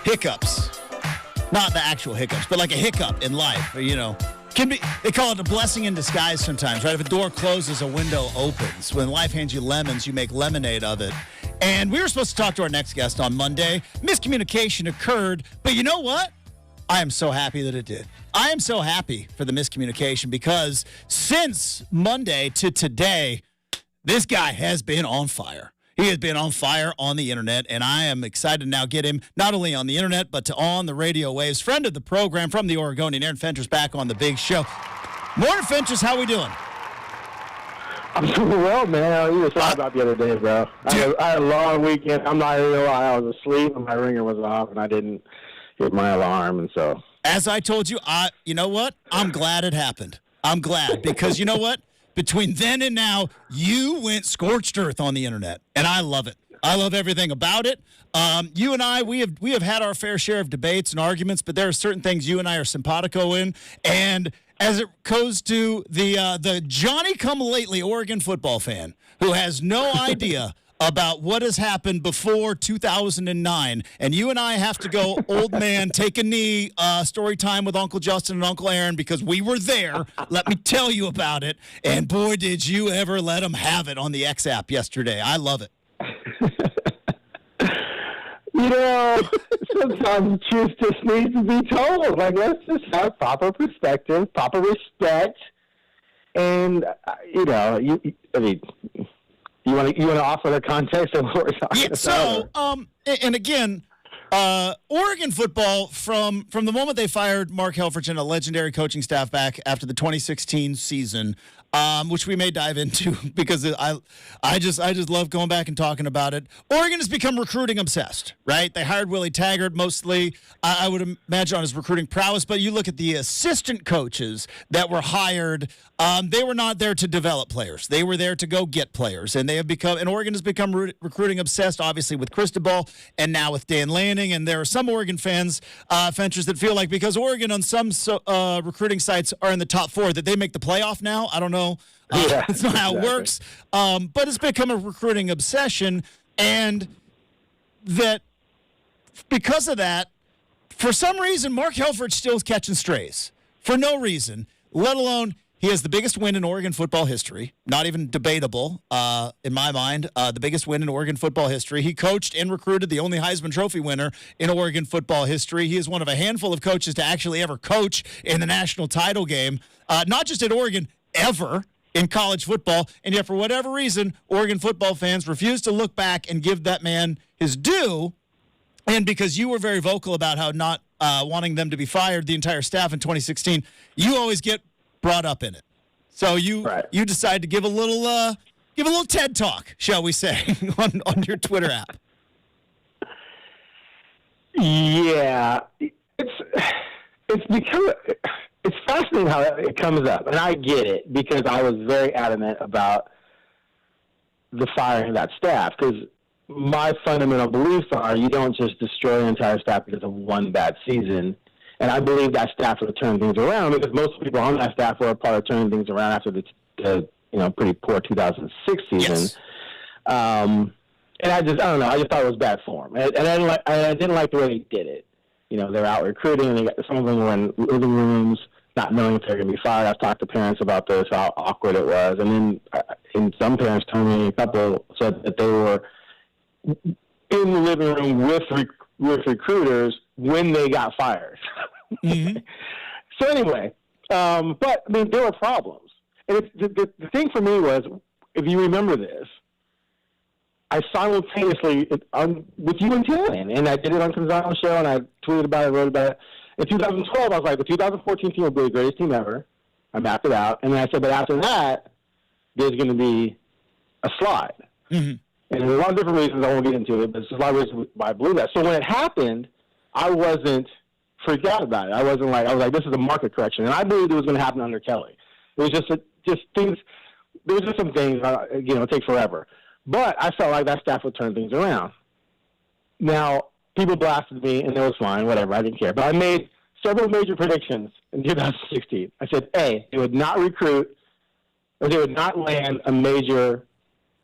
hiccups, not the actual hiccups, but like a hiccup in life, can be, they call it a blessing in disguise sometimes, right? If a door closes, a window opens. When life hands you lemons, you make lemonade of it. And we were supposed to talk to our next guest on Monday. Miscommunication occurred, but you know what? I am so happy that it did. I am so happy for the miscommunication because since Monday to today, this guy has been on fire. He has been on fire on the internet, and I am excited to now get him not only on the internet, but to on the radio waves. Friend of the program from the Oregonian, Aaron Fentress, back on the big show. Morning, Fentress. How we doing? I'm doing well, man. You were talking about the other day, bro. I had a long weekend. I'm not even gonna lie. I was asleep, and my ringer was off, and I didn't hit my alarm, and so. As I told you, you know what? I'm glad it happened. I'm glad because you know what? Between then and now, you went scorched earth on the internet, and I love it. I love everything about it. You and I, we have had our fair share of debates and arguments, but there are certain things you and I are simpatico in. And as it goes to the Johnny-come-lately Oregon football fan who has no idea about what has happened before 2009, and you and I have to go, old man, take a knee, story time with Uncle Justin and Uncle Aaron because we were there. Let me tell you about it. And boy, did you ever let them have it on the X app yesterday. I love it. Sometimes the truth just needs to be told. Like, let's just have proper perspective, proper respect, and you want to offer the context of what we're talking about? So, and again, Oregon football from the moment they fired Mark Helfrich and a legendary coaching staff back after the 2016 season, which we may dive into because I just love going back and talking about it. Oregon has become recruiting obsessed, right? They hired Willie Taggart mostly, I would imagine, on his recruiting prowess, but you look at the assistant coaches that were hired, they were not there to develop players. They were there to go get players, and Oregon has become recruiting obsessed, obviously with Cristobal and now with Dan Lanning, and there are some Oregon fans, Fentress, that feel like because Oregon on some recruiting sites are in the top 4 that they make the playoff now. I don't know. That's not how it works. But it's become a recruiting obsession, and that because of that, for some reason, Mark Helfrich still is catching strays. For no reason, let alone he has the biggest win in Oregon football history. Not even debatable, in my mind, the biggest win in Oregon football history. He coached and recruited the only Heisman Trophy winner in Oregon football history. He is one of a handful of coaches to actually ever coach in the national title game, not just at Oregon, ever in college football. And yet, for whatever reason, Oregon football fans refuse to look back and give that man his due. And because you were very vocal about how not wanting them to be fired, the entire staff in 2016, you always get brought up in it. So you decide to give a little TED talk, shall we say, on your Twitter app. Yeah, it's because it's fascinating how it comes up, and I get it because I was very adamant about the firing of that staff because my fundamental beliefs are you don't just destroy an entire staff because of one bad season. And I believe that staff would turn things around because most people on that staff were a part of turning things around after the pretty poor 2006 season. Yes. And I don't know. I just thought it was bad form, and I didn't like the way they did it. They're out recruiting, and some of them were in living rooms, not knowing if they're going to be fired. I've talked to parents about this, how awkward it was, and then some parents told me, a couple said that they were in the living room with recruiters when they got fired. Mm-hmm. So anyway, but I mean, there were problems. And the thing for me was, if you remember this, I simultaneously, with you and Talkin, and I did it on Gonzalo's show, and I tweeted about it, wrote about it. In 2012, I was like, the 2014 team will be the greatest team ever. I mapped it out. And then I said, but after that, there's going to be a slide. Mm-hmm. And there's a lot of different reasons. I won't get into it, but there's a lot of reasons why I believe that. So when it happened, I wasn't freaked out about it. I was like, this is a market correction. And I believed it was going to happen under Kelly. It was just things, there was just some things, take forever. But I felt like that staff would turn things around. Now, people blasted me, and it was fine, whatever, I didn't care. But I made several major predictions in 2016. I said, A, they would not recruit, or they would not land a major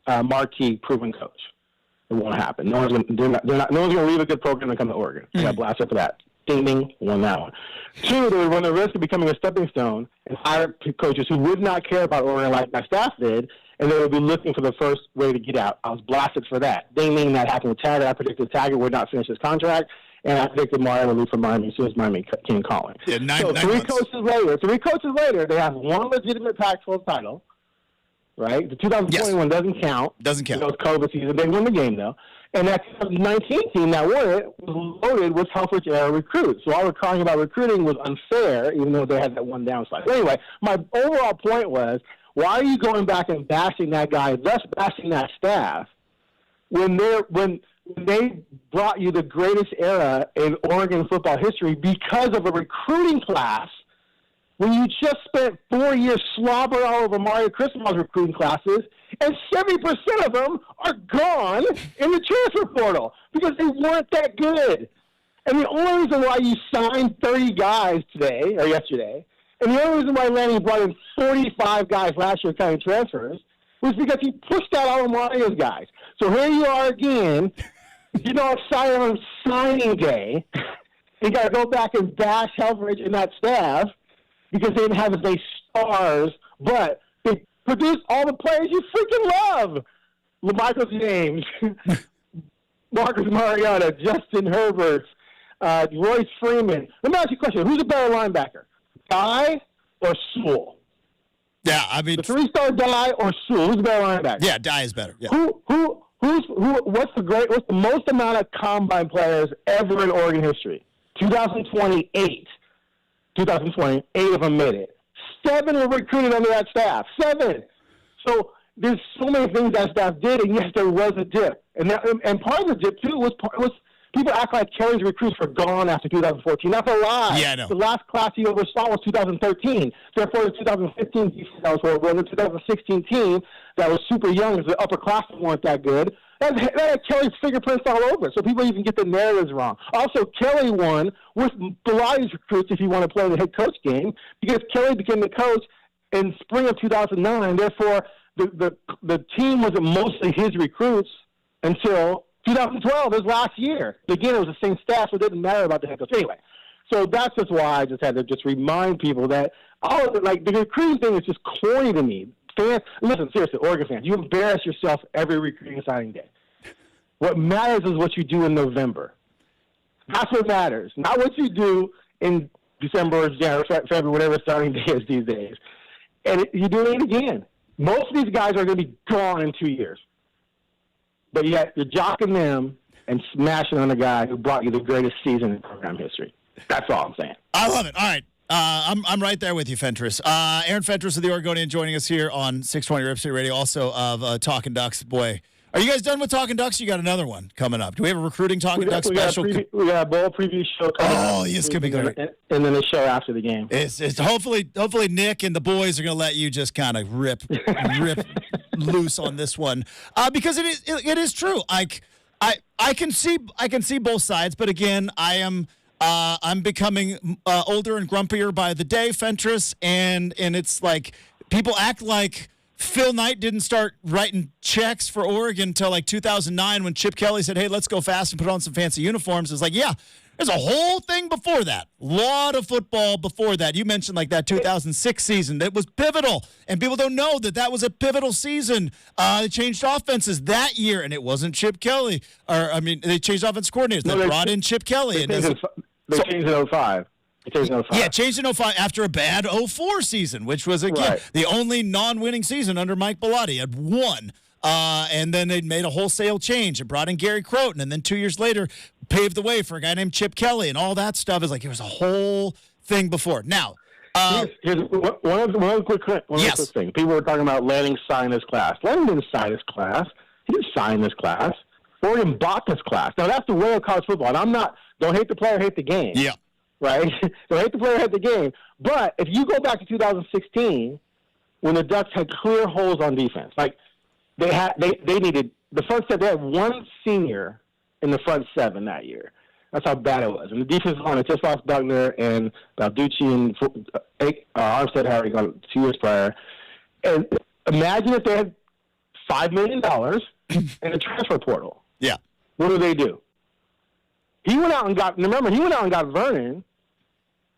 marquee proven coach. It won't happen. No one's going to leave a good program and come to Oregon. They got blasted for that. Ding, ding, won that one. Two, they would run the risk of becoming a stepping stone and hire coaches who would not care about Oregon like my staff did, and they would be looking for the first way to get out. I was blasted for that. Ding, ding, that happened with Taggart. I predicted Taggart would not finish his contract, and I predicted Mario would leave for Miami as soon as Miami came calling. Yeah, so three coaches later, they have one legitimate Pac-12 title, right? The 2021 doesn't count. Doesn't count. It was COVID season. They won the game, though. And that 2019 team that won it was loaded with Helfrich-era recruits. So all we're talking about recruiting was unfair, even though they had that one downside. But anyway, my overall point was, why are you going back and bashing that guy, thus bashing that staff, when they brought you the greatest era in Oregon football history because of a recruiting class, when you just spent 4 years slobbering all over Mario Cristobal's recruiting classes, and 70% of them are gone in the transfer portal because they weren't that good. And the only reason why you signed 30 guys today, or yesterday, and the only reason why Lanny brought in 45 guys last year counting transfers was because he pushed out all of Mario's guys. So here you are again, excited on signing day. You got to go back and bash Helfrich and that staff because they didn't have as many stars, but they produced all the players you freaking love. LaMichael James, Marcus Mariota, Justin Herbert, Royce Freeman. Let me ask you a question. Who's a better linebacker, Dye or Sewell? Yeah, I mean, the 3-star Dye or Sewell? Who's the better linebacker? Yeah, Dye is better. Yeah. What's the most amount of combine players ever in Oregon history? 2028. 2020, 8 of them made it. 7 were recruited under that staff. 7. So there's so many things that staff did, and yes, there was a dip. And part of the dip, too, was people act like Kelly's recruits were gone after 2014. That's a lie. Yeah, I know. The last class he oversaw was 2013. Therefore, the 2015 defense that was horrible, and the 2016 team that was super young, because the upperclassmen weren't that good. That had Kelly's fingerprints all over it, so people even get the narratives wrong. Also, Kelly won with a lot of these recruits if you want to play the head coach game, because Kelly became the coach in spring of 2009. Therefore, the team wasn't mostly his recruits until 2012, his last year. Again, it was the same staff, so it didn't matter about the head coach. Anyway, so that's just why I just had to just remind people that all of it, like the recruiting thing is just corny to me. Fans, listen, seriously, Oregon fans, you embarrass yourself every recruiting signing day. What matters is what you do in November. That's what matters, not what you do in December, January, February, whatever starting day is these days. And you're doing it again. Most of these guys are going to be gone in 2 years. But yet you're jocking them and smashing on the guy who brought you the greatest season in program history. That's all I'm saying. I love it. All right. I'm right there with you, Fentress. Aaron Fentress of the Oregonian joining us here on 620 Rip City Radio, also of Talkin' Ducks. Boy, are you guys done with Talkin' Ducks? You got another one coming up. Do we have a recruiting Talkin' Ducks special? We got a bowl preview show coming up. Oh, yes, could be great. And then the show after the game. It's hopefully Nick and the boys are going to let you just kind of rip loose on this one, because it is true. I can see both sides, but again, I'm becoming older and grumpier by the day, Fentress, and it's like people act like Phil Knight didn't start writing checks for Oregon until like 2009 when Chip Kelly said, hey, let's go fast and put on some fancy uniforms. It's like, yeah, there's a whole thing before that. Lot of football before that. You mentioned like that 2006 season. That was pivotal, and people don't know that was a pivotal season. They changed offenses that year, and it wasn't Chip Kelly. They changed offense coordinators. They brought in Chip Kelly. They changed in 05. Yeah, changed in 05 after a bad 04 season, which was, again, the only non-winning season under Mike Bellotti. Had won. And then they made a wholesale change and brought in Gary Croton. And then 2 years later, paved the way for a guy named Chip Kelly. And all that stuff is like, it was a whole thing before. Now, here's one quick thing. People were talking about Lanning sign this class. Lanning didn't sign this class. He didn't sign this class. Oregon bought this class. Now, that's the way of college football. And don't hate the player, hate the game. Yeah. Right? Don't hate the player, hate the game. But if you go back to 2016, when the Ducks had clear holes on defense, like they needed the front seven. They had one senior in the front seven that year. That's how bad it was. And the defense was on Tislaus Buckner and Balducci and Armstead Harry gone 2 years prior. And imagine if they had $5 million in the transfer portal. Yeah. What do? He went out and got Vernon,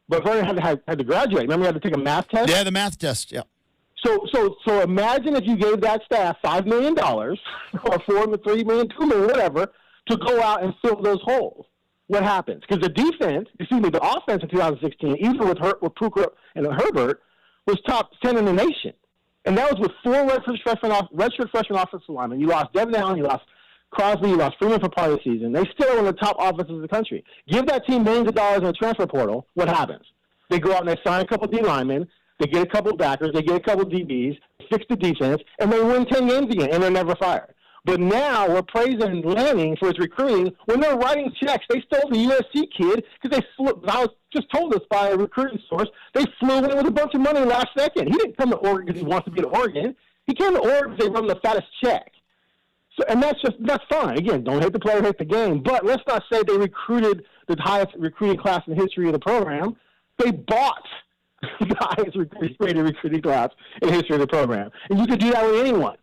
but Vernon had to graduate. Remember, he had to take a math test? Yeah, the math test, yeah. So imagine if you gave that staff $5 million or $3 million, $2 million, whatever, to go out and fill those holes. What happens? Because the offense in 2016, even with Puka and Herbert, was top 10 in the nation. And that was with 4 redshirt freshman offensive linemen. You lost Devin Allen, you lost Crosby, you lost Freeman for part of the season. They still are one of the top offenses in the country. Give that team millions of dollars in the transfer portal, what happens? They go out and they sign a couple D linemen, they get a couple backers, they get a couple DBs, fix the defense, and they win 10 games again, and they're never fired. But now we're praising Lanning for his recruiting. When they're writing checks, they stole the USC kid because I was just told this by a recruiting source, they flew in with a bunch of money last second. He didn't come to Oregon because he wants to be at Oregon. He came to Oregon because they run the fattest check. So, and that's fine. Again, don't hate the player, hate the game. But let's not say they recruited the highest recruiting class in the history of the program. They bought the highest rated recruiting class in the history of the program. And you could do that with anyone.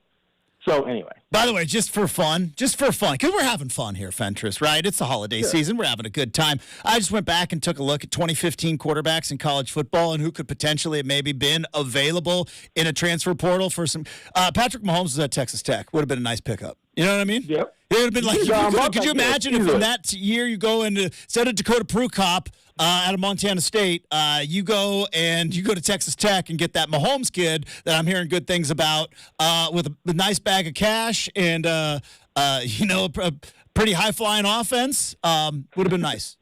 So anyway. By the way, just for fun, because we're having fun here, Fentress, right? It's the holiday season. We're having a good time. I just went back and took a look at 2015 quarterbacks in college football and who could potentially have maybe been available in a transfer portal for some. Patrick Mahomes was at Texas Tech. Would have been a nice pickup. You know what I mean? Yep. It would have been like, could you imagine if in that year you go into, instead of Dakota Prukop out of Montana State, you go to Texas Tech and get that Mahomes kid that I'm hearing good things about with a nice bag of cash and, a pretty high-flying offense. Would have been nice.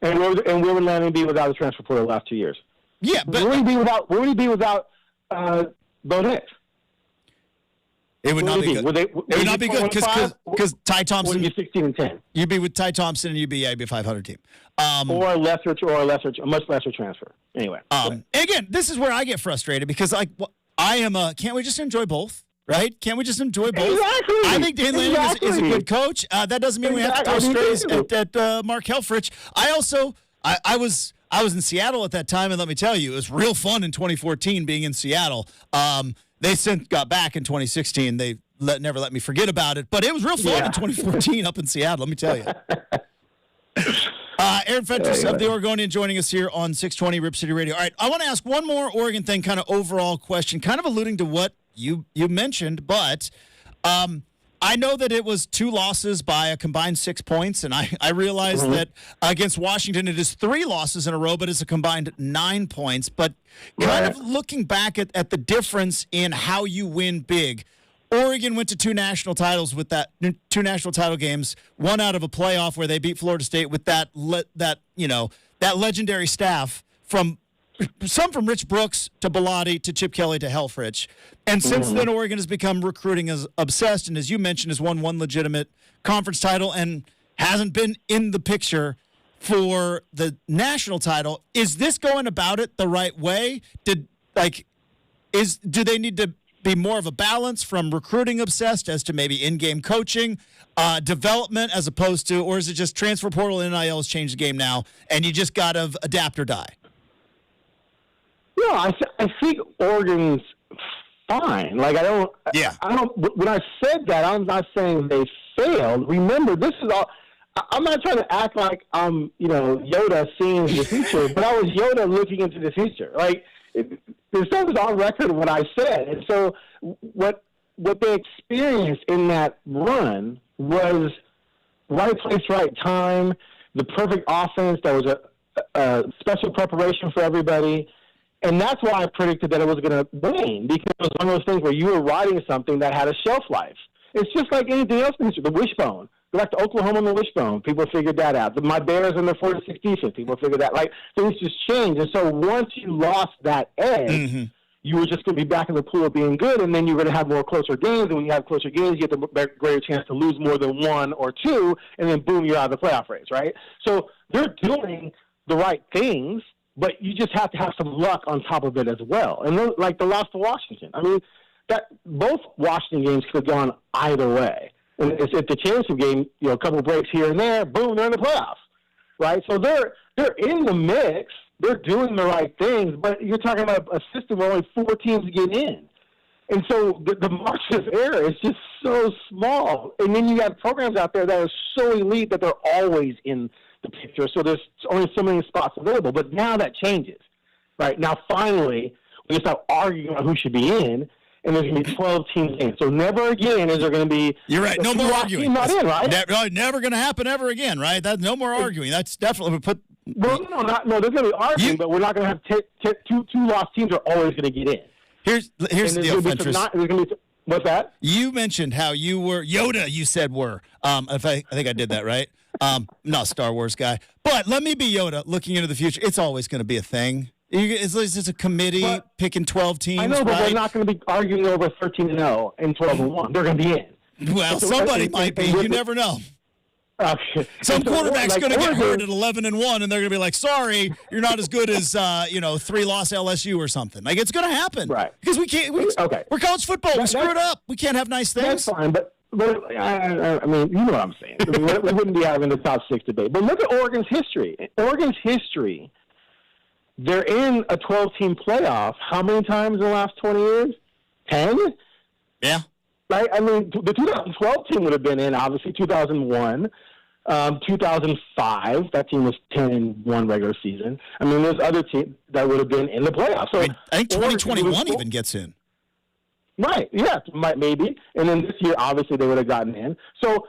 And where would Lanning be without the transfer portal the last 2 years? Yeah, but where would he be without Bo Nix? It would not be good. It would not be good because Ty Thompson. Would be 16-10. You'd be with Ty Thompson and you'd be a 500 team. A much lesser transfer. Anyway. Again, this is where I get frustrated because can't we just enjoy both? Right? Can't we just enjoy both? Exactly. I think Dan Lanning is a good coach. That doesn't mean we have to throw strays at Mark Helfrich. I was in Seattle at that time, and let me tell you, it was real fun in 2014 being in Seattle. They since got back in 2016. They never let me forget about it. But it was real fun in 2014 up in Seattle, let me tell you. Aaron Fentress of the Oregonian joining us here on 620 Rip City Radio. All right, I want to ask one more Oregon thing, kind of overall question, kind of alluding to what you mentioned, but I know that it was 2 losses by a combined 6 points, and I realize that against Washington it is 3 losses in a row, but it's a combined 9 points. But kind of looking back at the difference in how you win big, Oregon went to 2 national titles with that 2 national title games, one out of a playoff where they beat Florida State with that legendary staff from Rich Brooks to Bellotti to Chip Kelly to Helfrich. And since then, Oregon has become recruiting as obsessed, and as you mentioned, has won 1 legitimate conference title and hasn't been in the picture for the national title. Is this going about it the right way? Do they need to be more of a balance from recruiting obsessed as to maybe in-game coaching, development, as opposed to, or is it just transfer portal and NIL has changed the game now, and you just got to adapt or die? No, I think Oregon's fine. Like I don't. When I said that, I'm not saying they failed. Remember, this is all. I'm not trying to act like I'm, Yoda seeing the future, but I was Yoda looking into the future. Like there's something on record of what I said, and so what they experienced in that run was right place, right time, the perfect offense. That was a special preparation for everybody. And that's why I predicted that it was going to wane, because it was one of those things where you were riding something that had a shelf life. It's just like anything else in history. The wishbone. Go back to Oklahoma and the wishbone. People figured that out. My Bears and their 46 defense. People figured that. Like, things just changed. And so once you lost that edge, you were just going to be back in the pool of being good, and then you're going to have more closer games. And when you have closer games, you have the greater chance to lose more than 1 or 2, and then, boom, you're out of the playoff race, right? So they're doing the right things, but you just have to have some luck on top of it as well. And then, like the loss to Washington. I mean, both Washington games could have gone either way. And it's the championship game, a couple of breaks here and there, boom, they're in the playoffs, right? So they're in the mix. They're doing the right things, but you're talking about a system where only 4 teams get in. And so the margin of error is just so small. And then you have programs out there that are so elite that they're always in the picture. So there's only so many spots available. But now that changes. Right? Now, finally, we can start arguing about who should be in, and there's going to be 12 teams in. So never again is there going to be... You're right. No more arguing. Not in, right? Never going to happen ever again, right? That's no more arguing. That's definitely... Well, no, there's going to be arguing, but we're not going to have two lost teams are always going to get in. Here's the deal, Fentress. What's that? You mentioned how you were Yoda. You said were. I think I did that right. Not a Star Wars guy, but let me be Yoda. Looking into the future, it's always going to be a thing. It's just a committee picking 12 teams. I know, but we're not going to be arguing over 13-0 and 12-1. They're going to be in. Well, somebody might be. You never know. Some quarterback's going to get hurt at 11-1, and they're going to be like, "Sorry, you're not as good as 3-loss LSU or something." Like it's going to happen, right? Because we can't. We're college football. We screw it up. We can't have nice things. That's fine, but I mean, you know what I'm saying. We wouldn't be having the top 6 debate. But look at Oregon's history. They're in a 12-team playoff. How many times in the last 20 years? 10. Yeah. Right. I mean, the 2012 team would have been in obviously 2001. 2005, that team was 10-1 regular season. I mean, there's other teams that would have been in the playoffs. So I think 2021 even gets in. Right, yeah, maybe. And then this year, obviously, they would have gotten in. So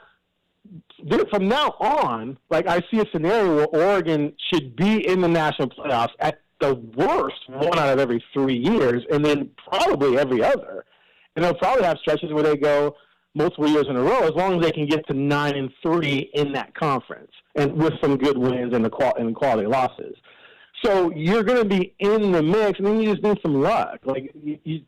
from now on, like I see a scenario where Oregon should be in the national playoffs at the worst 1 out of every 3 years, and then probably every other. And they'll probably have stretches where they go multiple years in a row, as long as they can get to 9-3 in that conference, and with some good wins and quality losses. So you're going to be in the mix, and then you just need some luck. Like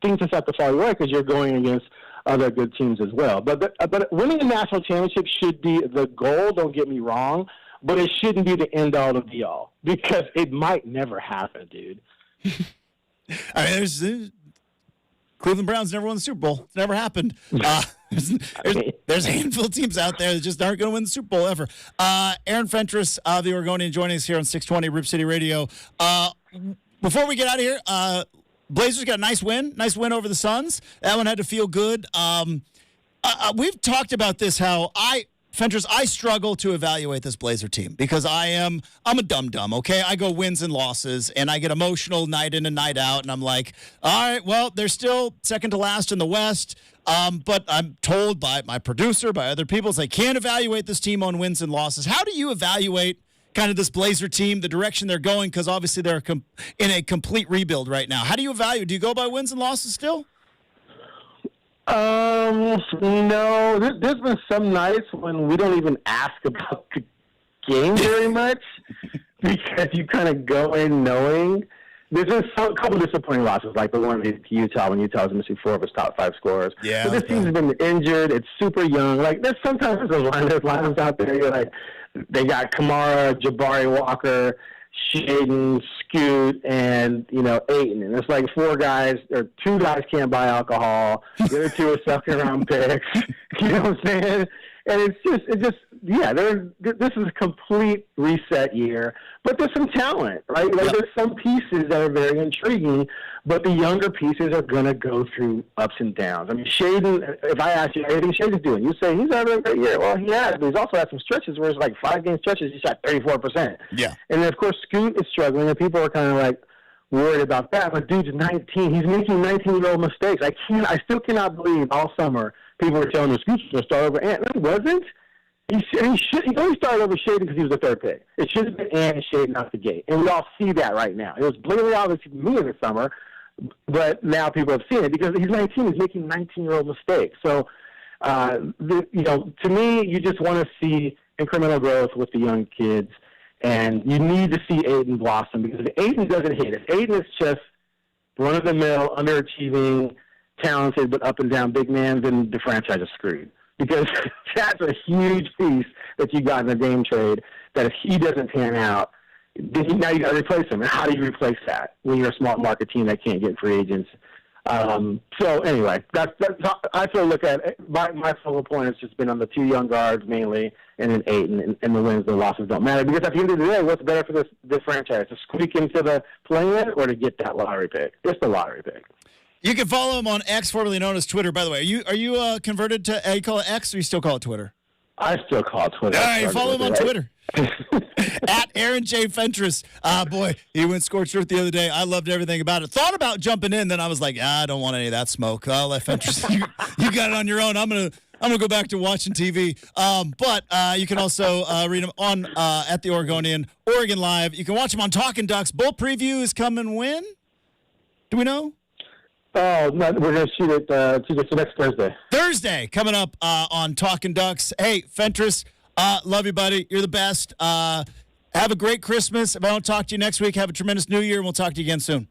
things just have to fall away because you're going against other good teams as well. But winning a national championship should be the goal. Don't get me wrong, but it shouldn't be the end all of the all because it might never happen, dude. I mean, there's Cleveland Browns never won the Super Bowl. It's never happened. There's a handful of teams out there that just aren't going to win the Super Bowl ever. Aaron Fentress, the Oregonian, joining us here on 620 Rip City Radio. Before we get out of here, Blazers got a nice win over the Suns. That one had to feel good. We've talked about this, how Fentress, I struggle to evaluate this Blazer team because I'm a dum-dum, okay? I go wins and losses, and I get emotional night in and night out, and I'm like, all right, well, they're still second to last in the West, but I'm told by my producer, by other people, I can't evaluate this team on wins and losses. How do you evaluate kind of this Blazer team, the direction they're going, because obviously they're in a complete rebuild right now? How do you evaluate? Do you go by wins and losses still? No, there's been some nights when we don't even ask about the game very much because you kind of go in knowing. There's been a couple disappointing losses, like the one against Utah when Utah was missing 4 of his top 5 scorers. Yeah. So this team's been injured. It's super young. Like there's sometimes those lineups out there. You're like, they got Kamara, Jabari Walker, Shaden, Scoot, and Ayton, and it's like 4 guys or 2 guys can't buy alcohol. The other 2 are sucking around picks. You know what I'm saying? And it's just this is a complete reset year. But there's some talent, right? Like there's some pieces that are very intriguing, but the younger pieces are going to go through ups and downs. I mean, Shaden, if I ask you, how do you think Shaden's doing? You say he's having a great year. Well, he has, but he's also had some stretches where it's like 5-game stretches, he's shot 34%. Yeah. And then, of course, Scoot is struggling, and people are kind of like worried about that. But dude's 19. He's making 19-year-old mistakes. I still cannot believe all summer people were telling him Scoot's going to start over Ant. No, he wasn't. He only started over Shaden because he was the 3rd pick. It should have been Ant and Shaden out the gate. And we all see that right now. It was blatantly obvious to me in the summer, but now people have seen it because he's 19. He's making 19-year-old mistakes. So, to me, you just want to see incremental growth with the young kids, and you need to see Ayton blossom because if Ayton doesn't hit, if Ayton is just run-of-the-mill, underachieving, talented but up and down big man, then the franchise is screwed. Because that's a huge piece that you got in the game trade that if he doesn't pan out, then now you got to replace him. And how do you replace that when you're a small market team that can't get free agents? So anyway, that's I sort of look at it. My focal point has just been on the 2 young guards mainly, and then Ayton, and the wins and losses don't matter. Because at the end of the day, what's better for this franchise, to squeak into the play-in or to get that lottery pick? It's the lottery pick. You can follow him on X, formerly known as Twitter. By the way, are you converted to you call it X or you still call it Twitter? I still call it Twitter. All right, follow him on Twitter. At Aaron J. Fentress. Boy, he went scorched earth the other day. I loved everything about it. Thought about jumping in, then I was like, I don't want any of that smoke. I'll let Fentress. You got it on your own. I'm gonna go back to watching TV. But you can also read him on at the Oregonian, Oregon Live. You can watch him on Talkin Ducks. Bowl preview is coming when? Do we know? Oh, no, we're going to shoot it next Thursday. Thursday, coming up on Talkin Ducks. Hey, Fentress, love you, buddy. You're the best. Have a great Christmas. If I don't talk to you next week, have a tremendous New Year, and we'll talk to you again soon.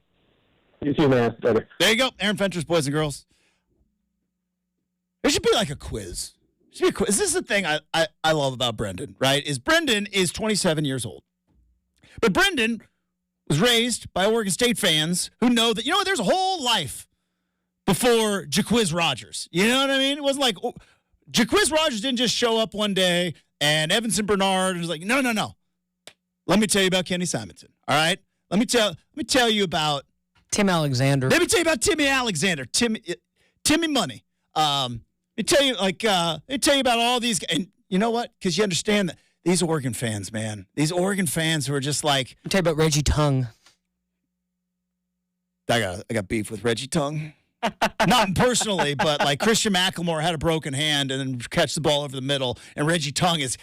You too, man. Later. There you go. Aaron Fentress, boys and girls. There should be like a quiz. There should be a quiz. This is the thing I love about Brenden, right? Is Brenden is 27 years old. But Brenden was raised by Oregon State fans who know that, there's a whole life before Jaquiz Rogers. You know what I mean? It wasn't like Jaquiz Rogers didn't just show up one day and Evanson Bernard was like, no. Let me tell you about Kenny Simonson. All right? Let me tell you about Tim Alexander. Let me tell you about Timmy Alexander. Timmy Money. Let me tell you about all these guys. And you know what? Because you understand that these Oregon fans, man. These Oregon fans who are just like, I'll tell you about Reggie Tongue. I got beef with Reggie Tongue. Not personally, but like Christian McElmore had a broken hand and then catch the ball over the middle, and Reggie Tongue is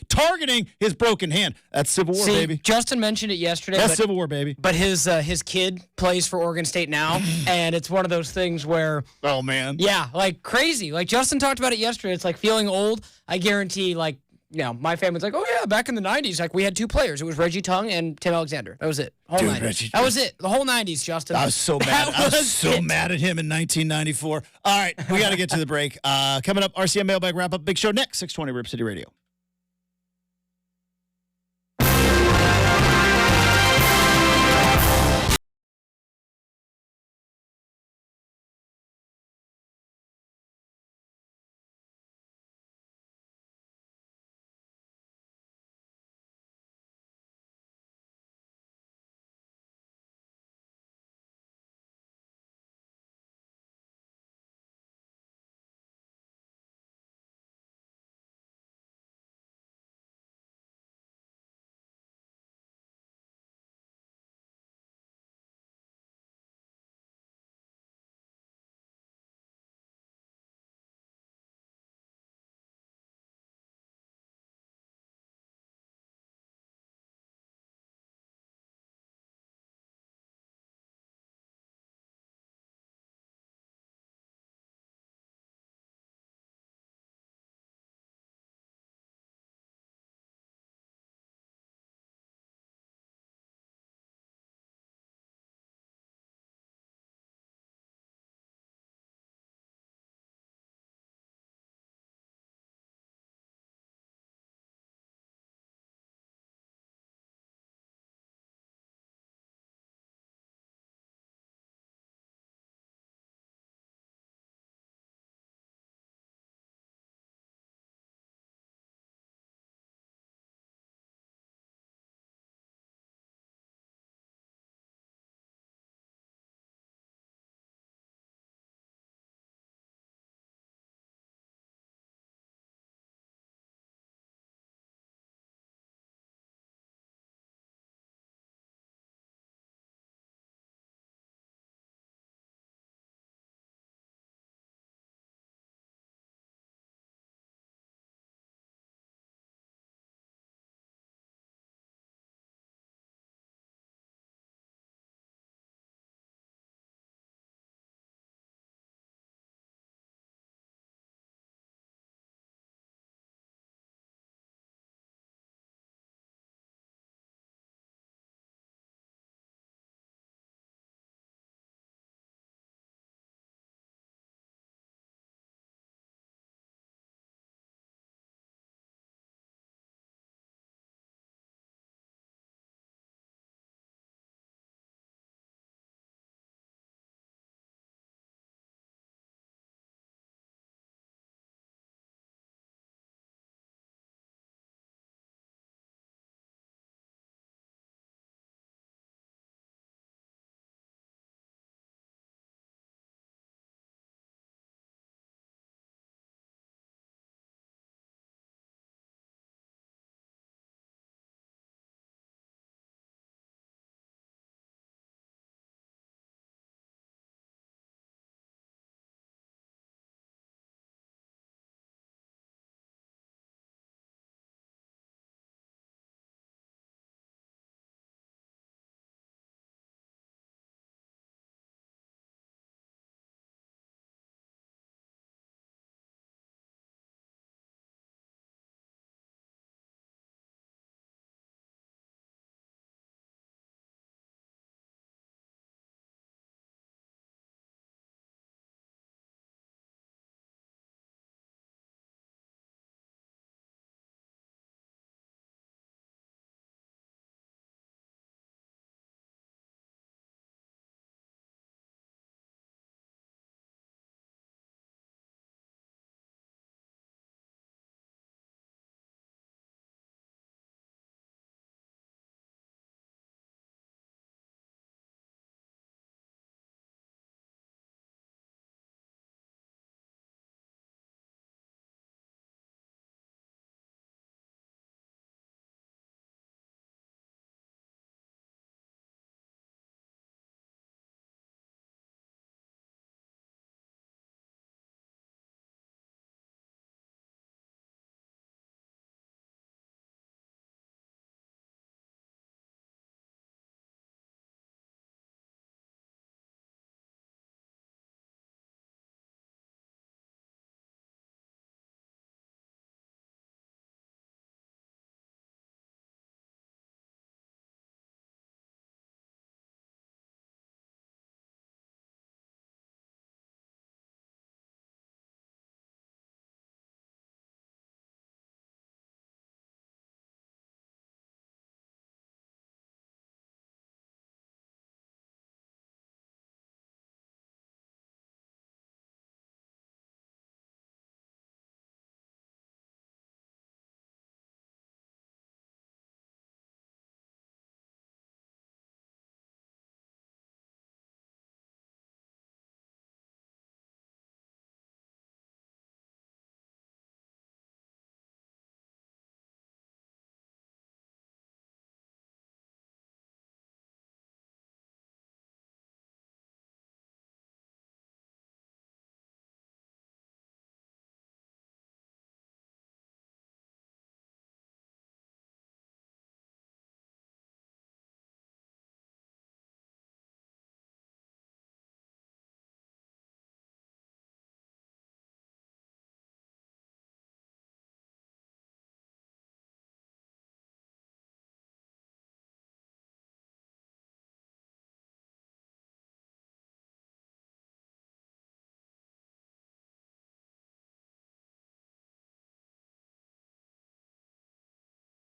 targeting his broken hand. That's Civil War, baby. Justin mentioned it yesterday. That's Civil War, baby. But his kid plays for Oregon State now, and it's one of those things where, oh man, yeah, like crazy. Like Justin talked about it yesterday. It's like feeling old. I guarantee, like, my family's like, oh yeah, back in the '90s, like we had two players. It was Reggie Tongue and Tim Alexander. That was it. Whole Dude, 90s. Reggie, that was it. The whole '90s, Justin. I was so mad. I was so mad at him in 1994. All right, we got to get to the break. Coming up, RCM mailbag wrap up. Big show next. 620 Rip City Radio.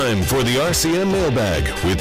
Time for the RCM mailbag with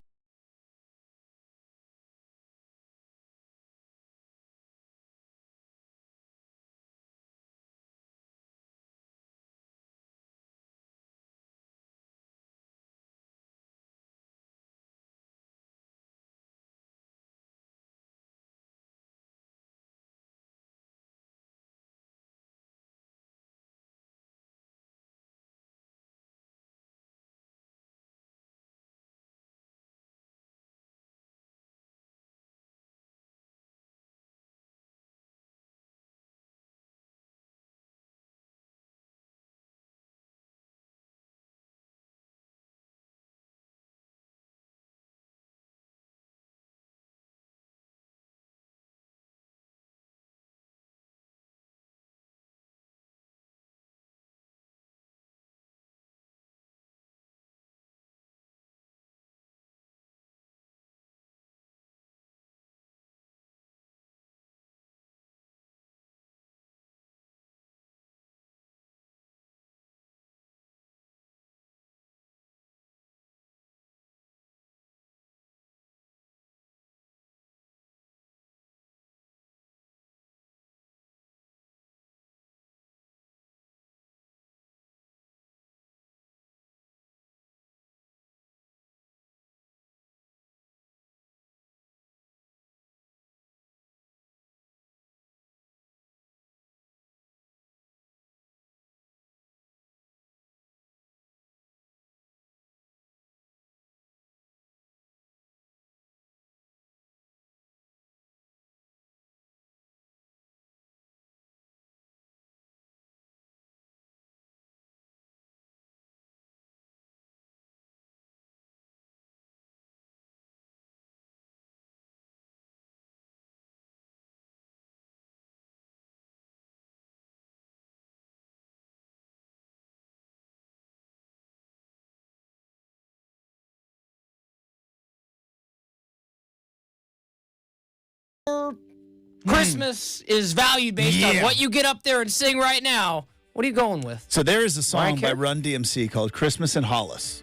Christmas is valued based on Yeah. what you get up there and sing right now. What are you going with? So there is a song by Carey? Run DMC called Christmas in Hollis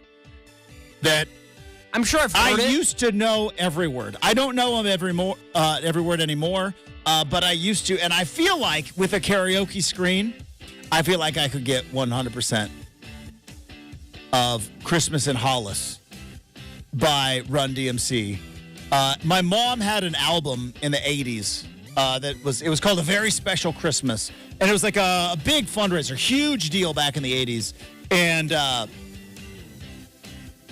that I'm sure I've heard it. used to know every word. I don't know them every word anymore, but I used to. And I feel like with a karaoke screen, I feel like I could get 100% of Christmas in Hollis by Run DMC. My mom had an album in the 80s it was called A Very Special Christmas. And it was like a big fundraiser, huge deal back in the 80s. And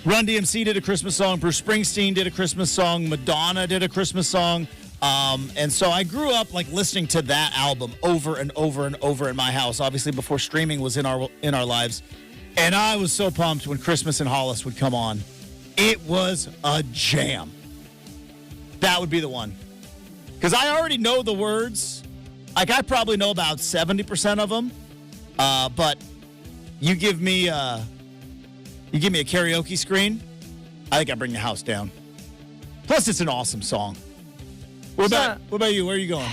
Run DMC did a Christmas song. Bruce Springsteen did a Christmas song. Madonna did a Christmas song. And so I grew up like listening to that album over and over and over in my house, obviously before streaming was in our lives. And I was so pumped when Christmas in Hollis would come on. It was a jam. That would be the one. Because I already know the words. Like, I probably know about 70% of them. But you give me a karaoke screen, I think I bring the house down. Plus, it's an awesome song. What about you? Where are you going?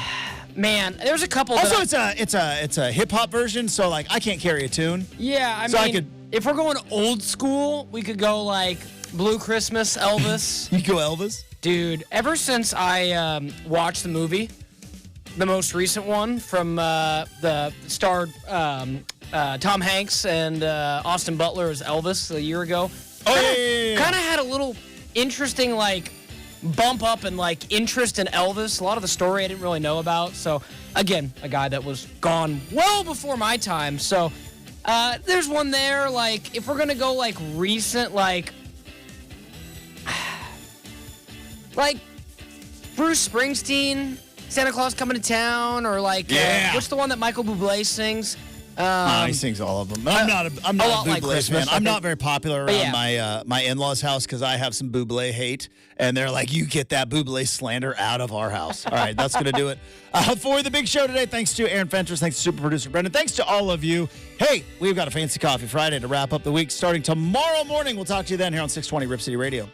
Man, there's a couple. Also, it's a hip hop version, so like I can't carry a tune. Yeah, I mean, if we're going old school, we could go like Blue Christmas, Elvis. You go Elvis? Dude, ever since I watched the movie, the most recent one from the starred Tom Hanks and Austin Butler as Elvis a year ago. Oh, yeah. Kind of had a little interesting like bump up in like interest in Elvis. A lot of the story I didn't really know about. So again, a guy that was gone well before my time. So there's one there. Like if we're gonna go like recent, like Bruce Springsteen, Santa Claus Coming to Town, or like what's the one that Michael Bublé sings? He sings all of them. I'm not a lot like Bublé Christmas, fan. I I'm think. not very popular around my in-laws' house because I have some Bublé hate, and they're like, "You get that Bublé slander out of our house." All right, that's gonna do it for the big show today. Thanks to Aaron Fentress, thanks to super producer Brenden, thanks to all of you. Hey, we've got a Fancy Coffee Friday to wrap up the week starting tomorrow morning. We'll talk to you then here on 620 Rip City Radio.